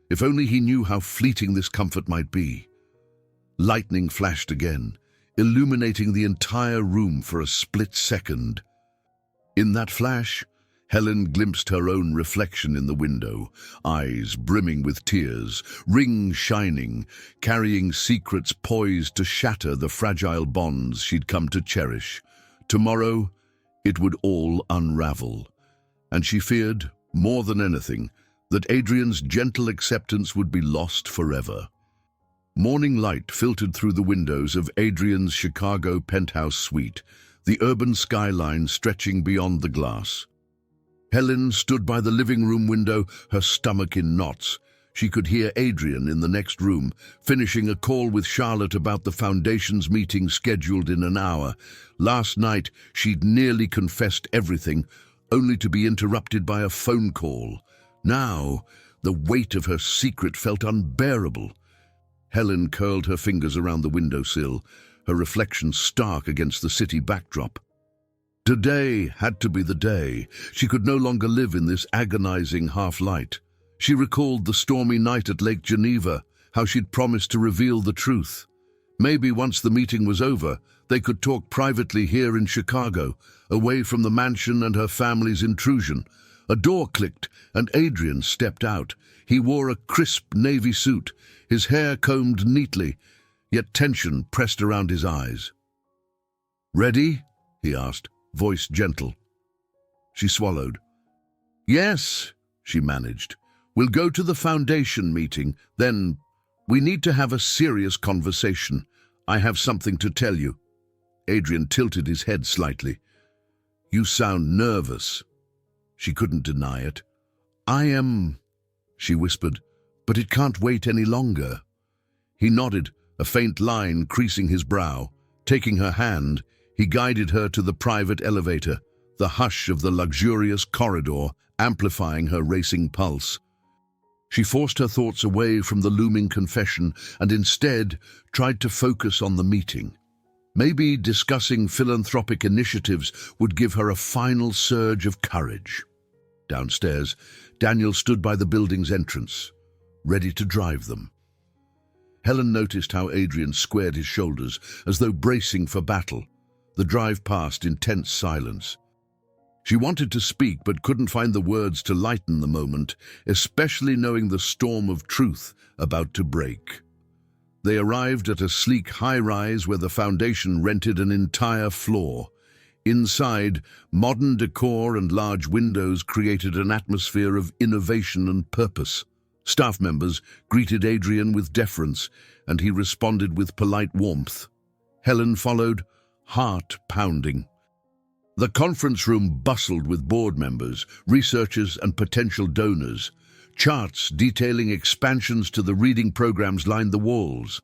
Speaker 1: If only he knew how fleeting this comfort might be. Lightning flashed again, illuminating the entire room for a split second. In that flash, Helen glimpsed her own reflection in the window, eyes brimming with tears, rings shining, carrying secrets poised to shatter the fragile bonds she'd come to cherish. Tomorrow, it would all unravel. And she feared, more than anything, that Adrian's gentle acceptance would be lost forever. Morning light filtered through the windows of Adrian's Chicago penthouse suite, the urban skyline stretching beyond the glass. Helen stood by the living room window, her stomach in knots. She could hear Adrian in the next room, finishing a call with Charlotte about the Foundation's meeting scheduled in an hour. Last night, she'd nearly confessed everything, only to be interrupted by a phone call. Now, the weight of her secret felt unbearable. Helen curled her fingers around the windowsill, her reflection stark against the city backdrop. Today had to be the day. She could no longer live in this agonizing half-light. She recalled the stormy night at Lake Geneva, how she'd promised to reveal the truth. Maybe once the meeting was over, they could talk privately here in Chicago, away from the mansion and her family's intrusion. A door clicked, and Adrian stepped out. He wore a crisp navy suit, his hair combed neatly, yet tension pressed around his eyes. "Ready?" he asked, voice gentle. She swallowed. "Yes," she managed. "We'll go to the Foundation meeting, then we need to have a serious conversation. I have something to tell you." Adrian tilted his head slightly. "You sound nervous." She couldn't deny it. "I am," she whispered, "but it can't wait any longer." He nodded, a faint line creasing his brow. Taking her hand, he guided her to the private elevator, the hush of the luxurious corridor amplifying her racing pulse. She forced her thoughts away from the looming confession and instead tried to focus on the meeting. Maybe discussing philanthropic initiatives would give her a final surge of courage. Downstairs, Daniel stood by the building's entrance. ready to drive them. Helen noticed how Adrian squared his shoulders, as though bracing for battle. The drive passed in tense silence. She wanted to speak, but couldn't find the words to lighten the moment, especially knowing the storm of truth about to break. They arrived at a sleek high-rise where the foundation rented an entire floor. Inside, modern decor and large windows created an atmosphere of innovation and purpose. Staff members greeted Adrian with deference, and he responded with polite warmth. Helen followed, heart pounding. The conference room bustled with board members, researchers, and potential donors. Charts detailing expansions to the reading programs lined the walls.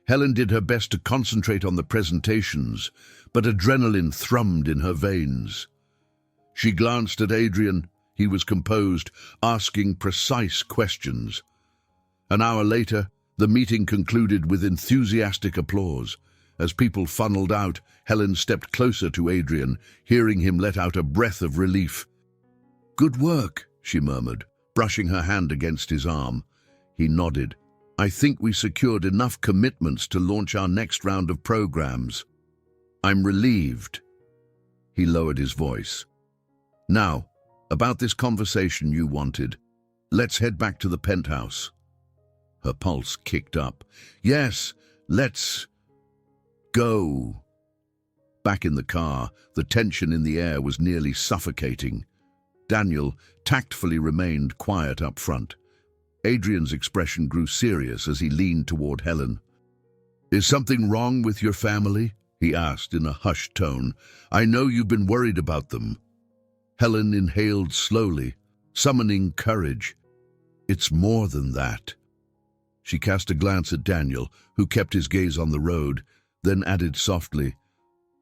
Speaker 1: Helen did her best to concentrate on the presentations, but adrenaline thrummed in her veins. She glanced at Adrian. He was composed, asking precise questions. An hour later, the meeting concluded with enthusiastic applause. As people funneled out, Helen stepped closer to Adrian, hearing him let out a breath of relief. "Good work," she murmured, brushing her hand against his arm. He nodded. "I think we secured enough commitments to launch our next round of programs. I'm relieved." He lowered his voice. "Now, about this conversation you wanted. Let's head back to the penthouse." Her pulse kicked up. "Yes, let's go." Back in the car, the tension in the air was nearly suffocating. Daniel tactfully remained quiet up front. Adrian's expression grew serious as he leaned toward Helen. "Is something wrong with your family?" he asked in a hushed tone. "I know you've been worried about them." Helen inhaled slowly, summoning courage. "It's more than that." She cast a glance at Daniel, who kept his gaze on the road, then added softly,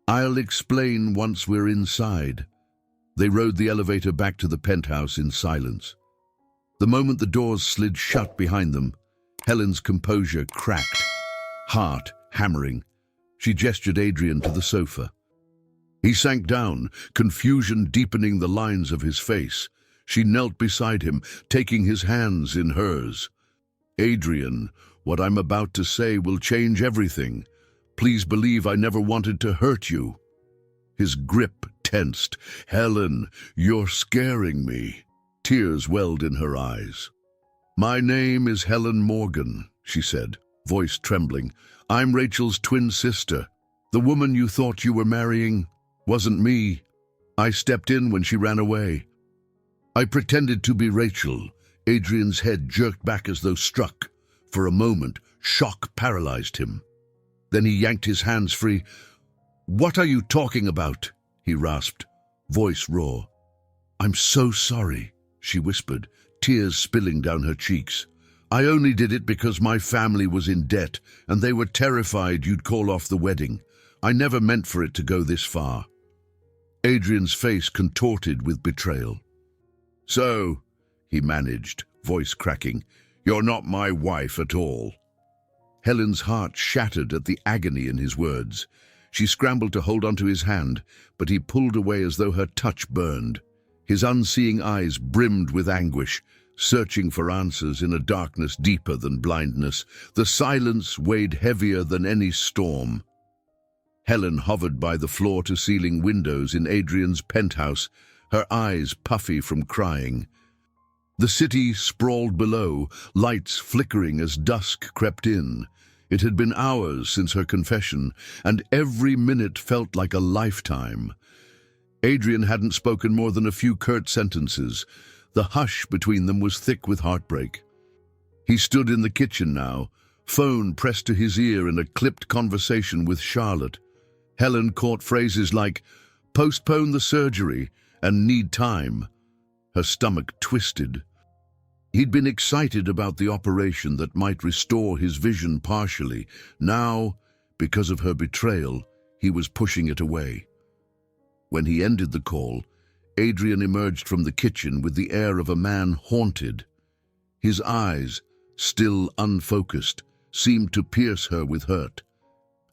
Speaker 1: "I'll explain once we're inside." They rode the elevator back to the penthouse in silence. The moment the doors slid shut behind them, Helen's composure cracked, heart hammering. She gestured Adrian to the sofa. He sank down, confusion deepening the lines of his face. She knelt beside him, taking his hands in hers. "Adrian, what I'm about to say will change everything. Please believe I never wanted to hurt you." His grip tensed. "Helen, you're scaring me." Tears welled in her eyes. "My name is Helen Morgan," she said, voice trembling. "I'm Rachel's twin sister. The woman you thought you were marrying wasn't me. I stepped in when she ran away. I pretended to be Rachel." Adrian's head jerked back as though struck. For a moment, shock paralyzed him. Then he yanked his hands free. "What are you talking about?" he rasped, voice raw. "I'm so sorry," she whispered, tears spilling down her cheeks. "I only did it because my family was in debt, and they were terrified you'd call off the wedding. I never meant for it to go this far." Adrian's face contorted with betrayal. "So," he managed, voice cracking, "you're not my wife at all." Helen's heart shattered at the agony in his words. She scrambled to hold onto his hand, but he pulled away as though her touch burned. His unseeing eyes brimmed with anguish, searching for answers in a darkness deeper than blindness. The silence weighed heavier than any storm. Helen hovered by the floor-to-ceiling windows in Adrian's penthouse, her eyes puffy from crying. The city sprawled below, lights flickering as dusk crept in. It had been hours since her confession, and every minute felt like a lifetime. Adrian hadn't spoken more than a few curt sentences. The hush between them was thick with heartbreak. He stood in the kitchen now, phone pressed to his ear in a clipped conversation with Charlotte. Helen caught phrases like, "postpone the surgery," and "need time." Her stomach twisted. He'd been excited about the operation that might restore his vision partially. Now, because of her betrayal, he was pushing it away. When he ended the call, Adrian emerged from the kitchen with the air of a man haunted. His eyes, still unfocused, seemed to pierce her with hurt.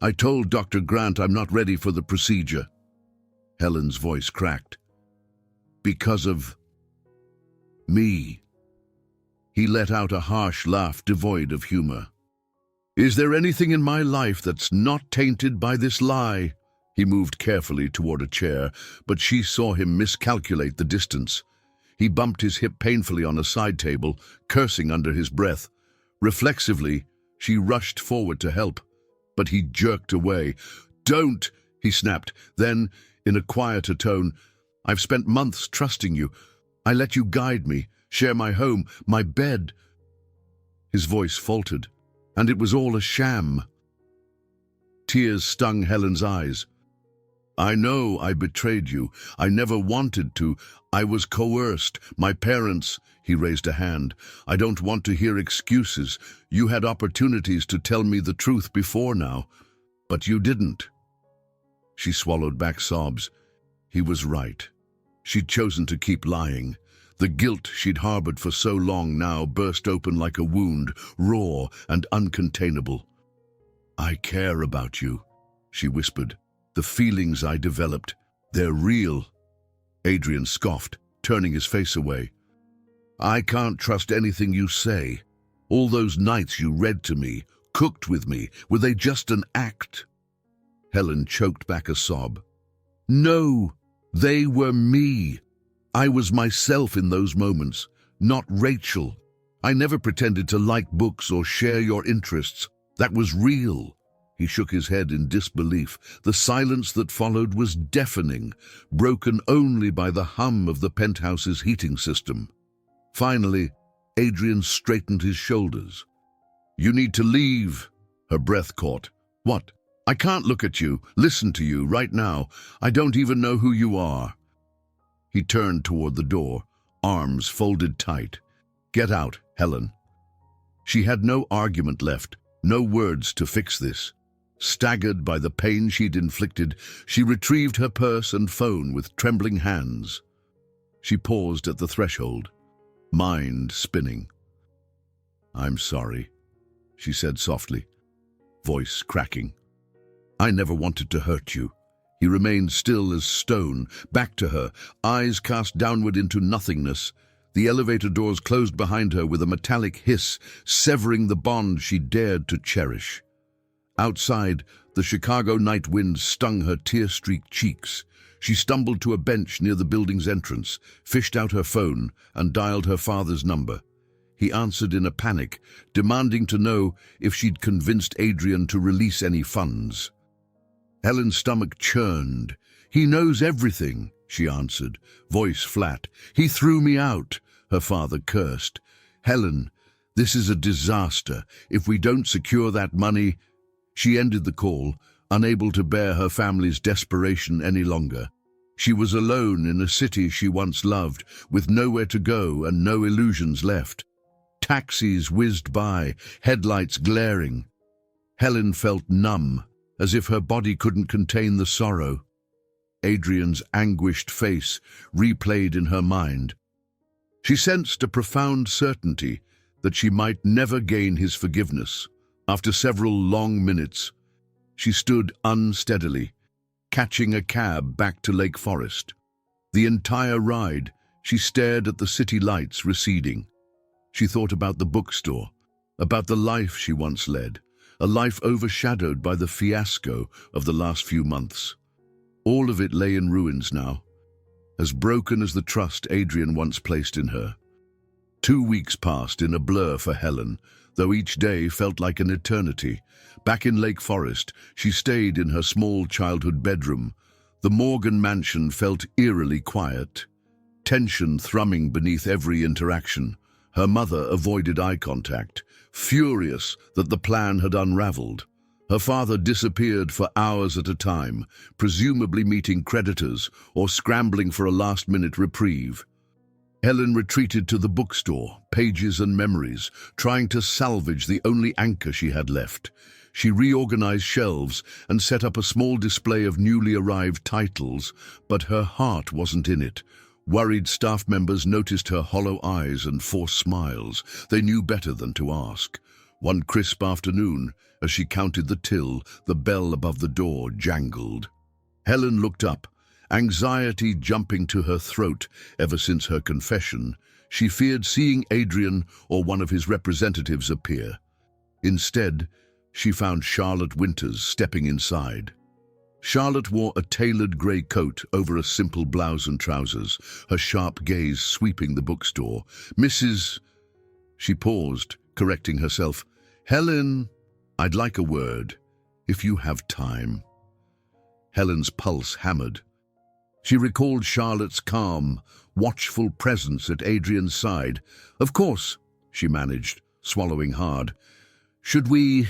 Speaker 1: "I told Dr. Grant I'm not ready for the procedure." Helen's voice cracked. "Because of me." He let out a harsh laugh devoid of humor. "Is there anything in my life that's not tainted by this lie?" He moved carefully toward a chair, but she saw him miscalculate the distance. He bumped his hip painfully on a side table, cursing under his breath. Reflexively, she rushed forward to help, but he jerked away. "Don't!" he snapped. Then, in a quieter tone, "I've spent months trusting you. I let you guide me, share my home, my bed." His voice faltered, and it was all a sham. Tears stung Helen's eyes. "I know I betrayed you. I never wanted to. I was coerced. My parents—" He raised a hand. "I don't want to hear excuses. You had opportunities to tell me the truth before now, but you didn't." She swallowed back sobs. He was right. She'd chosen to keep lying. The guilt she'd harbored for so long now burst open like a wound, raw and uncontainable. "I care about you," she whispered. "The feelings I developed, they're real." Adrian scoffed, turning his face away. "I can't trust anything you say. All those nights you read to me, cooked with me, were they just an act?" Helen choked back a sob. "No, they were me. I was myself in those moments, not Rachel. I never pretended to like books or share your interests. That was real." He shook his head in disbelief. The silence that followed was deafening, broken only by the hum of the penthouse's heating system. Finally, Adrian straightened his shoulders. "You need to leave." Her breath caught. "What? I can't look at you, listen to you right now. I don't even know who you are." He turned toward the door, arms folded tight. "Get out, Helen." She had no argument left, no words to fix this. Staggered by the pain she'd inflicted, she retrieved her purse and phone with trembling hands. She paused at the threshold, mind spinning. "I'm sorry," she said softly, voice cracking. "I never wanted to hurt you." He remained still as stone, back to her, eyes cast downward into nothingness. The elevator doors closed behind her with a metallic hiss, severing the bond she dared to cherish. Outside, the Chicago night wind stung her tear-streaked cheeks. She stumbled to a bench near the building's entrance, fished out her phone, and dialed her father's number. He answered in a panic, demanding to know if she'd convinced Adrian to release any funds. Helen's stomach churned. "He knows everything," she answered, voice flat. "He threw me out," her father cursed. "Helen, this is a disaster. If we don't secure that money—" She ended the call, unable to bear her family's desperation any longer. She was alone in a city she once loved, with nowhere to go and no illusions left. Taxis whizzed by, headlights glaring. Helen felt numb, as if her body couldn't contain the sorrow. Adrian's anguished face replayed in her mind. She sensed a profound certainty that she might never gain his forgiveness. After several long minutes, she stood unsteadily, catching a cab back to Lake Forest. The entire ride, she stared at the city lights receding. She thought about the bookstore, about the life she once led, a life overshadowed by the fiasco of the last few months. All of it lay in ruins now, as broken as the trust Adrian once placed in her. 2 weeks passed in a blur for Helen, though each day felt like an eternity. Back in Lake Forest, she stayed in her small childhood bedroom. The Morgan mansion felt eerily quiet, tension thrumming beneath every interaction. Her mother avoided eye contact, furious that the plan had unraveled. Her father disappeared for hours at a time, presumably meeting creditors or scrambling for a last-minute reprieve. Helen retreated to the bookstore, pages and memories, trying to salvage the only anchor she had left. She reorganized shelves and set up a small display of newly arrived titles, but her heart wasn't in it. Worried staff members noticed her hollow eyes and forced smiles. They knew better than to ask. One crisp afternoon, as she counted the till, the bell above the door jangled. Helen looked up, anxiety jumping to her throat ever since her confession. She feared seeing Adrian or one of his representatives appear. Instead, she found Charlotte Winters stepping inside. Charlotte wore a tailored grey coat over a simple blouse and trousers, her sharp gaze sweeping the bookstore. "Mrs." She paused, correcting herself. "Helen, I'd like a word, if you have time." Helen's pulse hammered. She recalled Charlotte's calm, watchful presence at Adrian's side. "Of course," she managed, swallowing hard. "Should we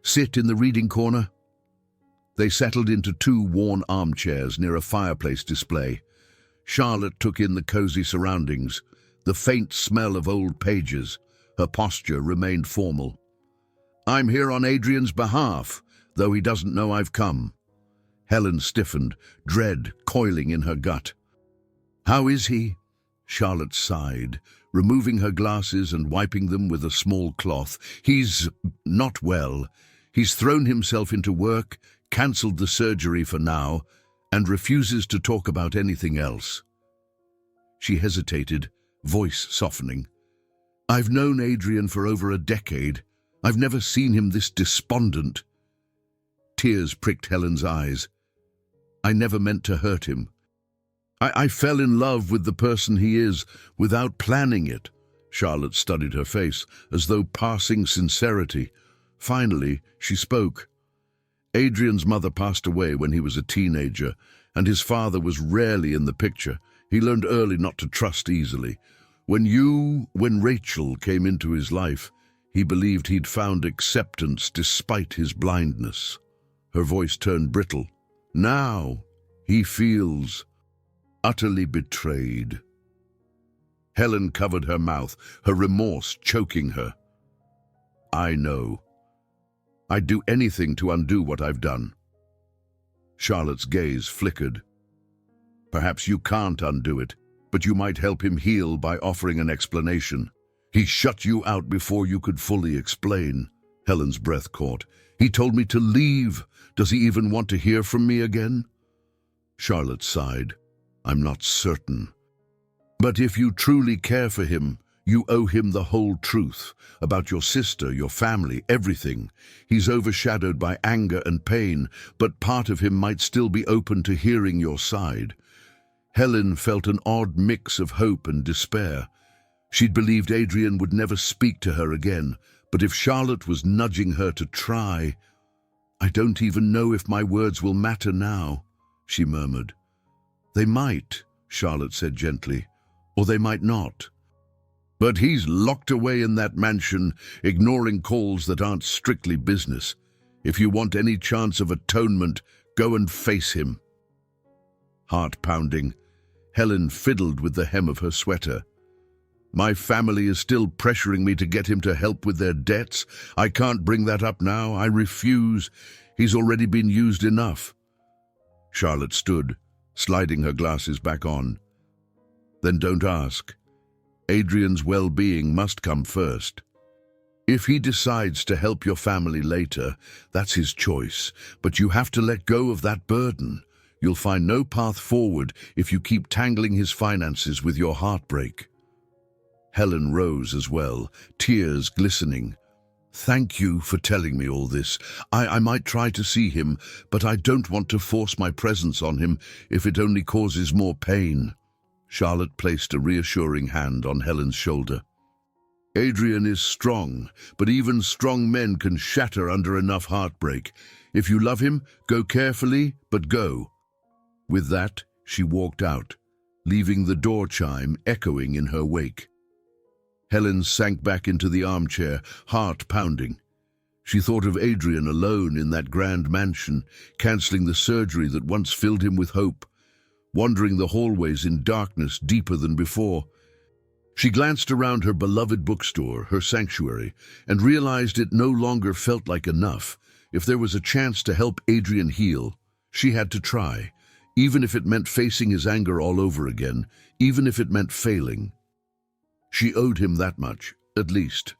Speaker 1: sit in the reading corner?" They settled into two worn armchairs near a fireplace display. Charlotte took in the cozy surroundings, the faint smell of old pages. Her posture remained formal. "I'm here on Adrian's behalf, though he doesn't know I've come." Helen stiffened, dread coiling in her gut. "How is he?" Charlotte sighed, removing her glasses and wiping them with a small cloth. "He's not well. He's thrown himself into work, cancelled the surgery for now, and refuses to talk about anything else." She hesitated, voice softening. "I've known Adrian for over a decade. I've never seen him this despondent." Tears pricked Helen's eyes. "I never meant to hurt him. I fell in love with the person he is without planning it." Charlotte studied her face, as though parsing sincerity. Finally, she spoke. "Adrian's mother passed away when he was a teenager, and his father was rarely in the picture. He learned early not to trust easily. When Rachel came into his life, he believed he'd found acceptance despite his blindness." Her voice turned brittle. "Now he feels utterly betrayed." Helen covered her mouth, her remorse choking her. "I know. I'd do anything to undo what I've done." Charlotte's gaze flickered. "Perhaps you can't undo it, but you might help him heal by offering an explanation." "He shut you out before you could fully explain." Helen's breath caught. "He told me to leave. Does he even want to hear from me again?" Charlotte sighed. "I'm not certain. But if you truly care for him, you owe him the whole truth about your sister, your family, everything. He's overshadowed by anger and pain, but part of him might still be open to hearing your side." Helen felt an odd mix of hope and despair. She'd believed Adrian would never speak to her again, but if Charlotte was nudging her to try... "I don't even know if my words will matter now," she murmured. "They might," Charlotte said gently, "or they might not. But he's locked away in that mansion, ignoring calls that aren't strictly business. If you want any chance of atonement, go and face him." Heart pounding, Helen fiddled with the hem of her sweater. "My family is still pressuring me to get him to help with their debts. I can't bring that up now. I refuse. He's already been used enough." Charlotte stood, sliding her glasses back on. "Then don't ask. Adrian's well-being must come first. If he decides to help your family later, that's his choice, but you have to let go of that burden. You'll find no path forward if you keep tangling his finances with your heartbreak." Helen rose as well, tears glistening. "Thank you for telling me all this. I might try to see him, but I don't want to force my presence on him if it only causes more pain." Charlotte placed a reassuring hand on Helen's shoulder. "Adrian is strong, but even strong men can shatter under enough heartbreak. If you love him, go carefully, but go." With that, she walked out, leaving the door chime echoing in her wake. Helen sank back into the armchair, heart pounding. She thought of Adrian alone in that grand mansion, cancelling the surgery that once filled him with hope, wandering the hallways in darkness deeper than before. She glanced around her beloved bookstore, her sanctuary, and realized it no longer felt like enough. If there was a chance to help Adrian heal, she had to try, even if it meant facing his anger all over again, even if it meant failing. She owed him that much, at least.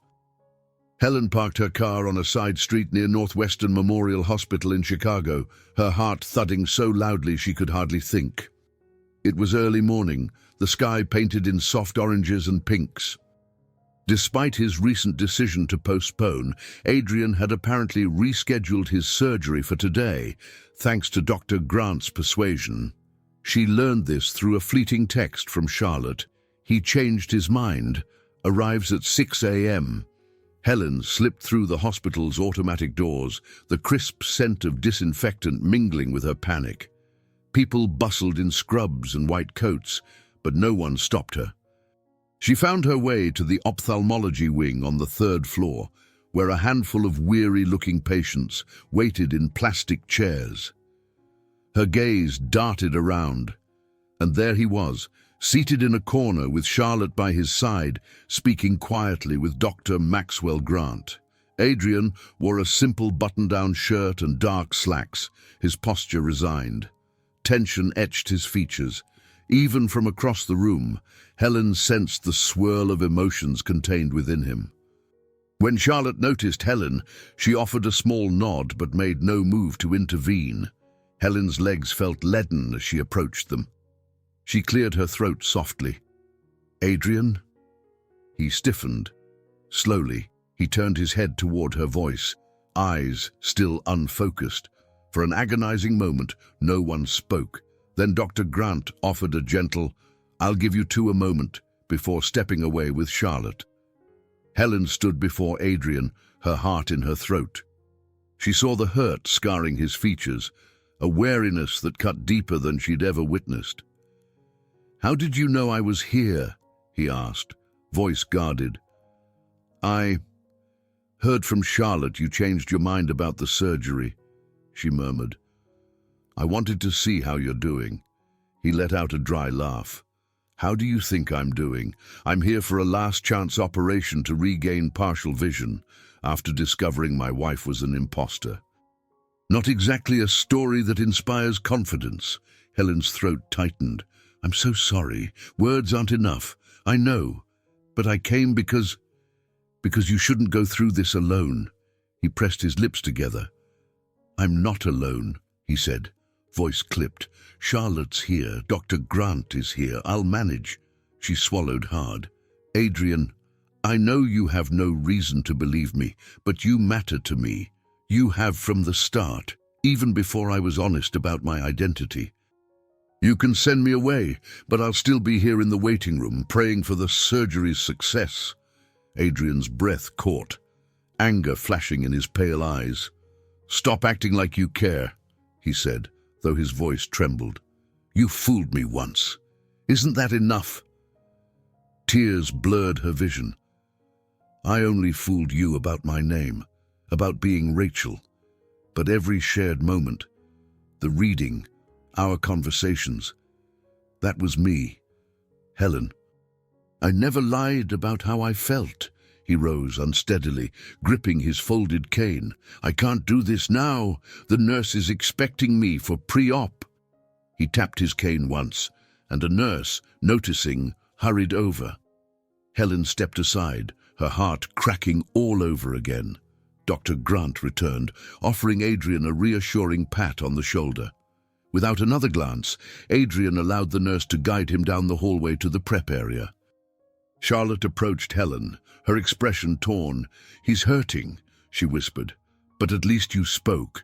Speaker 1: Helen parked her car on a side street near Northwestern Memorial Hospital in Chicago, her heart thudding so loudly she could hardly think. It was early morning, the sky painted in soft oranges and pinks. Despite his recent decision to postpone, Adrian had apparently rescheduled his surgery for today, thanks to Dr. Grant's persuasion. She learned this through a fleeting text from Charlotte. He changed his mind, arrives at 6 a.m. Helen slipped through the hospital's automatic doors, the crisp scent of disinfectant mingling with her panic. People bustled in scrubs and white coats, but no one stopped her. She found her way to the ophthalmology wing on the 3rd floor, where a handful of weary-looking patients waited in plastic chairs. Her gaze darted around, and there he was, seated in a corner with Charlotte by his side, speaking quietly with Dr. Maxwell Grant. Adrian wore a simple button-down shirt and dark slacks, his posture resigned. Tension etched his features. Even from across the room, Helen sensed the swirl of emotions contained within him. When Charlotte noticed Helen, she offered a small nod but made no move to intervene. Helen's legs felt leaden as she approached them. She cleared her throat softly. "Adrian?" He stiffened. Slowly, he turned his head toward her voice, eyes still unfocused. For an agonizing moment, no one spoke. Then Dr. Grant offered a gentle, "I'll give you two a moment," before stepping away with Charlotte. Helen stood before Adrian, her heart in her throat. She saw the hurt scarring his features, a wariness that cut deeper than she'd ever witnessed. "How did you know I was here?" he asked, voice guarded. "I heard from Charlotte you changed your mind about the surgery," she murmured. "I wanted to see how you're doing." He let out a dry laugh. "How do you think I'm doing? I'm here for a last-chance operation to regain partial vision after discovering my wife was an imposter." "Not exactly a story that inspires confidence." Helen's throat tightened. "I'm so sorry. Words aren't enough. I know. But I came because you shouldn't go through this alone." He pressed his lips together. "I'm not alone," he said, voice clipped. "Charlotte's here. Dr. Grant is here. I'll manage." She swallowed hard. "Adrian, I know you have no reason to believe me, but you matter to me. You have from the start, even before I was honest about my identity. You can send me away, but I'll still be here in the waiting room, praying for the surgery's success." Adrian's breath caught, anger flashing in his pale eyes. "Stop acting like you care," he said, though his voice trembled. "You fooled me once. Isn't that enough?" Tears blurred her vision. "I only fooled you about my name, about being Rachel. But every shared moment, the reading, our conversations, that was me. Helen, I never lied about how I felt." He rose unsteadily, gripping his folded cane. "I can't do this now. The nurse is expecting me for pre-op." He tapped his cane once, and a nurse, noticing, hurried over. Helen stepped aside, her heart cracking all over again. Dr. Grant returned, offering Adrian a reassuring pat on the shoulder. Without another glance, Adrian allowed the nurse to guide him down the hallway to the prep area. Charlotte approached Helen, her expression torn. "He's hurting," she whispered, "but at least you spoke.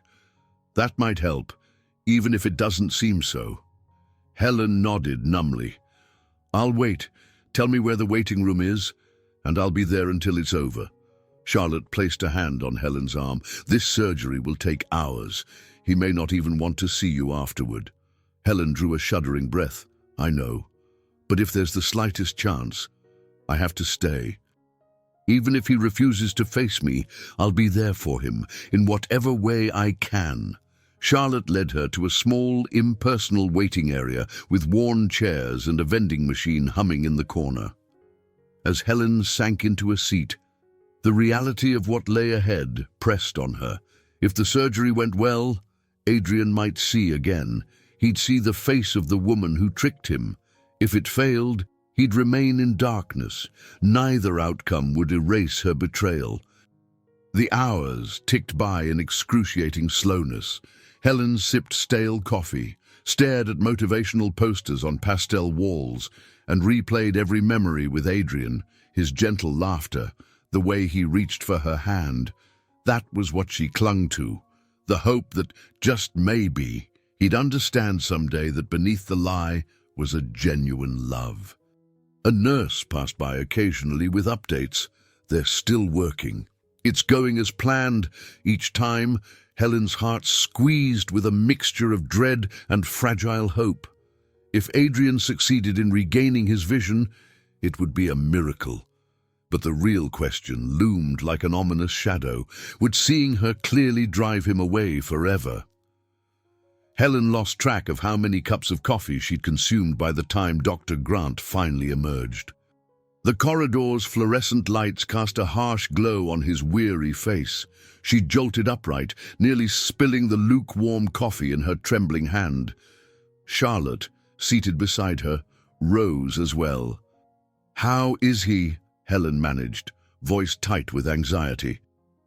Speaker 1: That might help, even if it doesn't seem so." Helen nodded numbly. "I'll wait. Tell me where the waiting room is, and I'll be there until it's over." Charlotte placed a hand on Helen's arm. "This surgery will take hours. He may not even want to see you afterward." Helen drew a shuddering breath. "I know. But if there's the slightest chance, I have to stay. Even if he refuses to face me, I'll be there for him, in whatever way I can." Charlotte led her to a small, impersonal waiting area with worn chairs and a vending machine humming in the corner. As Helen sank into a seat, the reality of what lay ahead pressed on her. If the surgery went well, Adrian might see again. He'd see the face of the woman who tricked him. If it failed, he'd remain in darkness. Neither outcome would erase her betrayal. The hours ticked by in excruciating slowness. Helen sipped stale coffee, stared at motivational posters on pastel walls, and replayed every memory with Adrian, his gentle laughter, the way he reached for her hand. That was what she clung to, the hope that just maybe he'd understand someday that beneath the lie was a genuine love. A nurse passed by occasionally with updates. They're still working. It's going as planned. Each time, Helen's heart squeezed with a mixture of dread and fragile hope. If Adrian succeeded in regaining his vision, it would be a miracle. But the real question loomed like an ominous shadow. Would seeing her clearly drive him away forever? Helen lost track of how many cups of coffee she'd consumed by the time Dr. Grant finally emerged. The corridor's fluorescent lights cast a harsh glow on his weary face. She jolted upright, nearly spilling the lukewarm coffee in her trembling hand. Charlotte, seated beside her, rose as well. "How is he?" Helen managed, voice tight with anxiety.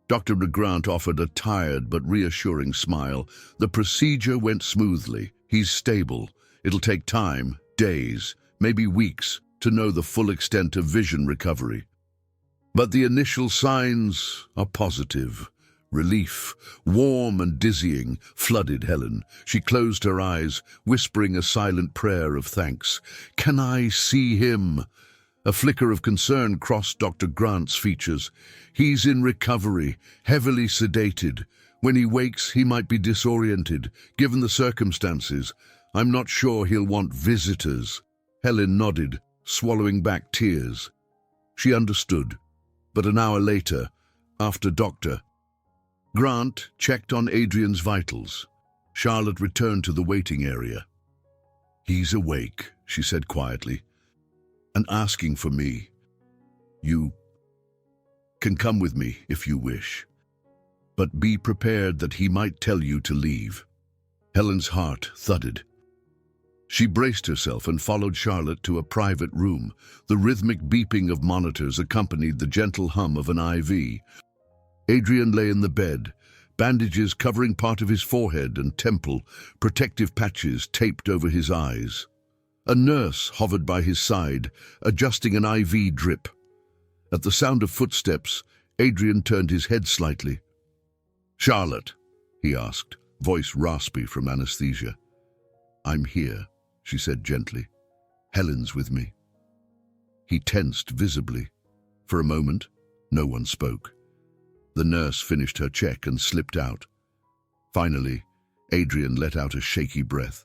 Speaker 1: Dr. Grant offered a tired but reassuring smile. "The procedure went smoothly. He's stable. It'll take time, days, maybe weeks, to know the full extent of vision recovery. But the initial signs are positive." Relief, warm and dizzying, flooded Helen. She closed her eyes, whispering a silent prayer of thanks. "Can I see him?" A flicker of concern crossed Dr. Grant's features. "He's in recovery, heavily sedated. When he wakes, he might be disoriented. Given the circumstances, I'm not sure he'll want visitors." Helen nodded, swallowing back tears. She understood. But an hour later, after Dr. Grant checked on Adrian's vitals, Charlotte returned to the waiting area. "He's awake," she said quietly, "and asking for me. You can come with me if you wish, but be prepared that he might tell you to leave." Helen's heart thudded. She braced herself and followed Charlotte to a private room. The rhythmic beeping of monitors accompanied the gentle hum of an IV. Adrian lay in the bed, bandages covering part of his forehead and temple, protective patches taped over his eyes. A nurse hovered by his side, adjusting an IV drip. At the sound of footsteps, Adrian turned his head slightly. "Charlotte," he asked, voice raspy from anesthesia. "I'm here," she said gently. "Helen's with me." He tensed visibly. For a moment, no one spoke. The nurse finished her check and slipped out. Finally, Adrian let out a shaky breath.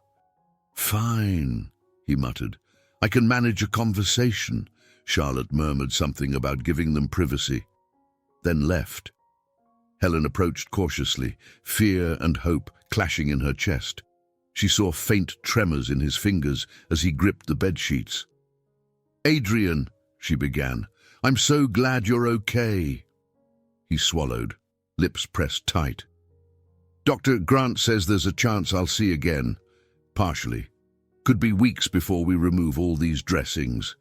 Speaker 1: "Fine," he muttered. "I can manage a conversation." Charlotte murmured something about giving them privacy, then left. Helen approached cautiously, fear and hope clashing in her chest. She saw faint tremors in his fingers as he gripped the bedsheets. "Adrian," she began, "I'm so glad you're okay." He swallowed, lips pressed tight. "Dr. Grant says there's a chance I'll see again. Partially. Could be weeks before we remove all these dressings.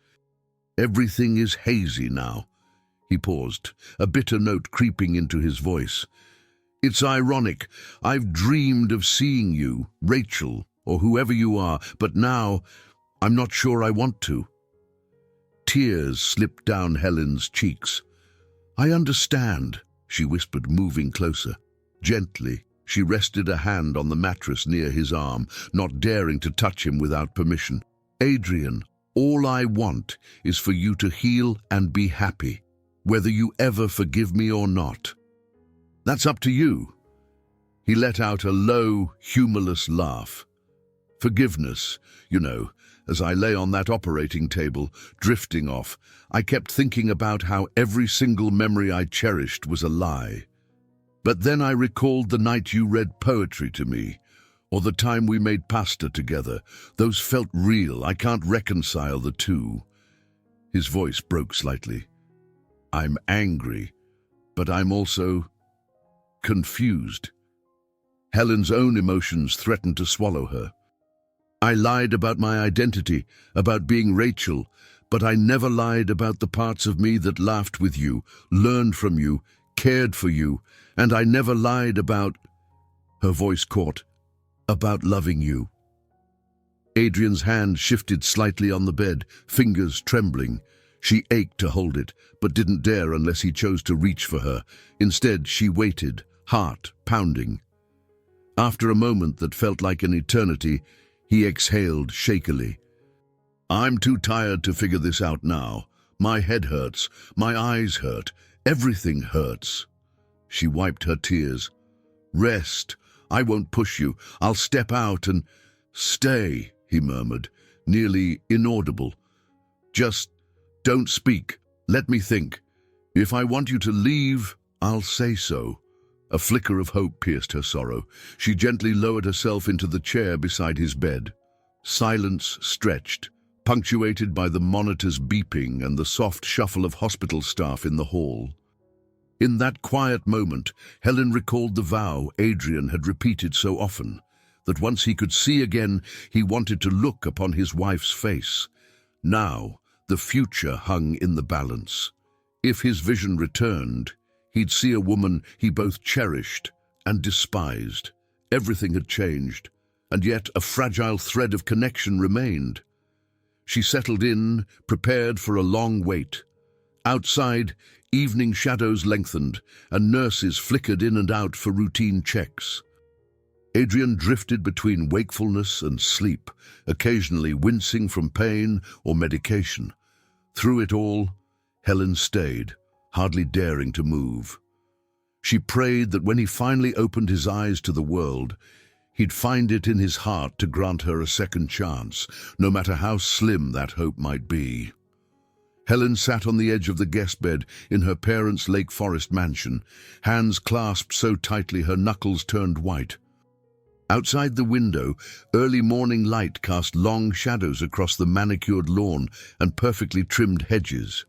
Speaker 1: Everything is hazy now." He paused, a bitter note creeping into his voice. "It's ironic. I've dreamed of seeing you, Rachel, or whoever you are, but now I'm not sure I want to." Tears slipped down Helen's cheeks. "I understand," she whispered, moving closer. Gently, she rested a hand on the mattress near his arm, not daring to touch him without permission. "Adrian, all I want is for you to heal and be happy, whether you ever forgive me or not. That's up to you." He let out a low, humorless laugh. "Forgiveness, as I lay on that operating table, drifting off, I kept thinking about how every single memory I cherished was a lie. But then I recalled the night you read poetry to me, or the time we made pasta together. Those felt real. I can't reconcile the two." His voice broke slightly. "I'm angry, but I'm also confused." Helen's own emotions threatened to swallow her. "I lied about my identity, about being Rachel, but I never lied about the parts of me that laughed with you, learned from you, cared for you, and I never lied about—" her voice caught, "about loving you." Adrian's hand shifted slightly on the bed, fingers trembling. She ached to hold it, but didn't dare unless he chose to reach for her. Instead, she waited, heart pounding. After a moment that felt like an eternity, he exhaled shakily. "I'm too tired to figure this out now. My head hurts, my eyes hurt, everything hurts." She wiped her tears. "Rest. I won't push you. I'll step out and—" "Stay," he murmured, nearly inaudible. "Just don't speak. Let me think. If I want you to leave, I'll say so." A flicker of hope pierced her sorrow. She gently lowered herself into the chair beside his bed. Silence stretched, punctuated by the monitor's beeping and the soft shuffle of hospital staff in the hall. In that quiet moment, Helen recalled the vow Adrian had repeated so often, that once he could see again, he wanted to look upon his wife's face. Now, the future hung in the balance. If his vision returned, he'd see a woman he both cherished and despised. Everything had changed, and yet a fragile thread of connection remained. She settled in, prepared for a long wait. Outside, evening shadows lengthened, and nurses flickered in and out for routine checks. Adrian drifted between wakefulness and sleep, occasionally wincing from pain or medication. Through it all, Helen stayed, hardly daring to move. She prayed that when he finally opened his eyes to the world, he'd find it in his heart to grant her a second chance, no matter how slim that hope might be. Helen sat on the edge of the guest bed in her parents' Lake Forest mansion, hands clasped so tightly her knuckles turned white. Outside the window, early morning light cast long shadows across the manicured lawn and perfectly trimmed hedges,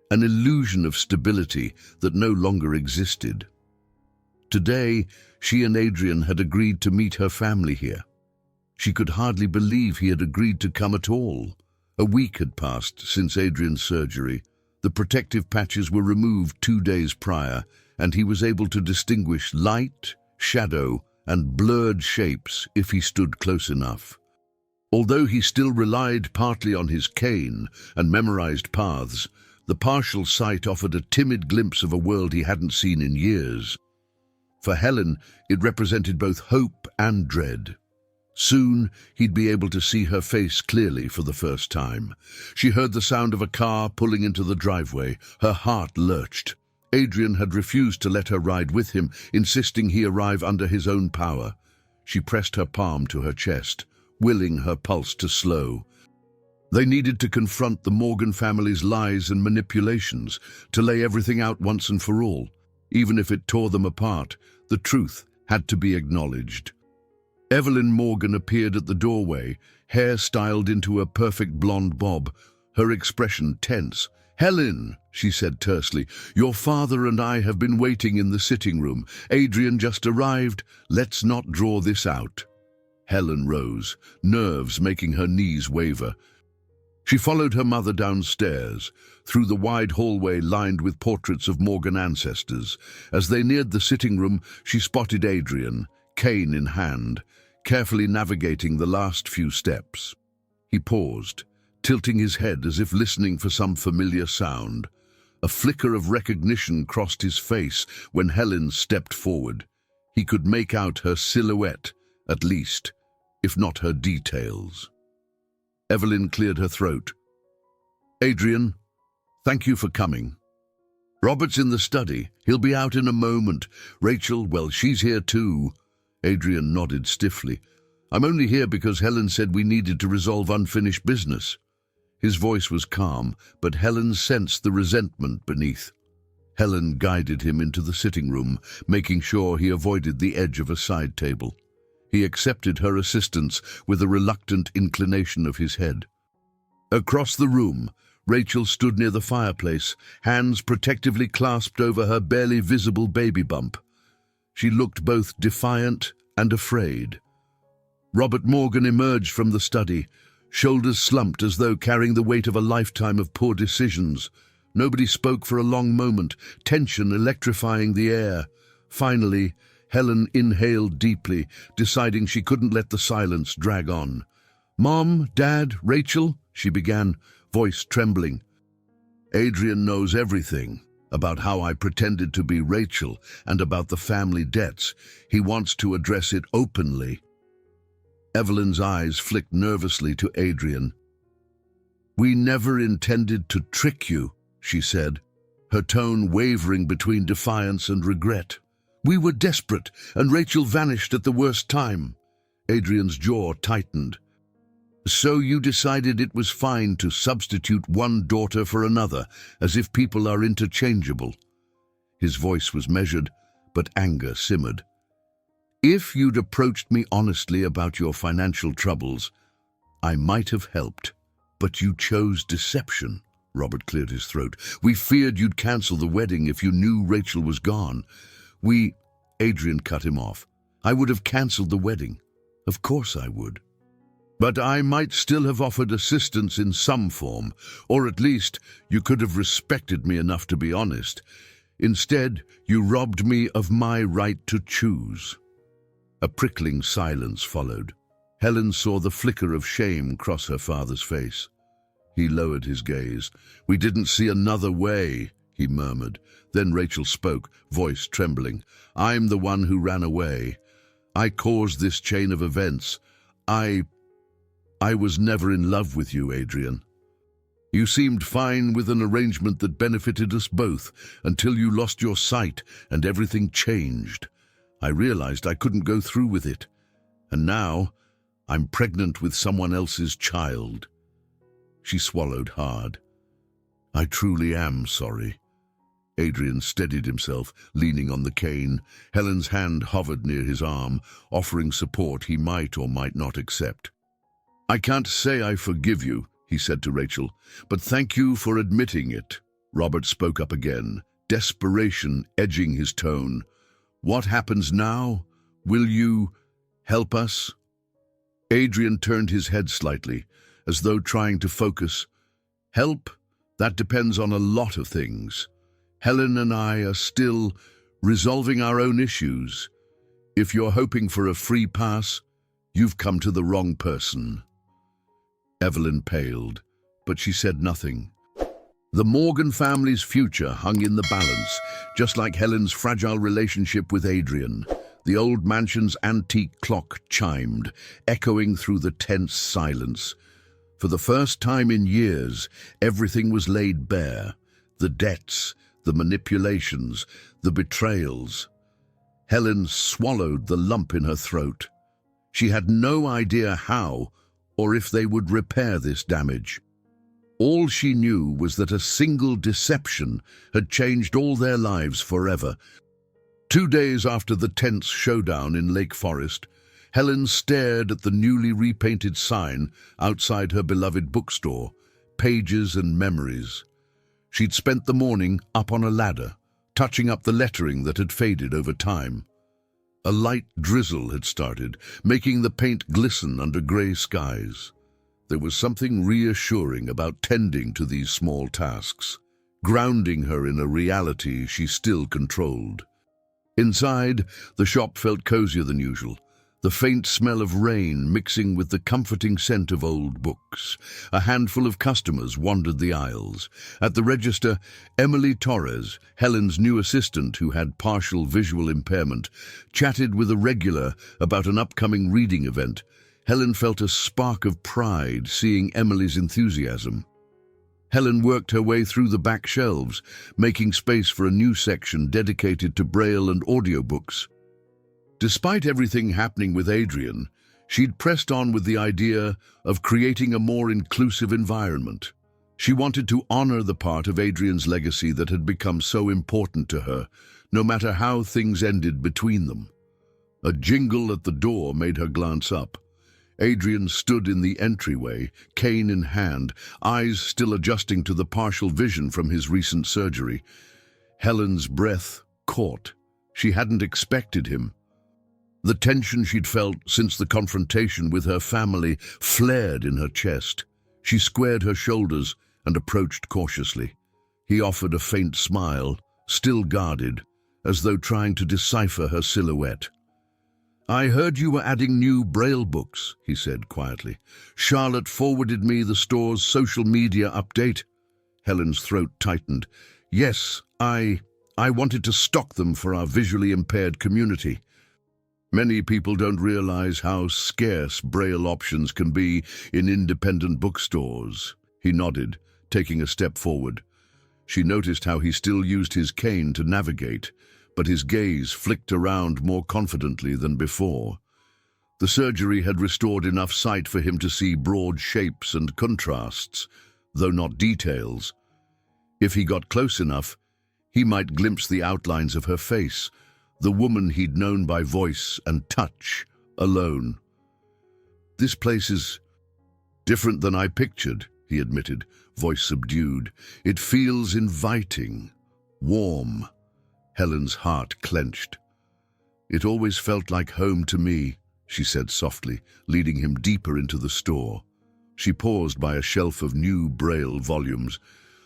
Speaker 1: an illusion of stability that no longer existed. Today, she and Adrian had agreed to meet her family here. She could hardly believe he had agreed to come at all. A week had passed since Adrian's surgery. The protective patches were removed 2 days prior, and he was able to distinguish light, shadow, and blurred shapes if he stood close enough. Although he still relied partly on his cane and memorized paths, the partial sight offered a timid glimpse of a world he hadn't seen in years. For Helen, it represented both hope and dread. Soon, he'd be able to see her face clearly for the first time. She heard the sound of a car pulling into the driveway. Her heart lurched. Adrian had refused to let her ride with him, insisting he arrive under his own power. She pressed her palm to her chest, willing her pulse to slow. They needed to confront the Morgan family's lies and manipulations, to lay everything out once and for all. Even if it tore them apart, the truth had to be acknowledged. Helen Morgan appeared at the doorway, hair styled into a perfect blonde bob, her expression tense. "Helen," she said tersely, "your father and I have been waiting in the sitting room. Adrian just arrived. Let's not draw this out." Helen rose, nerves making her knees waver. She followed her mother downstairs, through the wide hallway lined with portraits of Morgan ancestors. As they neared the sitting room, she spotted Adrian, cane in hand, carefully navigating the last few steps. He paused, tilting his head as if listening for some familiar sound. A flicker of recognition crossed his face when Helen stepped forward. He could make out her silhouette, at least, if not her details. Evelyn cleared her throat. "Adrian, thank you for coming. Robert's in the study. He'll be out in a moment. Rachel, well, she's here too." Adrian nodded stiffly. "I'm only here because Helen said we needed to resolve unfinished business." His voice was calm, but Helen sensed the resentment beneath. Helen guided him into the sitting room, making sure he avoided the edge of a side table. He accepted her assistance with a reluctant inclination of his head. Across the room, Rachel stood near the fireplace, hands protectively clasped over her barely visible baby bump. She looked both defiant and afraid. Robert Morgan emerged from the study, shoulders slumped as though carrying the weight of a lifetime of poor decisions. Nobody spoke for a long moment, tension electrifying the air. Finally, Helen inhaled deeply, deciding she couldn't let the silence drag on. "Mom, Dad, Rachel," she began, voice trembling. "Adrian knows everything about how I pretended to be Rachel and about the family debts. He wants to address it openly." Evelyn's eyes flicked nervously to Adrian. "We never intended to trick you," she said, her tone wavering between defiance and regret. "We were desperate, and Rachel vanished at the worst time." Adrian's jaw tightened. "So you decided it was fine to substitute one daughter for another, as if people are interchangeable." His voice was measured, but anger simmered. "If you'd approached me honestly about your financial troubles, I might have helped. But you chose deception." Robert cleared his throat. "We feared you'd cancel the wedding if you knew Rachel was gone. Adrian cut him off. "I would have cancelled the wedding. Of course I would. But I might still have offered assistance in some form, or at least you could have respected me enough to be honest. Instead, you robbed me of my right to choose." A prickling silence followed. Helen saw the flicker of shame cross her father's face. He lowered his gaze. "We didn't see another way," he murmured. Then Rachel spoke, voice trembling. "I'm the one who ran away. I caused this chain of events. I was never in love with you, Adrian. You seemed fine with an arrangement that benefited us both until you lost your sight and everything changed. I realized I couldn't go through with it. And now I'm pregnant with someone else's child." She swallowed hard. "I truly am sorry." Adrian steadied himself, leaning on the cane. Helen's hand hovered near his arm, offering support he might or might not accept. "I can't say I forgive you," he said to Rachel, "but thank you for admitting it." Robert spoke up again, desperation edging his tone. "What happens now? Will you help us?" Adrian turned his head slightly, as though trying to focus. "Help? That depends on a lot of things. Helen and I are still resolving our own issues. If you're hoping for a free pass, you've come to the wrong person." Evelyn paled, but she said nothing. The Morgan family's future hung in the balance, just like Helen's fragile relationship with Adrian. The old mansion's antique clock chimed, echoing through the tense silence. For the first time in years, everything was laid bare. The debts, the manipulations, the betrayals. Helen swallowed the lump in her throat. She had no idea how or if they would repair this damage. All she knew was that a single deception had changed all their lives forever. 2 days after the tense showdown in Lake Forest, Helen stared at the newly repainted sign outside her beloved bookstore, Pages and Memories. She'd spent the morning up on a ladder, touching up the lettering that had faded over time. A light drizzle had started, making the paint glisten under grey skies. There was something reassuring about tending to these small tasks, grounding her in a reality she still controlled. Inside, the shop felt cozier than usual, the faint smell of rain mixing with the comforting scent of old books. A handful of customers wandered the aisles. At the register, Emily Torres, Helen's new assistant who had partial visual impairment, chatted with a regular about an upcoming reading event. Helen felt a spark of pride seeing Emily's enthusiasm. Helen worked her way through the back shelves, making space for a new section dedicated to Braille and audiobooks. Despite everything happening with Adrian, she'd pressed on with the idea of creating a more inclusive environment. She wanted to honor the part of Adrian's legacy that had become so important to her, no matter how things ended between them. A jingle at the door made her glance up. Adrian stood in the entryway, cane in hand, eyes still adjusting to the partial vision from his recent surgery. Helen's breath caught. She hadn't expected him. The tension she'd felt since the confrontation with her family flared in her chest. She squared her shoulders and approached cautiously. He offered a faint smile, still guarded, as though trying to decipher her silhouette. "I heard you were adding new Braille books," he said quietly. "Charlotte forwarded me the store's social media update." Helen's throat tightened. "Yes, I wanted to stock them for our visually impaired community. Many people don't realize how scarce Braille options can be in independent bookstores." He nodded, taking a step forward. She noticed how he still used his cane to navigate, but his gaze flicked around more confidently than before. The surgery had restored enough sight for him to see broad shapes and contrasts, though not details. If he got close enough, he might glimpse the outlines of her face, the woman he'd known by voice and touch alone. "This place is different than I pictured," he admitted, voice subdued. "It feels inviting, warm." Helen's heart clenched. "It always felt like home to me," she said softly, leading him deeper into the store. She paused by a shelf of new Braille volumes.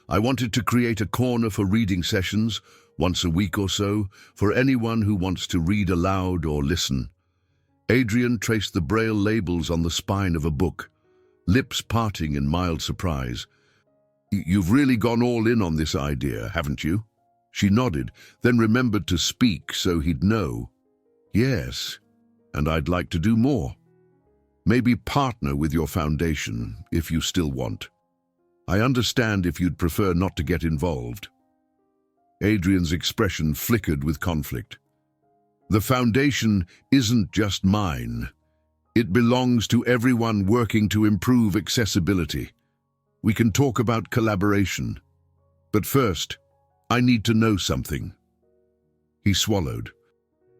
Speaker 1: "I wanted to create a corner for reading sessions, once a week or so, for anyone who wants to read aloud or listen." Adrian traced the Braille labels on the spine of a book, lips parting in mild surprise. "You've really gone all in on this idea, haven't you?" She nodded, then remembered to speak so he'd know. "Yes, and I'd like to do more. Maybe partner with your foundation, if you still want. I understand if you'd prefer not to get involved." Adrian's expression flickered with conflict. "The foundation isn't just mine. It belongs to everyone working to improve accessibility. We can talk about collaboration. But first, I need to know something." He swallowed.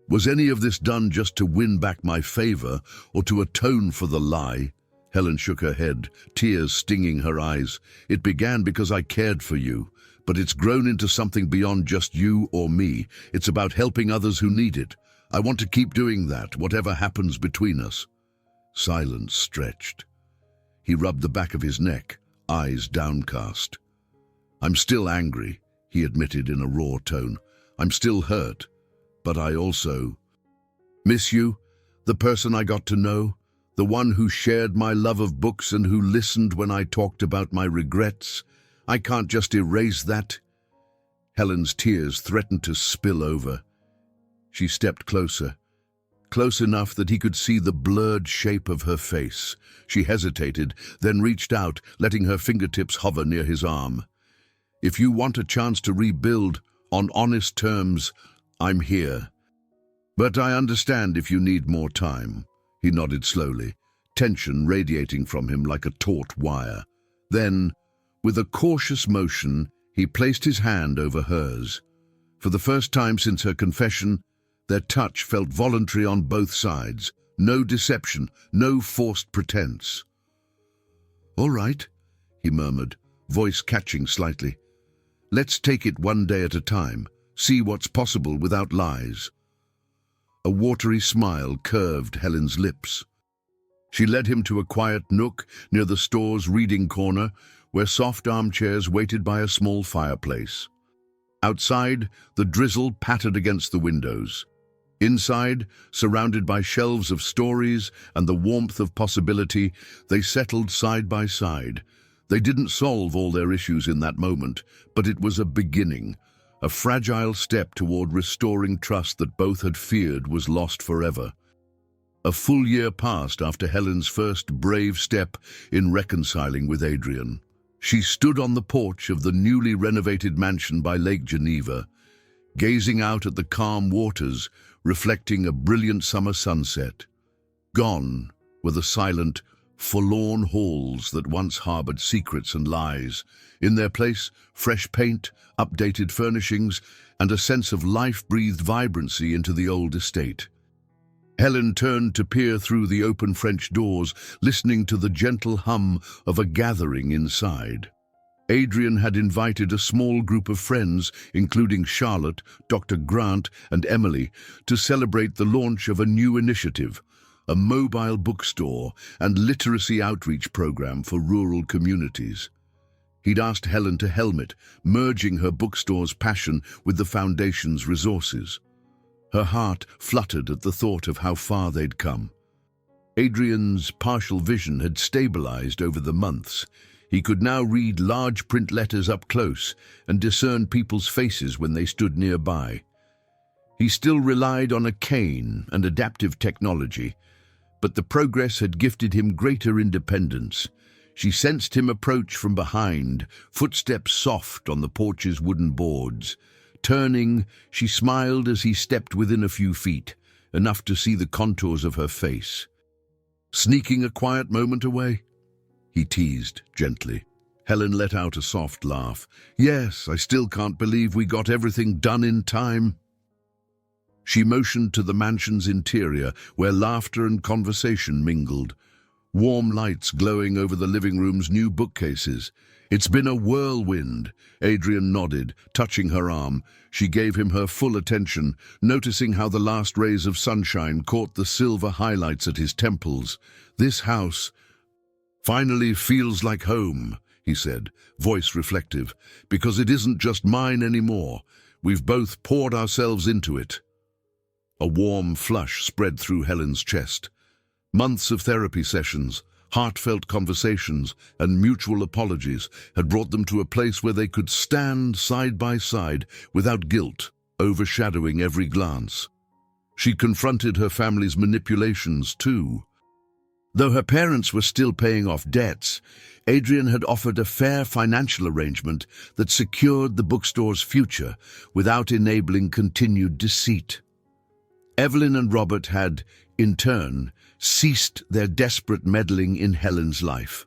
Speaker 1: "Was any of this done just to win back my favor or to atone for the lie?" Helen shook her head, tears stinging her eyes. "It began because I cared for you, but it's grown into something beyond just you or me. It's about helping others who need it. I want to keep doing that, whatever happens between us." Silence stretched. He rubbed the back of his neck, eyes downcast. "I'm still angry," he admitted in a raw tone. "I'm still hurt, but I also miss you, the person I got to know, the one who shared my love of books and who listened when I talked about my regrets. I can't just erase that." Helen's tears threatened to spill over. She stepped closer, close enough that he could see the blurred shape of her face. She hesitated, then reached out, letting her fingertips hover near his arm. "If you want a chance to rebuild on honest terms, I'm here. But I understand if you need more time." He nodded slowly, tension radiating from him like a taut wire. Then, with a cautious motion, he placed his hand over hers. For the first time since her confession, their touch felt voluntary on both sides. No deception, no forced pretense. "All right," he murmured, voice catching slightly. "Let's take it one day at a time, see what's possible without lies." A watery smile curved Helen's lips. She led him to a quiet nook near the store's reading corner, where soft armchairs waited by a small fireplace. Outside, the drizzle pattered against the windows. Inside, surrounded by shelves of stories and the warmth of possibility, they settled side by side. They didn't solve all their issues in that moment, but it was a beginning, a fragile step toward restoring trust that both had feared was lost forever. A full year passed after Helen's first brave step in reconciling with Adrian. She stood on the porch of the newly renovated mansion by Lake Geneva, gazing out at the calm waters, reflecting a brilliant summer sunset. Gone were the silent, forlorn halls that once harbored secrets and lies. In their place, fresh paint, updated furnishings, and a sense of life breathed vibrancy into the old estate. Helen turned to peer through the open French doors, listening to the gentle hum of a gathering inside. Adrian had invited a small group of friends, including Charlotte, Dr. Grant, and Emily, to celebrate the launch of a new initiative, a mobile bookstore and literacy outreach program for rural communities. He'd asked Helen to helm it, merging her bookstore's passion with the Foundation's resources. Her heart fluttered at the thought of how far they'd come. Adrian's partial vision had stabilized over the months. He could now read large print letters up close and discern people's faces when they stood nearby. He still relied on a cane and adaptive technology, but the progress had gifted him greater independence. She sensed him approach from behind, footsteps soft on the porch's wooden boards. Turning, she smiled as he stepped within a few feet, enough to see the contours of her face. "Sneaking a quiet moment away?" he teased gently. Helen let out a soft laugh. "Yes, I still can't believe we got everything done in time." She motioned to the mansion's interior, where laughter and conversation mingled. Warm lights glowing over the living room's new bookcases. "It's been a whirlwind." Adrian nodded, touching her arm. She gave him her full attention, noticing how the last rays of sunshine caught the silver highlights at his temples. "This house finally feels like home," he said, voice reflective, "because it isn't just mine anymore. We've both poured ourselves into it." A warm flush spread through Helen's chest. Months of therapy sessions, heartfelt conversations, and mutual apologies had brought them to a place where they could stand side by side without guilt overshadowing every glance. She confronted her family's manipulations too. Though her parents were still paying off debts, Adrian had offered a fair financial arrangement that secured the bookstore's future without enabling continued deceit. Evelyn and Robert had, in turn, ceased their desperate meddling in Helen's life.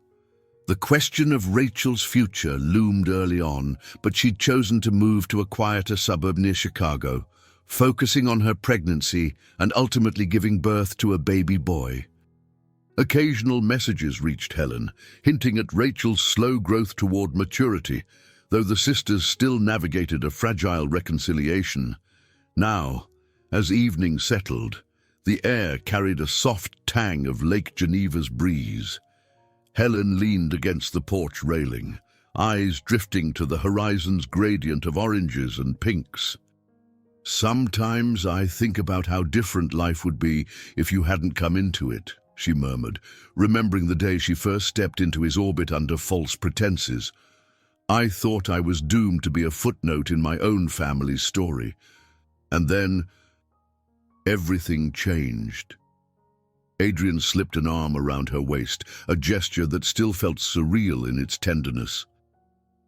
Speaker 1: The question of Rachel's future loomed early on, but she'd chosen to move to a quieter suburb near Chicago, focusing on her pregnancy and ultimately giving birth to a baby boy. Occasional messages reached Helen, hinting at Rachel's slow growth toward maturity, though the sisters still navigated a fragile reconciliation. Now, as evening settled, the air carried a soft tang of Lake Geneva's breeze. Helen leaned against the porch railing, eyes drifting to the horizon's gradient of oranges and pinks. "Sometimes I think about how different life would be if you hadn't come into it," she murmured, remembering the day she first stepped into his orbit under false pretenses. "I thought I was doomed to be a footnote in my own family's story. And then everything changed." Adrian slipped an arm around her waist, a gesture that still felt surreal in its tenderness.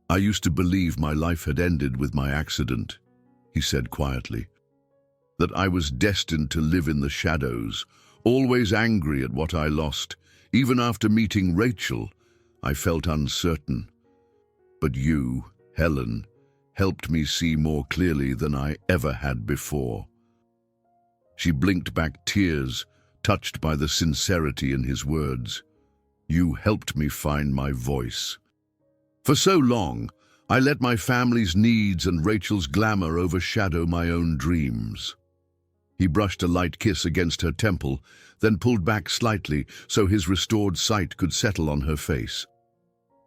Speaker 1: "I used to believe my life had ended with my accident," he said quietly. "That I was destined to live in the shadows, always angry at what I lost. Even after meeting Rachel, I felt uncertain. But you, Helen, helped me see more clearly than I ever had before." She blinked back tears, touched by the sincerity in his words. "You helped me find my voice. For so long, I let my family's needs and Rachel's glamour overshadow my own dreams." He brushed a light kiss against her temple, then pulled back slightly so his restored sight could settle on her face.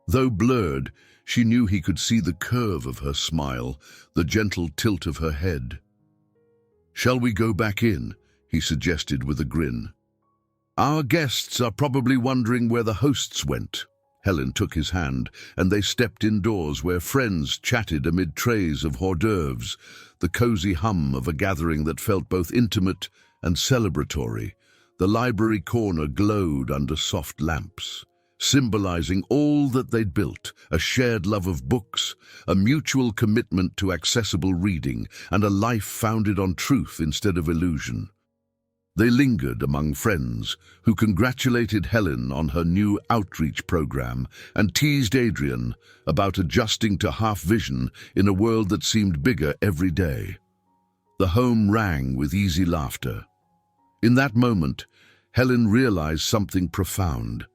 Speaker 1: Though blurred, she knew he could see the curve of her smile, the gentle tilt of her head. "Shall we go back in?" he suggested with a grin. "Our guests are probably wondering where the hosts went." Helen took his hand, and they stepped indoors where friends chatted amid trays of hors d'oeuvres, the cozy hum of a gathering that felt both intimate and celebratory. The library corner glowed under soft lamps, symbolizing all that they'd built: a shared love of books, a mutual commitment to accessible reading, and a life founded on truth instead of illusion. They lingered among friends who congratulated Helen on her new outreach program and teased Adrian about adjusting to half-vision in a world that seemed bigger every day. The home rang with easy laughter. In that moment, Helen realized something profound.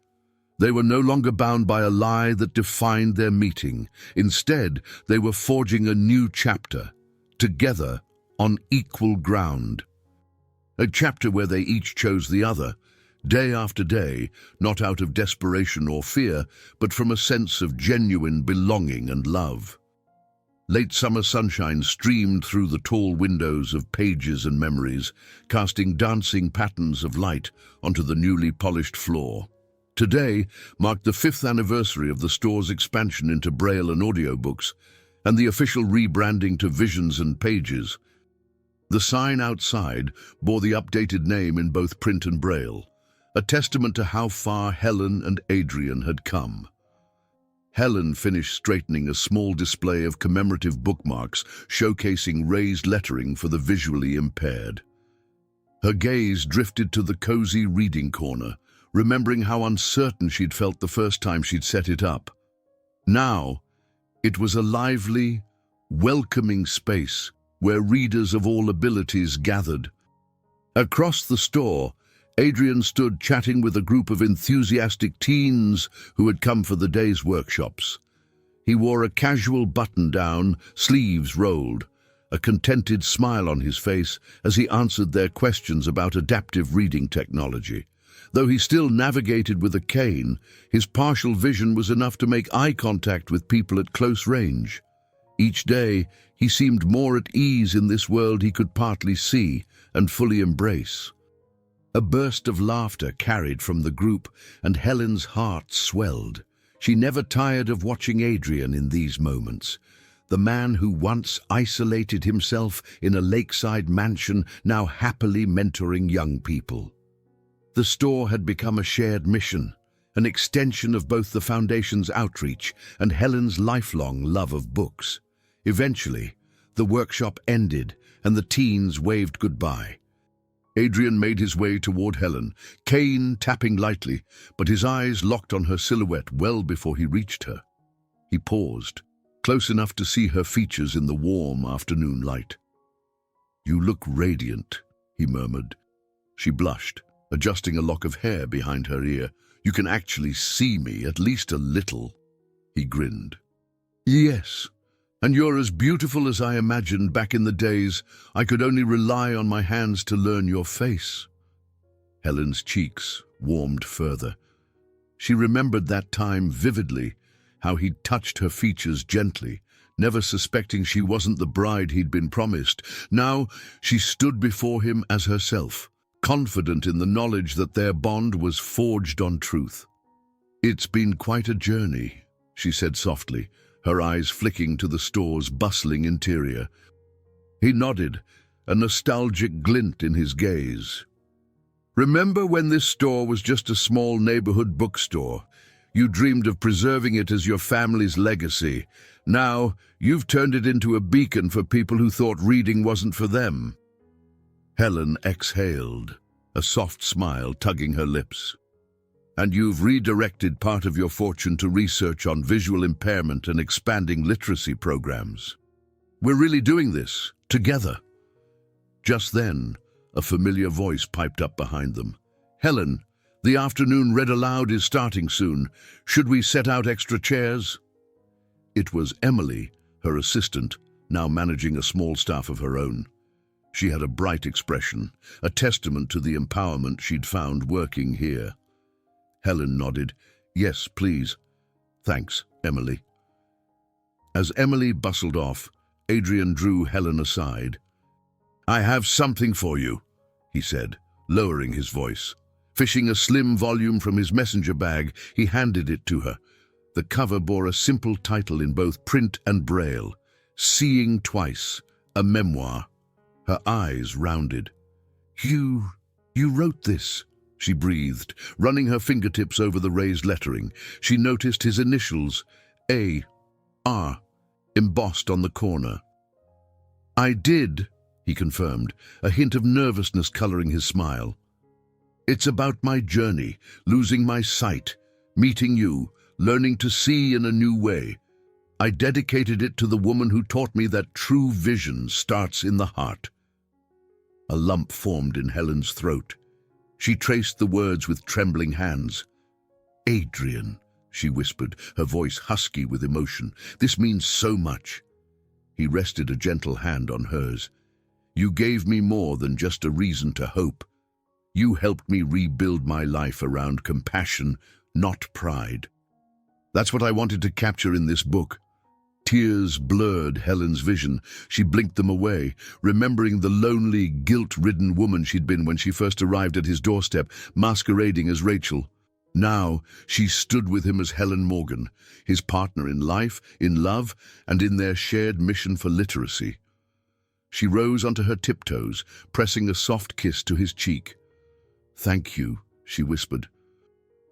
Speaker 1: They were no longer bound by a lie that defined their meeting. Instead, they were forging a new chapter, together on equal ground. A chapter where they each chose the other, day after day, not out of desperation or fear, but from a sense of genuine belonging and love. Late summer sunshine streamed through the tall windows of pages and memories, casting dancing patterns of light onto the newly polished floor. Today marked the 5th anniversary of the store's expansion into Braille and audiobooks, and the official rebranding to Visions and Pages. The sign outside bore the updated name in both print and Braille, a testament to how far Helen and Adrian had come. Helen finished straightening a small display of commemorative bookmarks showcasing raised lettering for the visually impaired. Her gaze drifted to the cozy reading corner, remembering how uncertain she'd felt the first time she'd set it up. Now, it was a lively, welcoming space where readers of all abilities gathered. Across the store, Adrian stood chatting with a group of enthusiastic teens who had come for the day's workshops. He wore a casual button-down, sleeves rolled, a contented smile on his face as he answered their questions about adaptive reading technology. Though he still navigated with a cane, his partial vision was enough to make eye contact with people at close range. Each day, he seemed more at ease in this world he could partly see and fully embrace. A burst of laughter carried from the group, and Helen's heart swelled. She never tired of watching Adrian in these moments. The man who once isolated himself in a lakeside mansion, now happily mentoring young people. The store had become a shared mission, an extension of both the Foundation's outreach and Helen's lifelong love of books. Eventually, the workshop ended and the teens waved goodbye. Adrian made his way toward Helen, cane tapping lightly, but his eyes locked on her silhouette well before he reached her. He paused, close enough to see her features in the warm afternoon light. "You look radiant," he murmured. She blushed, adjusting a lock of hair behind her ear. "You can actually see me, at least a little." He grinned. "Yes. And you're as beautiful as I imagined back in the days I could only rely on my hands to learn your face." Helen's cheeks warmed further. She remembered that time vividly, how he'd touched her features gently, never suspecting she wasn't the bride he'd been promised. Now she stood before him as herself, confident in the knowledge that their bond was forged on truth. "It's been quite a journey," she said softly, her eyes flicking to the store's bustling interior. He nodded, a nostalgic glint in his gaze. "Remember when this store was just a small neighborhood bookstore? You dreamed of preserving it as your family's legacy. Now, you've turned it into a beacon for people who thought reading wasn't for them." Helen exhaled, a soft smile tugging her lips. "And you've redirected part of your fortune to research on visual impairment and expanding literacy programs. We're really doing this, together." Just then, a familiar voice piped up behind them. "Helen, the afternoon read aloud is starting soon. Should we set out extra chairs?" It was Emily, her assistant, now managing a small staff of her own. She had a bright expression, a testament to the empowerment she'd found working here. Helen nodded. "Yes, please." "Thanks, Emily." As Emily bustled off, Adrian drew Helen aside. "I have something for you," he said, lowering his voice. Fishing a slim volume from his messenger bag, he handed it to her. The cover bore a simple title in both print and Braille, "Seeing Twice, a Memoir." Her eyes rounded. You wrote this," she breathed, running her fingertips over the raised lettering. She noticed his initials, A.R., embossed on the corner. "I did," he confirmed, a hint of nervousness coloring his smile. "It's about my journey, losing my sight, meeting you, learning to see in a new way. I dedicated it to the woman who taught me that true vision starts in the heart." A lump formed in Helen's throat. She traced the words with trembling hands. "Adrian," she whispered, her voice husky with emotion. "This means so much." He rested a gentle hand on hers. "You gave me more than just a reason to hope. You helped me rebuild my life around compassion, not pride. That's what I wanted to capture in this book. Tears blurred Helen's vision. She blinked them away, remembering the lonely, guilt-ridden woman she'd been when she first arrived at his doorstep, masquerading as Rachel. Now she stood with him as Helen Morgan, his partner in life, in love, and in their shared mission for literacy. She rose onto her tiptoes, pressing a soft kiss to his cheek. "Thank you," she whispered,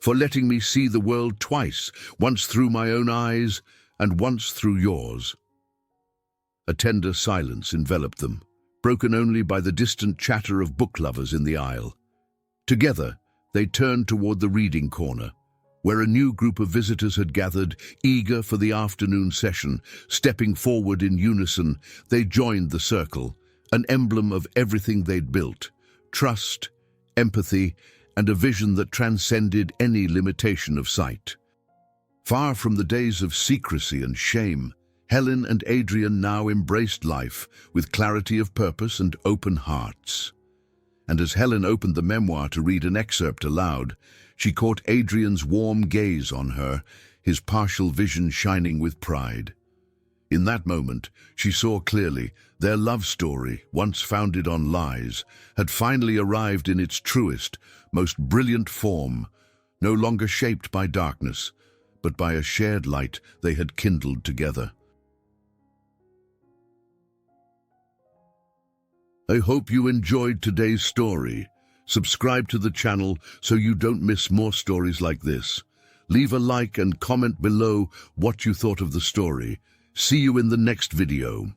Speaker 1: "for letting me see the world twice, once through my own eyes and once through yours." A tender silence enveloped them, broken only by the distant chatter of book lovers in the aisle. Together, they turned toward the reading corner, where a new group of visitors had gathered, eager for the afternoon session. Stepping forward in unison, they joined the circle, an emblem of everything they'd built: trust, empathy, and a vision that transcended any limitation of sight. Far from the days of secrecy and shame, Helen and Adrian now embraced life with clarity of purpose and open hearts. And as Helen opened the memoir to read an excerpt aloud, she caught Adrian's warm gaze on her, his partial vision shining with pride. In that moment, she saw clearly their love story, once founded on lies, had finally arrived in its truest, most brilliant form, no longer shaped by darkness, but by a shared light they had kindled together. I hope you enjoyed today's story. Subscribe to the channel so you don't miss more stories like this. Leave a like and comment below what you thought of the story. See you in the next video.